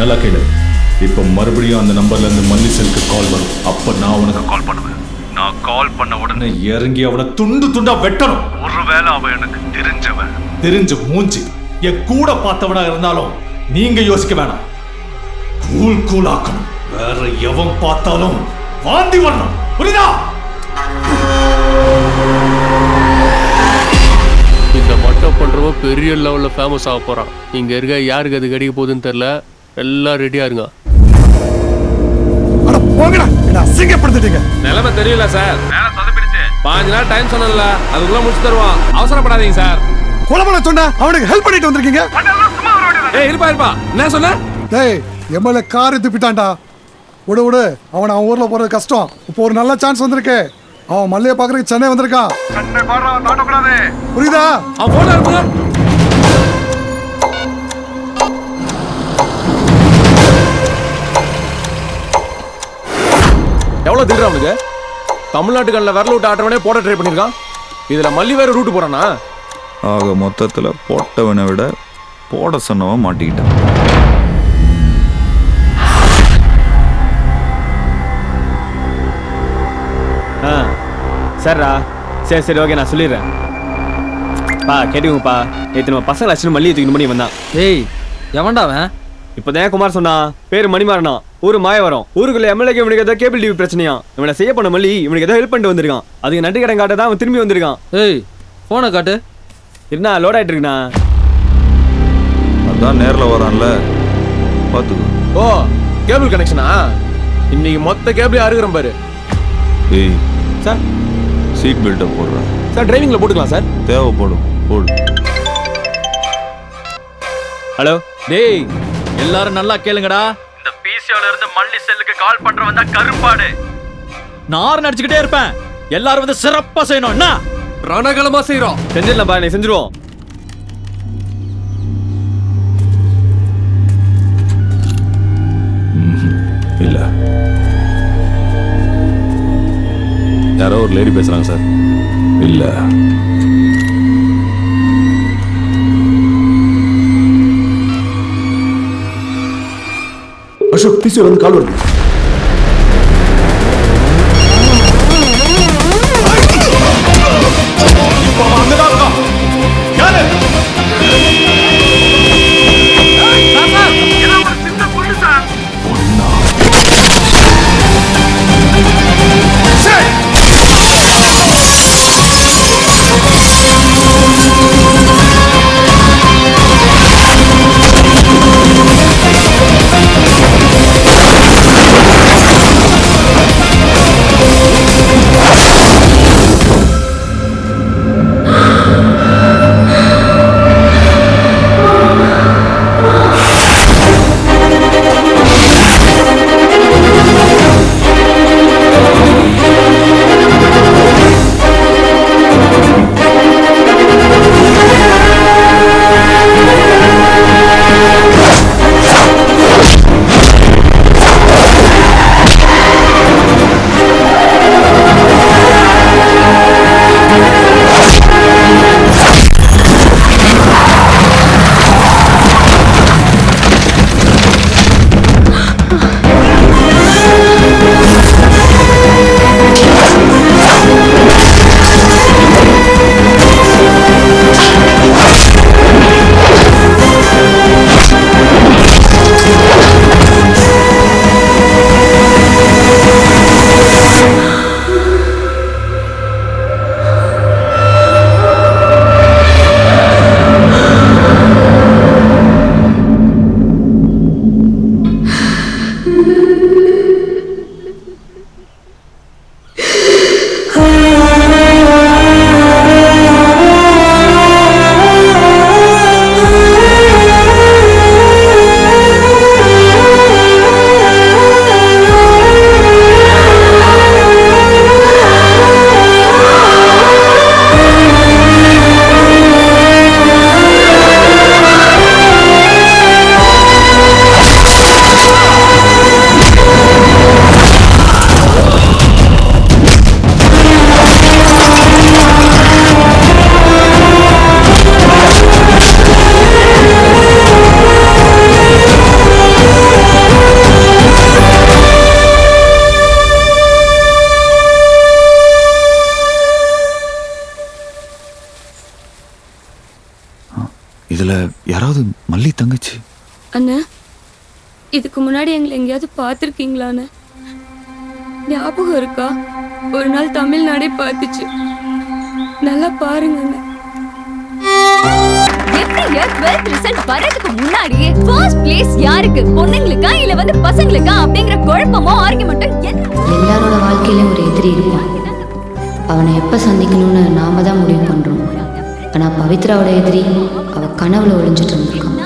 நல்லா கேளு. இப்போ மறுபடியும் அந்த நம்பர்ல இருந்து மல்லி செல்க்கு கால் வரும். அப்ப நான் உனக்கு கால் பண்ணுவேன். நான் கால் பண்ண உடனே இறங்கி அவனை துண்டு துண்டா வெட்டணும். ஒருவேளை அவன் எனக்கு தெரிஞ்ச மூஞ்சி என் கூட பார்த்தவனா இருந்தாலும் நீங்க யோசிக்க வேணாம். கூல் ஆக்கணும். வேற எவன் பார்த்தாலும் வாந்தி வரணும். புரியுதா? இந்த மட்டம் பண்றவ பெரிய லெவல்ல ஃபேமஸ் ஆக போறான். இங்க இருக்க யாருக்கு அது கிடைக்க போகுதுன்னு தெரியல. எல்லாம் ரெடியா இருங்க. அட போங்கடா, என்ன அசிங்கப்படுத்திட்டீங்க. நிலைமை தெரியல சார். வேலை சொதப்பிடுச்சு. 5 நாள் டைம் சொன்னல, அதுக்குள்ள முடிச்சு தருவான். அவசரப்படாதீங்க சார். கொலை பண்ண சொன்னா அவனுக்கு ஹெல்ப் பண்ணிட்டு வந்திருக்கீங்க. ஏய், இருப்பா. என்ன சொன்ன? டேய், எம்எல்ஏ கார் துப்பிட்டான்டா. விடு. அவன் ஊர்ல போறது கஷ்டம். இப்போ ஒரு நல்ல சான்ஸ் வந்திருக்கு. அவன் மல்லியை பாக்குறதுக்கு சென்னை வந்திருக்கான். புரியுதா? எவ்வளவு திடுறா அவனுக்கு? தமிழ்நாட்டுக்கல்ல விரல விட்டு ஆட்டவனே போட ட்ரை பண்ணிருக்கான். இதுல மல்லி வேற ரூட் போறானா? ஆக மொத்தத்தில் போட்டவனை விட போட சொன்னவன் மாட்டிக்கிட்டான். சரிடா, சரி ஓகே, நான் சொல்லிடுறேன். பா கேட்டுக்கோங்கப்பா. நேற்று நம்ம பசங்களை அடிச்சு மல்லியை தூக்கி பண்ணி வந்தான். ஏய், எவன்டா அவன்? இப்போதான் குமார் சொன்னா. பேரு மணிமாறனா, ஊரு மாயவரம். ஊருக்குள்ள எம்எல்ஏக்கு இவனுக்கு ஏதோ கேபிள் டிவி பிரச்சனையா. இவனை செய்ய பண்ண மல்லி இவனுக்கு ஏதோ ஹெல்ப் பண்ணிட்டு வந்திருக்கான். அதுக்கு நன்றி கடன் காட்ட தான் அவன் திரும்பி வந்திருக்கான். ஏய், போனை காட்டு. என்ன லோட் ஆயிட்டு இருக்குண்ணா? அதான் நேரில் வரான்ல, பார்த்துக்கோ. ஓ, கேபிள் கனெக்ஷனா? இன்னைக்கு மொத்த கேபிள் அறுக்கிறோம் பாரு. ஏய் சார், சீட் பெல்ட்டை போடுறேன் சார். டிரைவிங்ல போட்டுக்கலாம் சார். தேவைப்படும், போடு. ஹலோ. டேய், எல்லாரும் நல்லா கேளுங்கடா. இந்த பிசிஓல இருந்து மல்லி செல்லுக்கு கால் பண்றவன் தான் கருப்பாடு. நான் நடிச்சுக்கிட்டே இருப்பேன். எல்லாரும் வந்து சிறப்பா செய்யணும். என்ன ரணகலமா செய்யறோம். செஞ்சிடலாம்ப்பா, நீ செஞ்சிருவோம். இல்ல, யாரோ ஒரு லேடி பேசுறாங்க சார். இல்ல, அசோக் பிசிஓல இருந்து கால் வருது. இதுல யாராவது மல்லி தங்கச்சி? அண்ணா, இதுக்கு முன்னாடி எங்களை எங்கேயாவது பார்த்துருக்கீங்களாண்ணே? ஞாபகம் இருக்கா? ஒரு நாள் தமிழ்நாடே பார்த்துச்சு. நல்லா பாருங்க அண்ணா. வரதுக்கு முன்னாடியே ஃபர்ஸ்ட் பிளேஸ் யாருக்கு, பொண்ணுங்களுக்கா இல்ல வந்து பசங்களுக்கா அப்படிங்கிற குழப்பமோ ஆர்குமெண்ட்டும் எல்லாரோட வாழ்க்கையிலும் ஒரு எதிரி இருப்பான். அவனை எப்ப சந்திக்கணும்னு நாம தான் முடிவு பண்றோம். ஆனா பவித்ராவோட எதிரி அவ கனவுல ஒளிஞ்சிட்டு இருந்திருக்கான்.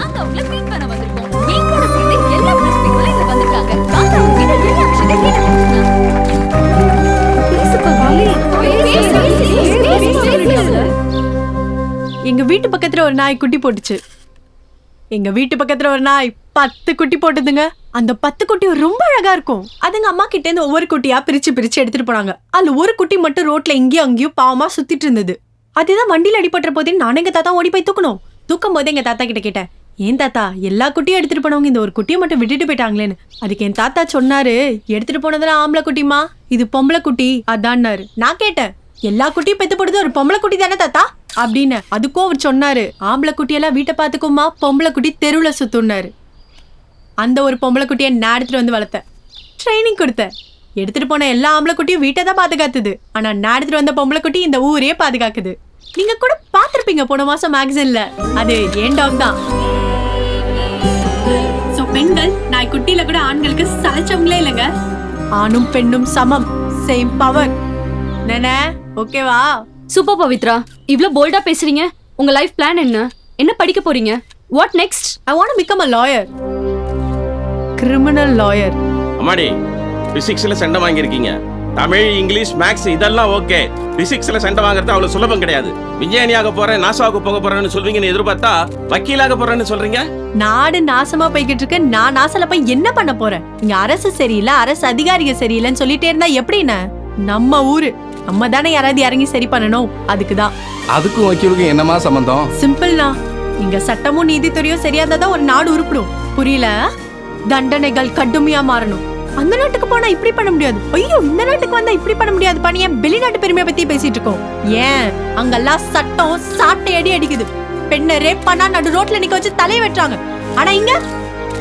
எங்க வீட்டு பக்கத்துல ஒரு நாய் குட்டி போட்டுச்சு. எங்க வீட்டு பக்கத்துல ஒரு நாய் 10 குட்டி போட்டுதுங்க. அந்த 10 குட்டியும் ரொம்ப அழகா இருக்கும். அதுங்க அம்மா கிட்ட இருந்து ஒவ்வொரு குட்டியா பிரிச்சு பிரிச்சு எடுத்துட்டு போனாங்க. அதுல ஒரு குட்டி மட்டும் ரோட்ல எங்கேயும் அங்கேயும் பாவமா சுத்திட்டு இருந்தது. அதுதான் வண்டியில அடிபட்டுற போதே நானும் எங்க தாத்தா ஓடி போய் தூக்கணும். தூக்கும் போதே எங்க தாத்தா கிட்ட கேட்டேன், ஏன் தாத்தா எல்லா குட்டியும் எடுத்துட்டு போனவங்க இந்த ஒரு குட்டியை மட்டும் விட்டுட்டு போயிட்டாங்களேன்னு. அதுக்கு என் தாத்தா சொன்னாரு, எடுத்துட்டு போனதெல்லாம் ஆம்பளை குட்டிமா, இது பொம்பளை குட்டி அதான்னாரு. நான் கேட்டேன், எல்லா குட்டியும் பெத்து போடுறது ஒரு பொம்பளை குட்டி தானே தாத்தா அப்படின்னு. அதுக்கும் அவர் சொன்னாரு, ஆம்பளை குட்டியெல்லாம் வீட்டை பாத்துக்குமா, பொம்பளை குட்டி தெருவுல சுத்துனாரு. அந்த ஒரு பொம்பளை குட்டியை நான் எடுத்துட்டு வந்து வளர்த்தேன், ட்ரைனிங் கொடுத்தேன். எடுத்துட்டு போன எல்லா ஆம்பளை குட்டியும் வீட்டை தான் பாதுகாத்துது. ஆனா நான் எடுத்துட்டு வந்த பொம்பளை குட்டி இந்த ஊரே பாதுகாக்குது. நீங்க கூட பாத்திருப்பீங்க போன மாசம் மேகசின்ல, அது ஏன் டாக் தான். சோ பெண்கள் நாய்க்குட்டியில கூட ஆண்களுக்கு சலைச்சவங்களே இல்லைங்க. ஆணும் பெண்ணும் சமம், சேம் பவர். ஓகேவா? சூப்பர் பவித்ரா, இவ்ளோ போல்டா பேசுறீங்க. உங்க லைஃப் பிளான் என்ன? என்ன படிக்க போறீங்க? What next? I want to become a lawyer. Criminal lawyer. அம்மாடி, பிசிக்ஸ்ல சண்டை வாங்கியிருக்கீங்க. தமிழ், இங்கிலீஷ், மேக்ஸ் இதெல்லாம் ஓகே. பிசிக்ஸ்ல சண்டை வாங்குறது அவ்வளவு சுலபம் கிடையாது. விஞ்ஞானியாக போறேன், நாசாவுக்கு போக போறேன்னு சொல்வீங்கன்னு எதிர்பார்த்தா வக்கீலாக போறேன்னு சொல்றீங்க. நாடு நாசமா போய்கிட்டு இருக்கு. நான் நாசல போய் என்ன பண்ண போறேன்? இங்க அரசு சரியில்லை, அரசு அதிகாரிக சரியில்லைன்னு சொல்லிட்டே இருந்தா எப்படின்னு? நம்ம ஊரு, நம்ம தானே யாராவது இறங்கி சரி பண்ணணும். அதுக்குதான். அதுக்கும் வக்கீலுக்கும் என்னமா சம்பந்தம்? சிம்பிள்னா, இங்க சட்டமும் நீதித்துறையும் சரியா இருந்தாதான் ஒரு நாடு உருப்பிடும். புரியல? தண்டனைகள் கடுமையா மாறணும். அந்த நாட்டுக்கு போனா இப்படி பண்ண முடியாது, ஐயோ இந்த நாட்டுக்கு வந்தா இப்படி பண்ண முடியாது பண்ணி வெளிநாட்டு பெருமையை பத்தி பேசிட்டு இருக்கோம். ஏன் அங்கெல்லாம் சட்டம் சாட்டை அடி அடிக்குது. பெண்ணை ரேப் பண்ணா நடு ரோட்ல நிக்க வச்சு தலையை வெட்டுறாங்க. ஆனா இங்க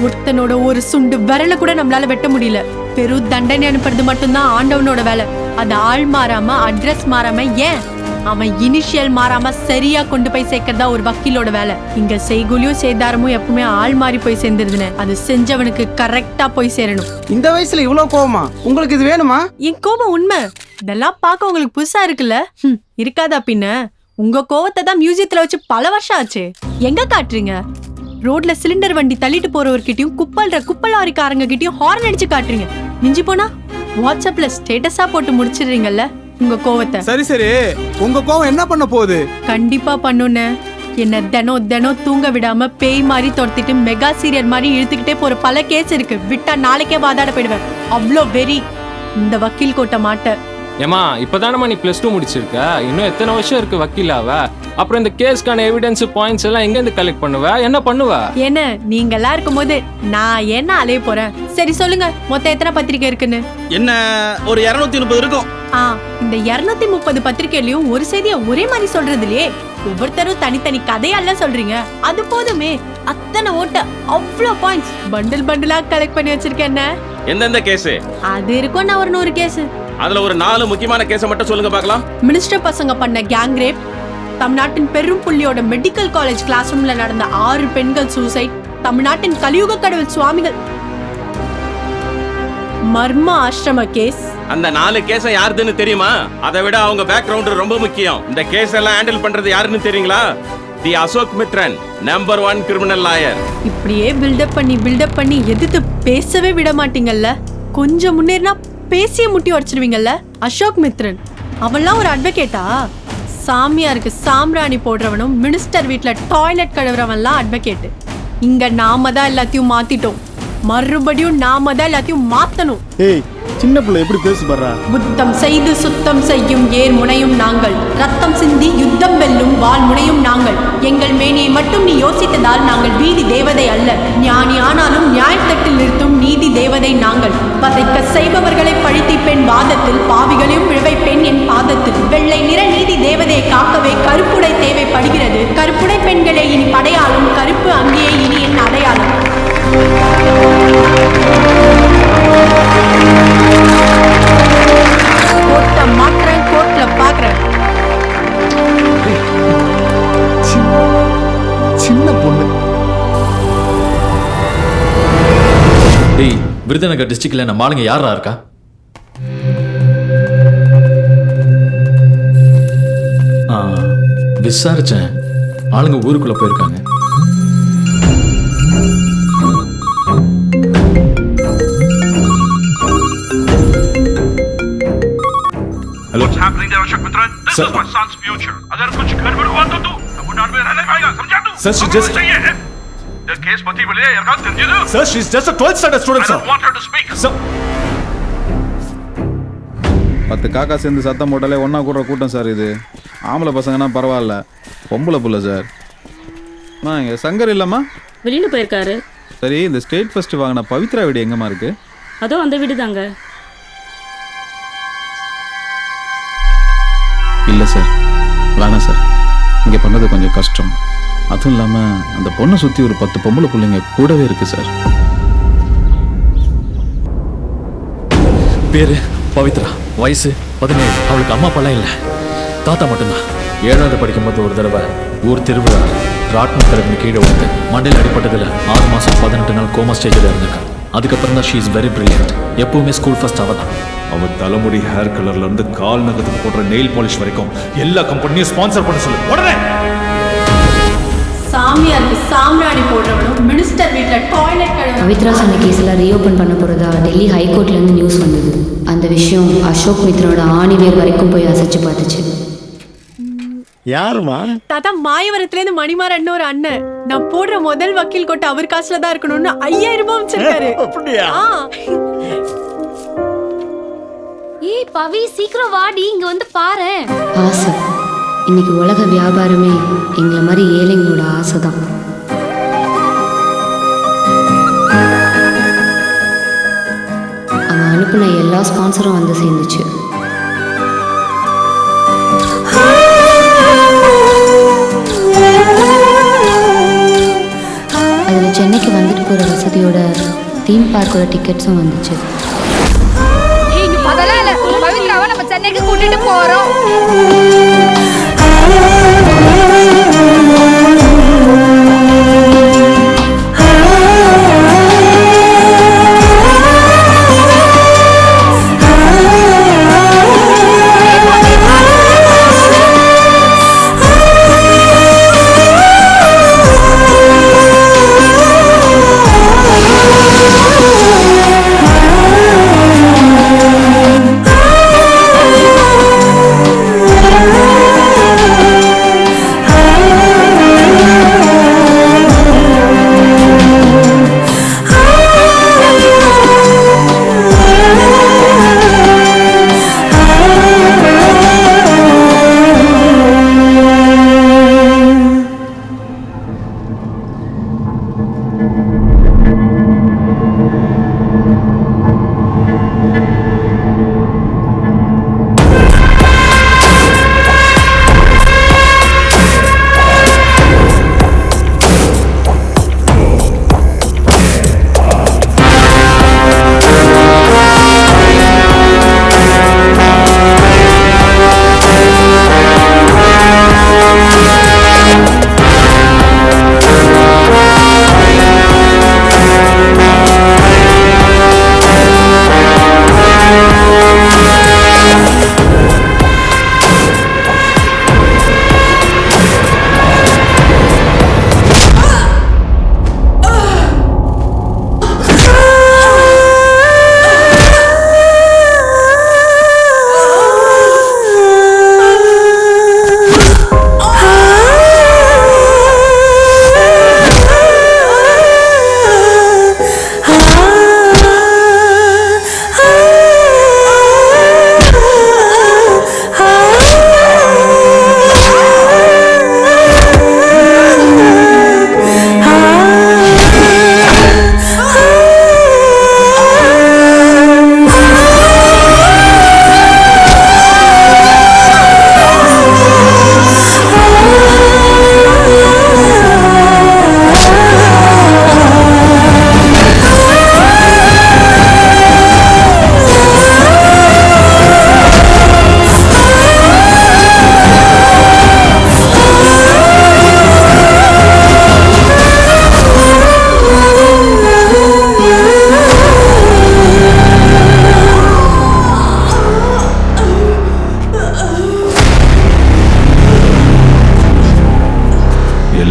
ஒருத்தனோட ஒரு சுண்டு விரல கூட நம்மளால வெட்ட முடியல. பெரும் தண்டனை அனுப்புறது மட்டும்தான் ஆண்டவனோட வேலை. அது ஆள் மாறாம, அட்ரஸ் மாறாம, ஏன் அவன் இனிஷியல் மாறாம சரியா கொண்டு போய் சேர்க்கறதா ஒரு வக்கீலோட வேலை. இங்க செய்கூலியும் சேதாரமும் எப்பவுமே ஆள் மாறி போய் சேர்ந்துருதுன்னு, அது செஞ்சவனுக்கு கரெக்டா போய் சேரணும். இந்த வயசுல இவ்வளவு கோவமா? உங்களுக்கு இது வேணுமா? என் கோபம் உண்மை. இதெல்லாம் பார்க்க உங்களுக்கு புதுசா இருக்குல்ல? இருக்காதா பின்ன? உங்க கோவத்தை தான் மியூசியத்துல வச்சு பல வருஷம் ஆச்சு. எங்க காட்டுறீங்க? ரோட்ல சிலிண்டர் வண்டி தள்ளிட்டு போறவர்கிட்டயும் குப்பல் லாரிக்காரங்க கிட்டயும் ஹார்ன் அடிச்சு காட்டுறீங்க. மிஞ்சி போனா வாட்ஸ்அப்ல ஸ்டேட்டஸா போட்டு முடிச்சிடுறீங்கல்ல உங்க கோவத்தை. சரி சரி, உங்க கோவம் என்ன பண்ண போகுது? கண்டிப்பா பண்ணுன்னு. என்ன தினம் தூங்க விடாம பேய் மாதிரி துரத்திட்டு மெகா சீரியல் மாதிரி இழுத்துக்கிட்டே போற பல கேஸ் இருக்கு. விட்டா நாளைக்கே வாதாட போயிடுவேன். அவ்வளோ வெறி இந்த வக்கீல் கோட்டை மாட்ட. ஏமா, இப்பதானமா நீ +2 முடிச்சிருக்க. இன்னும் எத்தனை வருஷம் இருக்கு வக்கீலாவ? அப்புறம் இந்த கேஸ்க்கான எவிடன்ஸ் பாயிண்ட்ஸ் எல்லாம் எங்க இருந்து கலெக்ட் பண்ணுவ? என்ன பண்ணுவ? என்ன நீங்க எல்லாம் இருக்கும்போது நான் என்ன அலைய போறேன்? சரி சொல்லுங்க, மொத்தம் எத்தனை பத்திரிக்கை இருக்குன்னு? என்ன, ஒரு 230 இருக்கும். இந்த 230 பத்திரிக்கையிலயும் ஒரு செய்திய ஒரே மாதிரி சொல்றது இல்லையே. ஒவ்வொருத்தரும் தனித்தனி கதையல்ல சொல்றீங்க. அது போதுமே. அத்தனை ஓட்ட, அவ்வளோ பாயிண்ட்ஸ் பண்டில் பண்டிலா கலெக்ட் பண்ணி வச்சிருக்கேன். எந்தெந்த கேஸ்? அது இருக்கும் நான் ஒரு 100 கேஸ். அதுல ஒரு 4 முக்கியமான கேஸை மட்டும் சொல்லுங்க பார்க்கலாம். மினிஸ்டர் பசங்க பண்ண கேங் ரேப், தமிழ்நாட்டின் பெரும் புள்ளியோட மெடிக்கல் காலேஜ் கிளாஸ் ரூம்ல நடந்த 6 பெண்கள் சூசைட், தமிழ்நாட்டின் கலியுக கடவுள் சுவாமிகள் மர்ம ஆசிரம கேஸ். அந்த 4 கேஸ யாருதுன்னு தெரியுமா? அதை விட அவங்க பேக்ரவுண்ட் ரொம்ப முக்கியம். இந்த கேஸ் எல்லாம் ஹேண்டில் பண்றது யாருன்னு தெரியுங்களா? The Ashok Mithran, number 1 criminal lawyer. இப்படியே பில்டப் பண்ணி எதிர்த்து பேசவே விட மாட்டீங்கல்ல. கொஞ்சம் முன்னேறினா பேசிய முட்டி உடைச்சிருவீங்கல்ல. அசோக் மித்ரன் அவன்லாம் ஒரு அட்வொகேட்டா? சாமியாருக்கு சாம்பிராணி போடுறவனும் மினிஸ்டர் வீட்டுல டாய்லெட் கழுவுறவன்லாம் அட்வொகேட். இங்க நாம தான் எல்லாத்தையும் மாத்திட்டோம். மறுபடியும் நாம தான் எல்லாத்தையும் மாத்தணும். ஏய், சின்ன பிள்ளை எப்படி பேசு பாரா. புத்தம் செய்து சுத்தம் செய்யும் ஏர் முனையும் நாங்கள், ரத்தம் சிந்தி யுத்தம் வெல்லும் வாள் முனையும் நாங்கள். எங்கள் மேனியை மட்டும் நீ யோசித்ததால் நாங்கள் வீதி தேவதை அல்ல. ஞானி ஆனாலும் நியாயத்தட்டில் நிறுத்தும் நீதி தேவதை நாங்கள். வதைக்க செய்பவர்களை பழித்திப்பேன் வாதத்தில், பாவிகளையும் இழைப்பேன் என் பாதத்தில். வெள்ளை நிற நீதி தேவதையை காக்கவே கருப்புடை தேவைப்படுகிறது. கருப்புடை பெண்களை இனி படையாலும் நினப்பு அங்கேயே இனி என் அடையாளம். கோர்ட்டை மாத்துறேன், கோர்ட்ல பாக்குறேன். சின்ன பொண்ணு. டேய், விருதுநகர் டிஸ்ட்ரிக்ட்ல நம்ம ஆளுங்க யாரா இருக்கா? விசாரிச்சேன், ஆளுங்க ஊருக்குள்ள போயிருக்காங்க. Hello What's happening there, Ashok Mitra? This is my son's future. अगर कुछ गड़बड़ हुआ तो तू तमिलनाडु में रहने पाएगा, समझा तू? Sir, she just चाहिए है. The case पति बोले यार कौन तेरे Sir, she's just a 12th standard student, I sir. don't want her to speak. Sir. 10 காக்கா சேர்ந்து சத்தம் போட்டாலே ஒன்றா கூடுற கூட்டம் சார் இது. ஆம்பளை பசங்கன்னா பரவாயில்ல, பொம்பளை புள்ள சார். இங்கே சங்கர் இல்லைம்மா? வெளியில் போயிருக்காரு. சரி, இந்த ஸ்டேட் ஃபர்ஸ்ட் வாங்கின பவித்ரா வீடு எங்கம்மா இருக்கு? அதோ அந்த வீடு தாங்க. இல்லை சார், வேணாம் சார், இங்கே பண்ணது கொஞ்சம் கஷ்டம். அதுவும் இல்லாமல் அந்த பொண்ணை சுற்றி ஒரு 10 பொம்பளை பிள்ளைங்க கூடவே இருக்கு சார். பேரு பவித்ரா, வயசு 17. அவளுக்கு அம்மா அப்பாலாம் இல்லை, தாத்தா மட்டும்தான். 7வது படிக்கும்போது ஒரு தடவை ஊர் திருவிழா ராட்ன தலைவன் கீழே விழுந்து மண்டையில் அடிப்பட்டதில் 6 மாதம் 18 நாள் கோமா ஸ்டேஜில் இருந்திருக்கா. அதுக்கப்புறம் தான் ஷீ இஸ் வெரி பிரில்லியன்ட். எப்பவுமே ஸ்கூல் ஃபர்ஸ்ட் அவ தான். அவ தலைமுடி ஹேர் கலர்ல இருந்து கால் நகத்துக்கு போடுற நெயில் பாலிஷ் வரைக்கும் எல்லா கம்பெனியும் ஸ்பான்சர் பண்ண சொல்லு உடனே. சாமியாருக்கு சாம்பிராணி போடுறவனும் மினிஸ்டர் வீட்டில் டாய்லெட் கழுவு. பவித்ரா சொன்ன கேஸில் ரீஓப்பன் பண்ண போகிறதா டெல்லி ஹைகோர்ட்லேருந்து நியூஸ் வந்தது. அந்த விஷயம் அசோக் மித்ரோட ஆணிவேர் வரைக்கும் போய் அசைச்சு பார்த்துச்சு. யாருமா? தாத்தா, மாயவரத்துலேருந்து மணிமாறன் ஒரு அண்ணன் நான் போடுற முதல் வக்கீல் கோட்டை அவர் காசுல தான் இருக்கணும்னு 5000 ரூபாய் வச்சிருக்காரு. அப்படியா? ஏய் பவி, சீக்கிரம் வாடி, இங்க வந்து பாரு. ஆசை. இன்னைக்கு உலக வியாபாரமே எங்களை மாதிரி ஏழைங்களோட ஆசை தான். அவன் அனுப்பின எல்லா ஸ்பான்சரும் வந்து சேர்ந்துச்சு. அதில் சென்னைக்கு வந்துட்டு போகிற வசதியோட தீம் பார்க்கோட டிக்கெட்ஸும் வந்துச்சு. அதெல்லாம் இல்ல, பவித்ராவை நம்ம சென்னைக்கு கூட்டிட்டு போறோம்.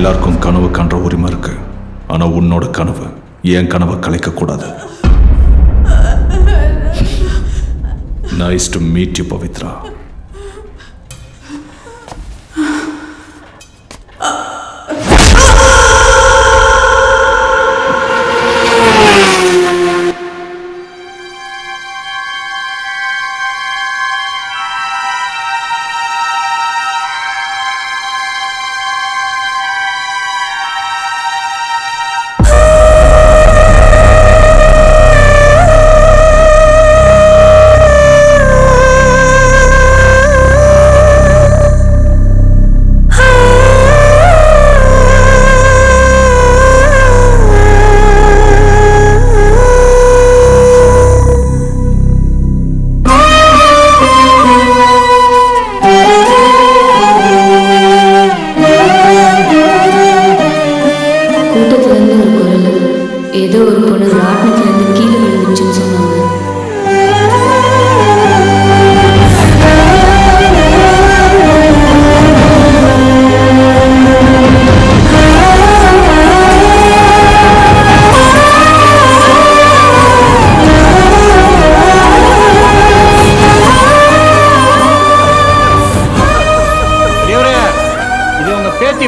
எல்லாருக்கும் கனவு காண்ற உரிமை இருக்கு. ஆனா உன்னோட கனவு என் கனவை கலைக்க கூடாது. Nice to meet you Pavithra.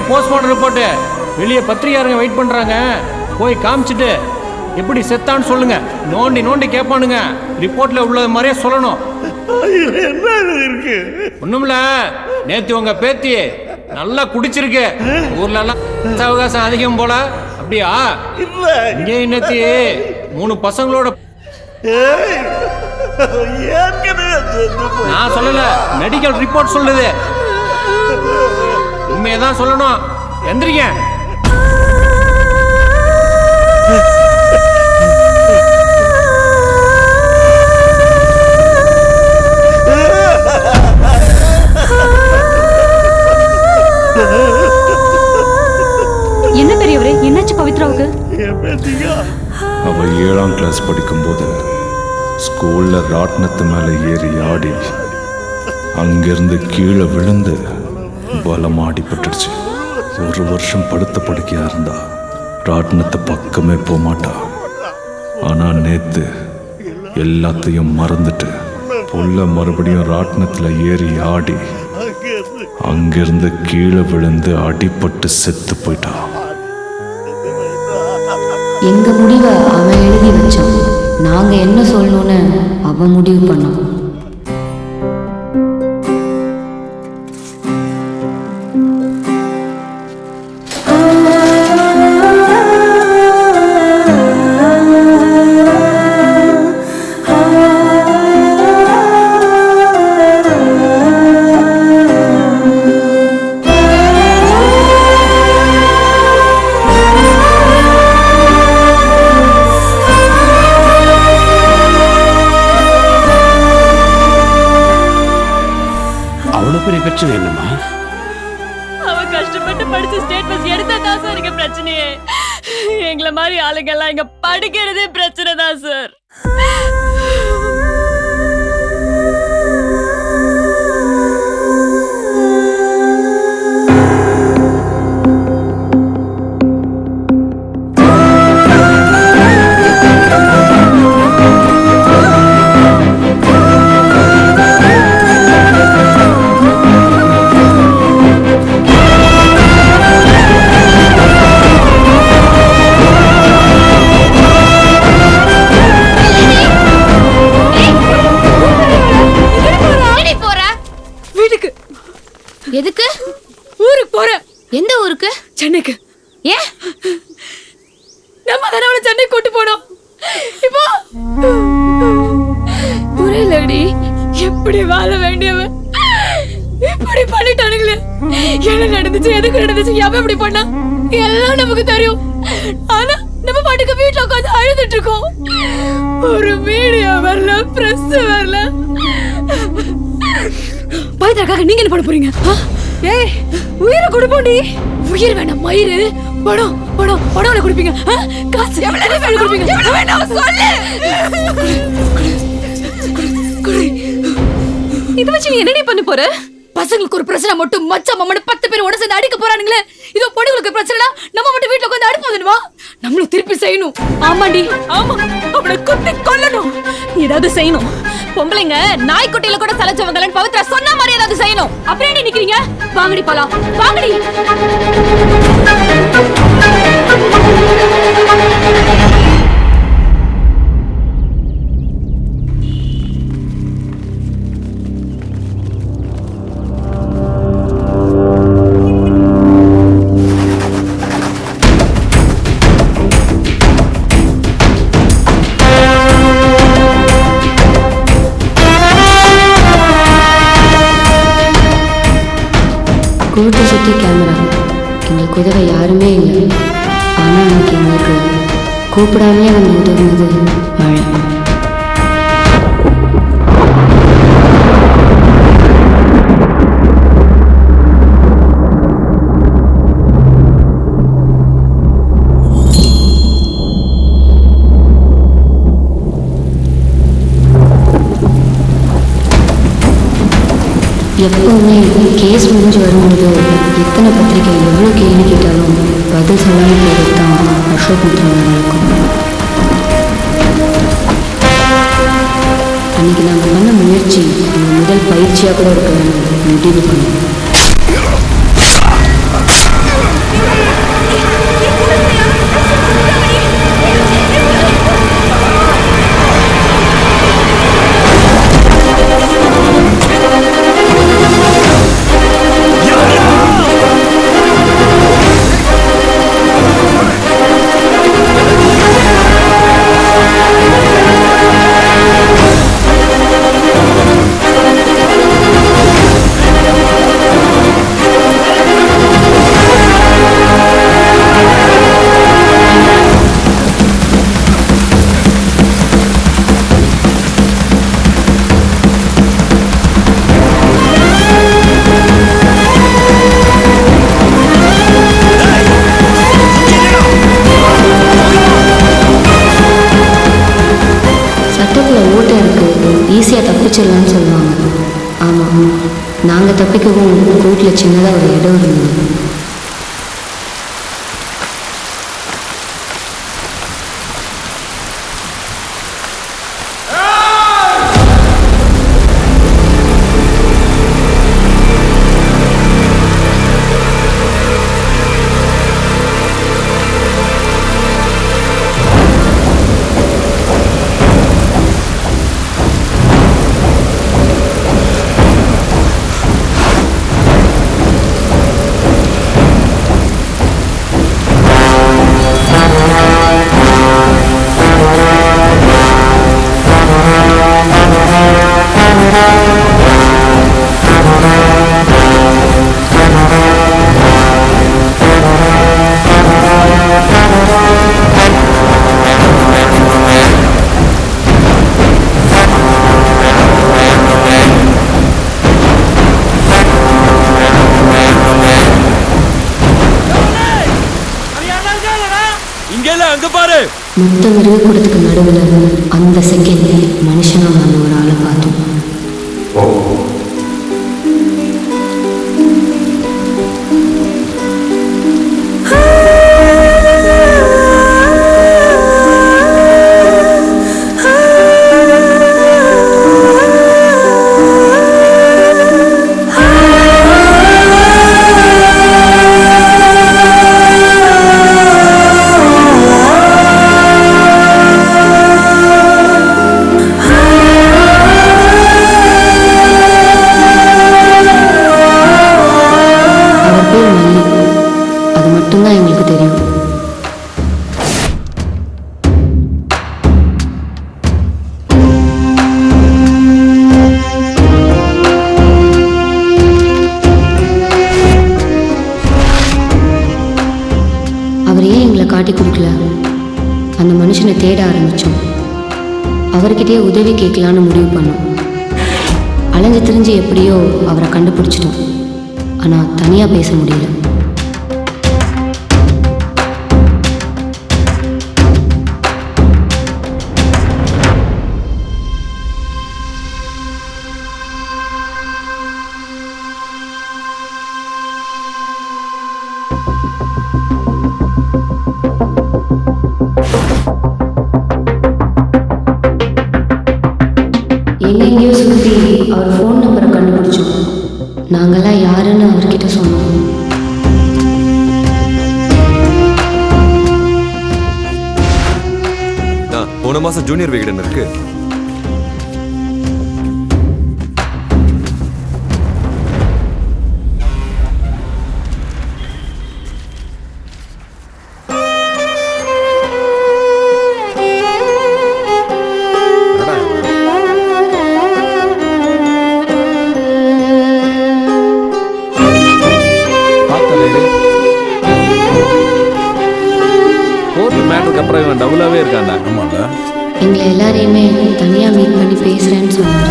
Postmortem report வெளியே பத்திரிகையாளங்க வெயிட் பண்றாங்க. போய் காமிச்சிட்டு எப்படி செத்தான்னு சொல்லுங்க. நோண்டி நோண்டி கேட்பானுங்க. ரிப்போர்ட்ல உள்ளது மாதிரியே சொல்லணும். என்ன இருக்கு? ஒண்ணுமில்ல, நேத்து உங்க பேத்தி நல்லா குடிச்சிருக்கு. ஊர்ல எல்லாம் அவகாசம் அதிகம் போல. அப்படியா? இல்ல, இங்கே நேத்தி 3 பசங்களோட. நான் சொல்லல, மெடிக்கல் ரிப்போர்ட் சொல்லுது. உண்மையதான் சொல்லணும். எந்திரிங்க. என்ன பெரியவரே, என்னாச்சு பவித்ராவுக்கு? அவ 7ஆம் கிளாஸ் படிக்கும்போது ஸ்கூல்ல ராட்னத்து மேல ஏறி ஆடி அங்கிருந்து கீழே விழுந்து பலமா அடிபட்டுடுச்சு. 1 வருஷம் படுத்த படுக்கையா இருந்தா. ராட்னத்தை பக்கமே போக மாட்டா. ஆனா நேத்து எல்லாத்தையும் மறந்துட்டு புள்ள மறுபடியும் ராட்னத்துல ஏறி ஆடி அங்கிருந்து கீழே விழுந்து அடிபட்டு செத்து போயிட்டா. எங்க முடிவை அவன் எழுதி வச்சான். நாங்க என்ன சொல்லணும்னு அவன் முடிவு பண்ணோம். பிரச்சனை என்னமா? அவ கஷ்டப்பட்டு படிச்சு ஸ்டேட் பஸ் எடுத்தா தான் சார் இங்க பிரச்சனையே. எங்களை மாதிரி ஆளுங்க எல்லாம் இங்க படிக்கிறதே பிரச்சனை தான் சார். எதுக்கு? ஊருக்கு போறேன். எந்த ஊருக்கு? சென்னைக்கு. ஏன்? நம்ம தானே அவளை சென்னை கூட்டு போனோம். இப்போ புரியலடி, எப்படி வாழ வேண்டியவன் இப்படி பண்ணிட்டானுங்களே. என்ன நடந்துச்சு, எதுக்கு நடந்துச்சு, எவன் இப்படி பண்ணா எல்லாம் நமக்கு தெரியும். ஆனா நம்ம பாட்டுக்கு வீட்டுல உட்காந்து அழுதுட்டு இருக்கோம். ஒரு மீடியா வரல, பிரஸ் வரல. பவித்ராக்காக நீங்க என்ன பண்ண போறீங்க? ஏய், உயிரை கொடுப்போண்டி. உயிர் வேணாம், மயிறு படம் படம் படம் கொடுப்பீங்க. காசு எவ்வளவு வேணும் கொடுப்பீங்க? வேணாம் சொல்லு. இத வச்சு நீ என்னடி பண்ண போற? பசங்களுக்கு ஒரு பிரச்சனை மட்டும் மச்சான் மாமனு 10 பேர் உடனே சேர்ந்து அடிக்க போறானுங்களே. இதோ பொண்ணுங்களுக்கு பிரச்சனை நம்ம மட்டும் வீட்டுல உட்காந்து அடுப்பு வந்துடுவா. நம்மளும் திருப்பி செய்யணும். ஆமாண்டி, ஆமா. அவனை குத்தி கொல்லணும். ஏதாவது செய்யணும். பொம்பளைங்க நாய்க்குட்டியில கூட சலைச்சவங்களன்னு பவித்ரா சொன்ன மாதிரி ஏதாவது செய்யணும். அப்புறம் என்ன நிக்கிறீங்க? வாங்கடி போலாம், வாங்கடி. கோர்ட்டை சுற்றி கேமரா. எங்களுக்கு உதவ யாருமே இல்லை. ஆனால் அன்னைக்கு எங்களுக்கு கூப்பிடாமலே வந்து உதவுனது மழை. எப்போவுமே கேஸ் முடிஞ்சு வரும்போது எத்தனை பத்திரிக்கை எவ்வளோ கேள்வி கேட்டாலும் பதில் சொல்லாமல் போகிறது தான் அசோக் மித்ரன் நடக்கும். அன்றைக்கி நாங்கள் பண்ண முயற்சி எங்கள் முதல் பயிற்சியாக கூட இருக்கணும்னு முடிவு பண்ணோம். ஈஸியாக தப்பிச்சிடலான்னு சொல்லுவாங்க. ஆமாம், நாங்கள் தப்பிக்கவும் கோர்ட்டில் சின்னதாக ஒரு இடம் இருந்தது. மொத்த மிருகக்கூடத்துக்கு நடுவில் அந்த செகண்ட் மனுஷனா வந்த ஒரு ஆளை பார்த்தோம். காட்டி கொடுக்கல. அந்த மனுஷனை தேட ஆரம்பித்தோம். அவர்கிட்டயே உதவி கேட்கலான்னு முடிவு பண்ணோம். அலைஞ்சு திரிஞ்சு எப்படியோ அவரை கண்டுபிடிச்சிட்டோம். ஆனால் தனியாக பேச முடியல. நாங்கெல்லாம் யாருன்னு அவர்கிட்ட சொன்னோம். போன மாசம் ஜூனியர் விகடன் இருக்கு. அப்புறம் இவன் டபுளாவே இருக்காண்டா. ஆமாண்டா. எங்களை எல்லாரையுமே தனியாக மீட் பண்ணி பேசுகிறேன்னு சொன்னார்.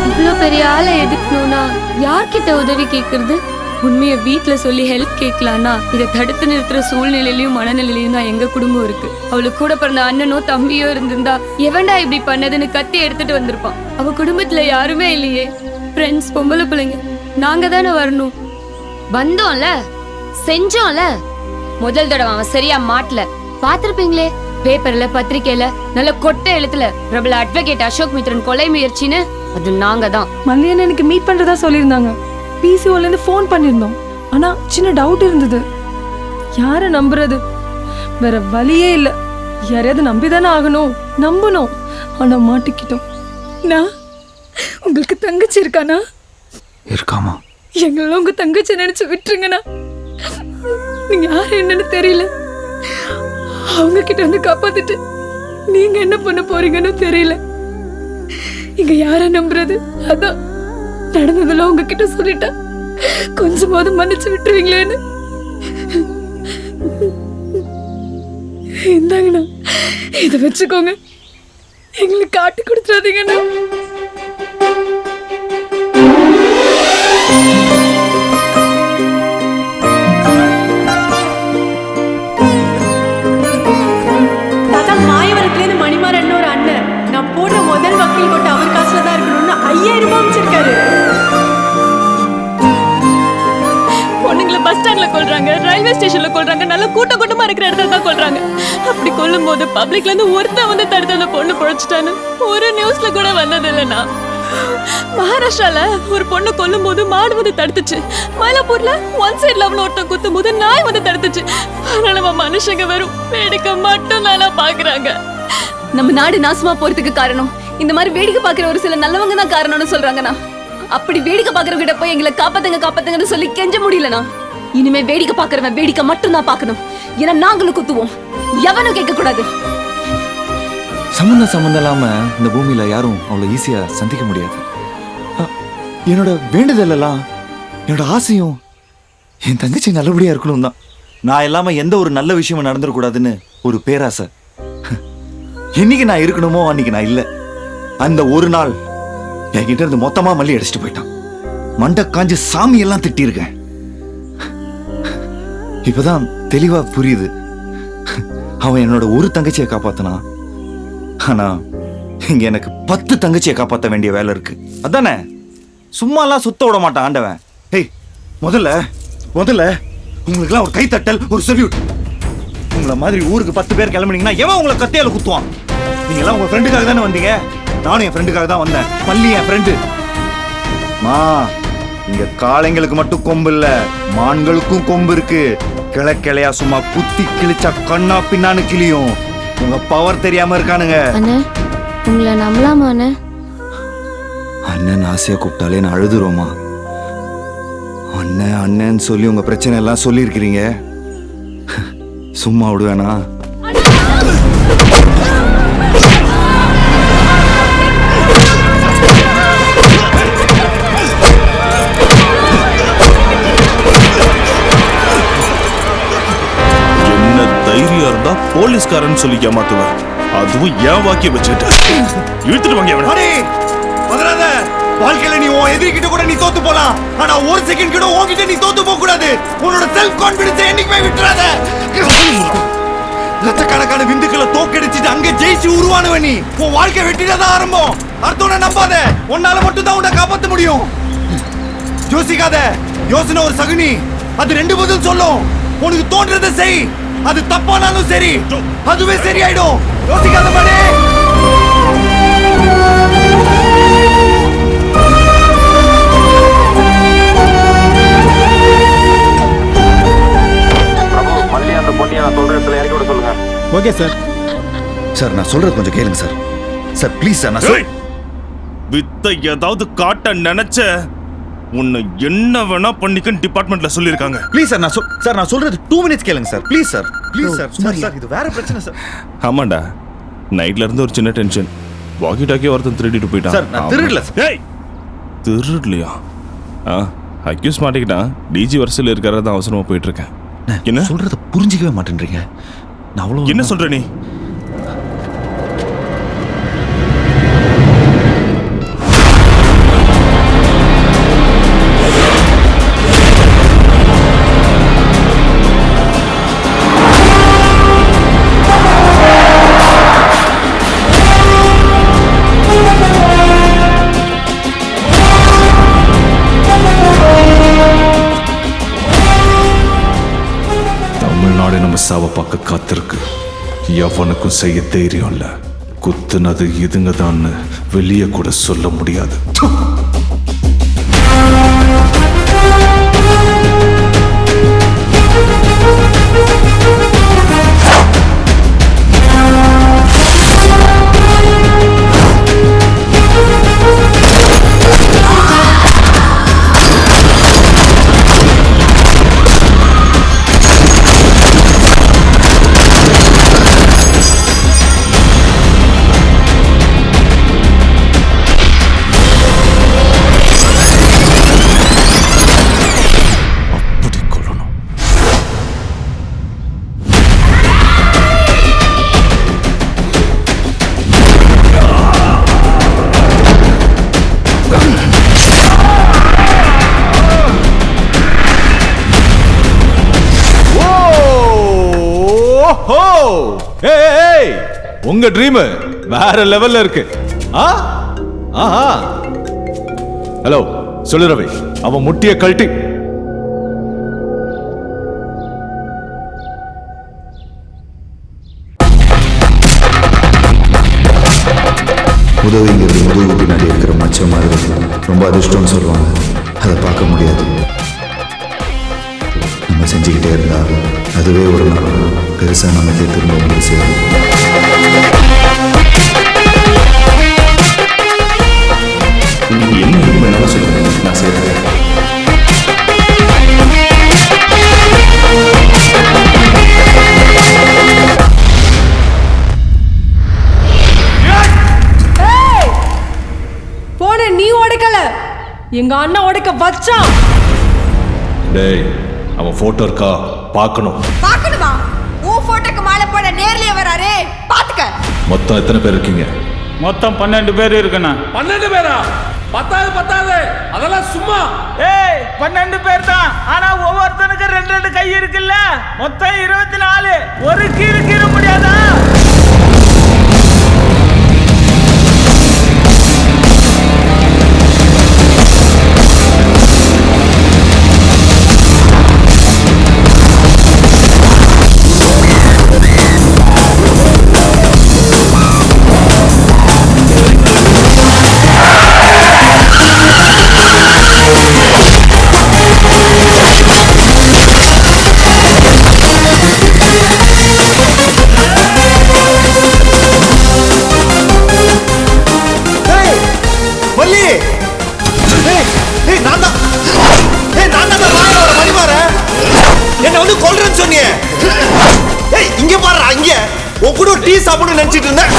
இவ்வளோ பெரிய ஆளை எதுக்கணும்னா யார்கிட்ட உதவி கேட்கறது? உண்மையை வீட்டில் சொல்லி ஹெல்ப் கேட்கலான்னா இதை தடுத்து நிறுத்துற சூழ்நிலையிலையும் மனநிலையிலையும் தான் எங்க குடும்பம் இருக்கு. அவளுக்கு கூட பிறந்த அண்ணனோ தம்பியோ இருந்திருந்தா எவன்டா இப்படி பண்ணதுன்னு கத்தி எடுத்துட்டு வந்திருப்பான். அவ குடும்பத்துல யாருமே இல்லையே. ஃப்ரெண்ட்ஸ், பொம்பளை பிள்ளைங்க, நாங்க தானே வரணும். வந்தோம்ல, செஞ்சோம்ல. முதல் தடவை அவன் சரியா மாட்டல. பாத்திருப்பீங்களே பேப்பர்ல, பத்திரிக்கையில நல்ல கொட்டை எழுத்துல பிரபல அட்வொகேட் அசோக் மித்ரன் கொலை முயற்சின்னு. அது நாங்க தான். மல்லியன் எனக்கு மீட் பண்றதா சொல்லியிருந்தாங்க. பிசிஓல இருந்து ஃபோன் பண்ணிருந்தோம். ஆனா சின்ன டவுட் இருந்தது. யார நம்புறது? வேற வழியே இல்ல. யாரையாவது நம்பிதானே ஆகணும். நம்பணும். ஆனா மாட்டிக்கிட்டோம். நான் உங்களுக்கு தங்கச்சி இருக்கானா? இருக்காமா? எங்களெல்லாம் உங்க தங்கச்சி நினைச்சு விட்டுருங்கண்ணா. நீங்க யாரு என்னன்னு தெரியல. அவங்க கிட்ட வந்து காப்பாத்திட்டு நீங்க என்ன பண்ண போறீங்கன்னு தெரியல. இங்க யார நம்புறது? அதான் நடந்ததெல்லாம் உங்ககிட்ட சொல்லிட்டா கொஞ்சமாவது மன்னிச்சு விட்டுருவீங்களேன்னு. இந்தாங்கண்ணா, இதை வச்சுக்கோங்க. எங்களுக்கு காட்டி கொடுத்துறாதீங்கண்ணா. மாயவரத்துலேருந்து மணிமாறன் ஒரு அண்ணன் நான் போடுற முதல் வக்கீல் கோட்டை அவர் காசுல தான் இருக்கணும்னு 5000 ரூபாய் அமைச்சிருக்காரு. பொண்ணுங்களை பஸ் ஸ்டாண்ட்ல கொல்றாங்க, ரயில்வே ஸ்டேஷன்ல கொல்றாங்க, நல்ல கூட்டமா இருக்கிற இடத்துல தான் கொல்றாங்க. அப்படி கொல்லும் போது பப்ளிக்ல இருந்து ஒருத்தன் வந்து தடுத்து அந்த பொண்ணு பொழைச்சிட்டான்னு ஒரு நியூஸ்ல கூட வந்தது இல்லைன்னா. மகாராஷ்டிரால ஒரு பொண்ணு கொல்லும் போது மாடு வந்து தடுத்துச்சு. மயிலாப்பூர்ல ஒன் சைட் லவ்ல ஒருத்தன் குத்தும் போது நாய் வந்து தடுத்துச்சு. அதனால நம்ம மனுஷங்க வெறும் வேடிக்கை மட்டும் தானா பாக்குறாங்க. நம்ம நாடு நாசமா போறதுக்கு காரணம் இந்த மாதிரி வேடிக்கை பாக்குற ஒரு சில நல்லவங்க தான் காரணம்னு சொல்றாங்கண்ணா. அப்படி வேடிக்கை பாக்குறவங்க கிட்ட போய் எங்களை காப்பாத்துங்க காப்பாத்துங்கன்னு சொல்லி கெஞ்ச முடியலண்ணா. இனிமே வேடிக்கை பாக்குறவன் வேடிக்கை மட்டும் தான் பாக்கணும். ஏன்னா நாங்களும் குத்துவோம், எவனும் கேட்க கூடாது. சம்பந்தம் இல்லாம இந்த பூமியில யாரும் அவ்வளவு ஈஸியா சந்திக்க முடியாது. என்னோட வேண்டுதல் எல்லாம், என்னோட ஆசையும் என் தங்கச்சி நல்லபடியா இருக்கணும் தான். நான் இல்லாம எந்த ஒரு நல்ல விஷயமும் நடந்துடக்கூடாதுன்னு ஒரு பேராசை. என்னைக்கு நான் இருக்கணுமோ அன்னைக்கு நான் இல்லை. அந்த ஒரு நாள் என்கிட்ட இருந்து மொத்தமா மல்லி அடிச்சுட்டு போயிட்டான். மண்டை காஞ்சு சாமி எல்லாம் திட்டிருக்கேன். இப்பதான் தெளிவா புரியுது. அவன் என்னோட ஒரு தங்கச்சியை காப்பாத்தினான். ஆனா இங்க எனக்கு 10 தங்கச்சியை காப்பாற்ற வேண்டிய வேலை இருக்கு. அதானே, சும்மா எல்லாம் சுத்த விட மாட்டான் ஆண்டவன். ஏய், முதல்ல உங்களுக்குலாம் ஒரு கைத்தட்டல், ஒரு சல்யூட். உங்களை மாதிரி ஊருக்கு 10 பேர் கிளம்புனீங்கன்னா எவன் உங்களை கத்தியால குத்துவான்? நீங்க எல்லாம் உங்க ஃப்ரெண்டுக்காக தானே வந்தீங்க. நானும் என் ஃப்ரெண்டுக்காக தான் வந்தேன். மல்லி என் ஃப்ரெண்டு. மா, இங்க காளைங்களுக்கு மட்டும் கொம்பு இல்ல, மான்களுக்கும் கொம்பு இருக்கு. கிளையா சும்மா குத்தி கிழிச்சா கண்ணா பின்னான்னு கிளியும். உங்க பவர் தெரியாம இருக்கானுங்க. அண்ணே, உங்களை நம்பலாமா அண்ணே? அண்ணன் ஆசையா கூப்பிட்டாலே நான் அழுதுருவோமா? அண்ணன் அண்ணன்னு சொல்லி உங்க பிரச்சனை எல்லாம் சொல்லியிருக்கிறீங்க. சும்மா விடுவேனா? தைரியம் இருந்தா போலீஸ்காரன் சொல்லி ஏமாத்துவேன். அதுவும் ஏன் வாக்கி வச்சுட்டு இழுத்துட்டு வாங்க. வாழ்க்கையில நீ உன் எதிரிக்கிட்ட கூட நீ தோத்து போலாம். ஆனா ஒரு செகண்ட் கூட உன்கிட்ட நீ தோத்து போக கூடாது. உன்னோட செல்ஃப் கான்பிடன்ஸ் என்னைக்குமே விட்டுறாத. லட்சக்கணக்கான விந்துக்களை தோக்கடிச்சிட்டு அங்க ஜெயிச்சு உருவானவன் நீ. உன் வாழ்க்கை வெற்றிதான் ஆரம்பம். அடுத்தவனை நம்பாத. உன்னால மட்டும் தான் உன்னை காப்பாற்ற முடியும். யோசிக்காத. யோசனை ஒரு சகுனி, அது 2 பதில் சொல்லும். உனக்கு தோன்றதை செய். அது தப்பானாலும் சரி, அதுவே சரியாயிடும். யோசிக்காத மாதிரி. Okay sir. சார் நான் சொல்றது கொஞ்சம் கேளுங்க சார். சார் ப்ளீஸ் சார் நான் வித்த ஏதாவது காட்ட நினைச்ச உன்னை என்ன வேணா பண்ணிக்கன்னு டிபார்ட்மெண்ட்ல சொல்லிருக்காங்க. ப்ளீஸ் சார் சார் நான் சொல்றது 2 மினிட்ஸ் கேளுங்க sir. Please sir please sir. Sir இது வேற பிரச்சனை சார். ஆமாண்டா நைட்ல இருந்து ஒரு சின்ன டென்ஷன். வாக்கி டாக்கி ஒருத்தன் திருடிட்டு போயிட்டான். சார் நான் திருடல சார். ஏய் திருடலையா? அக்யூஸ் மாட்டிக்கிட்டான். டிஜி வரிசையில் இருக்கிறதா அவசரமா போயிட்டு இருக்கேன். என்ன சொல்றத புரிஞ்சிக்கவே மாட்டேன்றீங்க. நான் அவ்வளவு என்ன சொல்ற நீ? தமிழ்நாடு நம்ம சாவை பார்க்க காத்திருக்கு. எவனுக்கும் செய்ய தைரியம் இல்ல. குத்துனது இதுங்க தான் வெளியே கூட சொல்ல முடியாது. உங்க ட்ரீம் வேற லெவல்ல இருக்கு. ஹலோ சொல்லு ரவி, அவன் முட்டிய கழட்டி. உதவிங்கிறது முதுகு பின்னாடி இருக்கிற மச்சம் மாதிரி ரொம்ப அதிர்ஷ்டம்னு சொல்லுவாங்க. அதை பார்க்க முடியாது. நம்ம செஞ்சுக்கிட்டே இருந்தா அதுவே ஒரு நாள் பெருசாக நமக்கு திரும்ப வந்து சேரும். நீங்கள் என்ன வேணாலும் சொல்லுங்க, நான் செய்கிறேன். போன நீ உடைக்கல, எங்க அண்ணன் உடைக்க வச்சான். டேய் அவன் போட்டோ இருக்கா பார்க்கணும். பார்க்கணுமா? உன் போட்டோக்கு மாலை போட நேர்லயே வராரே, பாத்துக்க. மொத்தம் எத்தனை பேர் இருக்கீங்க? மொத்தம் 12 பேர் இருக்குண்ணா. 12 பேரா? பத்தாது அதெல்லாம் சும்மா. 12 பேர் தான். ஆனா ஒவ்வொருத்தனுக்கு 2 கை இருக்குல்ல, மொத்தம் 24. ஒரு கீழ முடியாதா? என்ன வந்து கொல்றேன்னு சொன்னீங்க. இங்க பாரு, இங்க உன் கூட டீ சாப்பிடணும்னு நினைச்சிட்டு இருந்தேன்.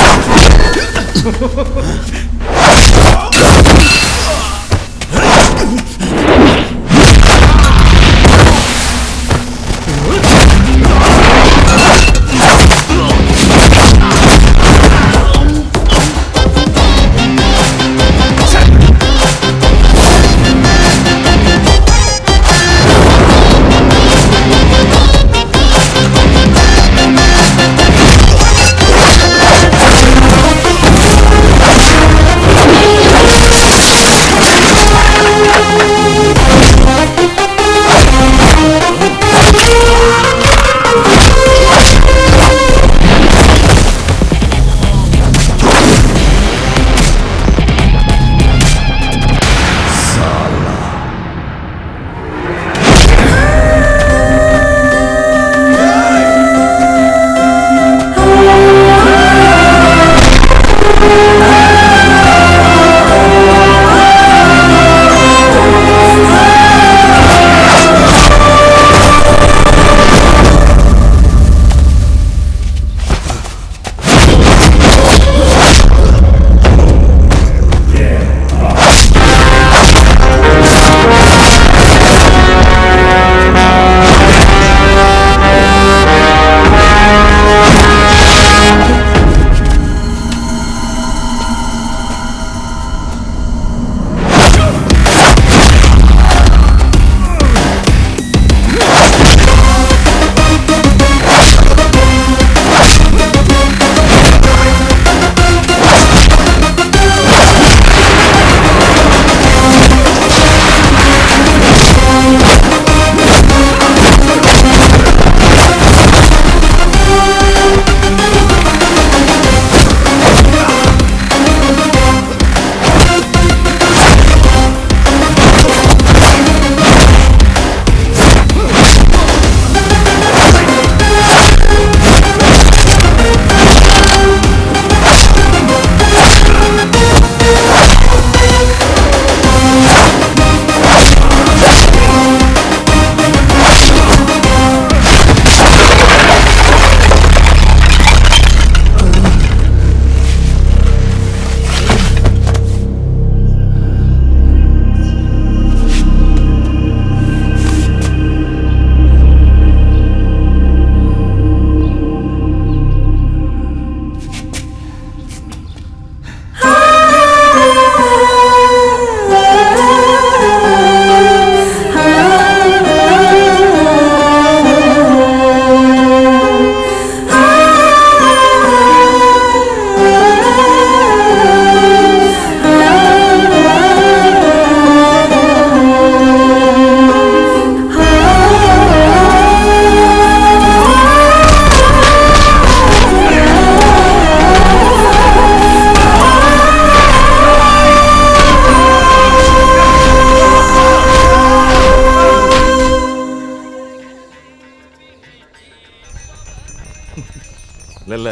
இல்ல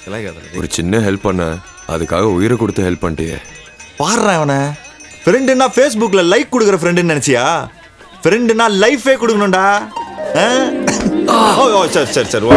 கலாய்க்காத. ஒரு சின்ன ஹெல்ப் பண்ண அதுக்காக உயிரை கொடுத்து ஹெல்ப் பண்ணிட்டியே. பாடுறா அவனை. ஃப்ரெண்டுன்னா ஃபேஸ்புக்ல லைக் கொடுக்குற ஃப்ரெண்டுன்னு நினைச்சியா? ஃப்ரெண்டுன்னா லைஃபே கொடுக்கணும்டா. சரி சரி சரி.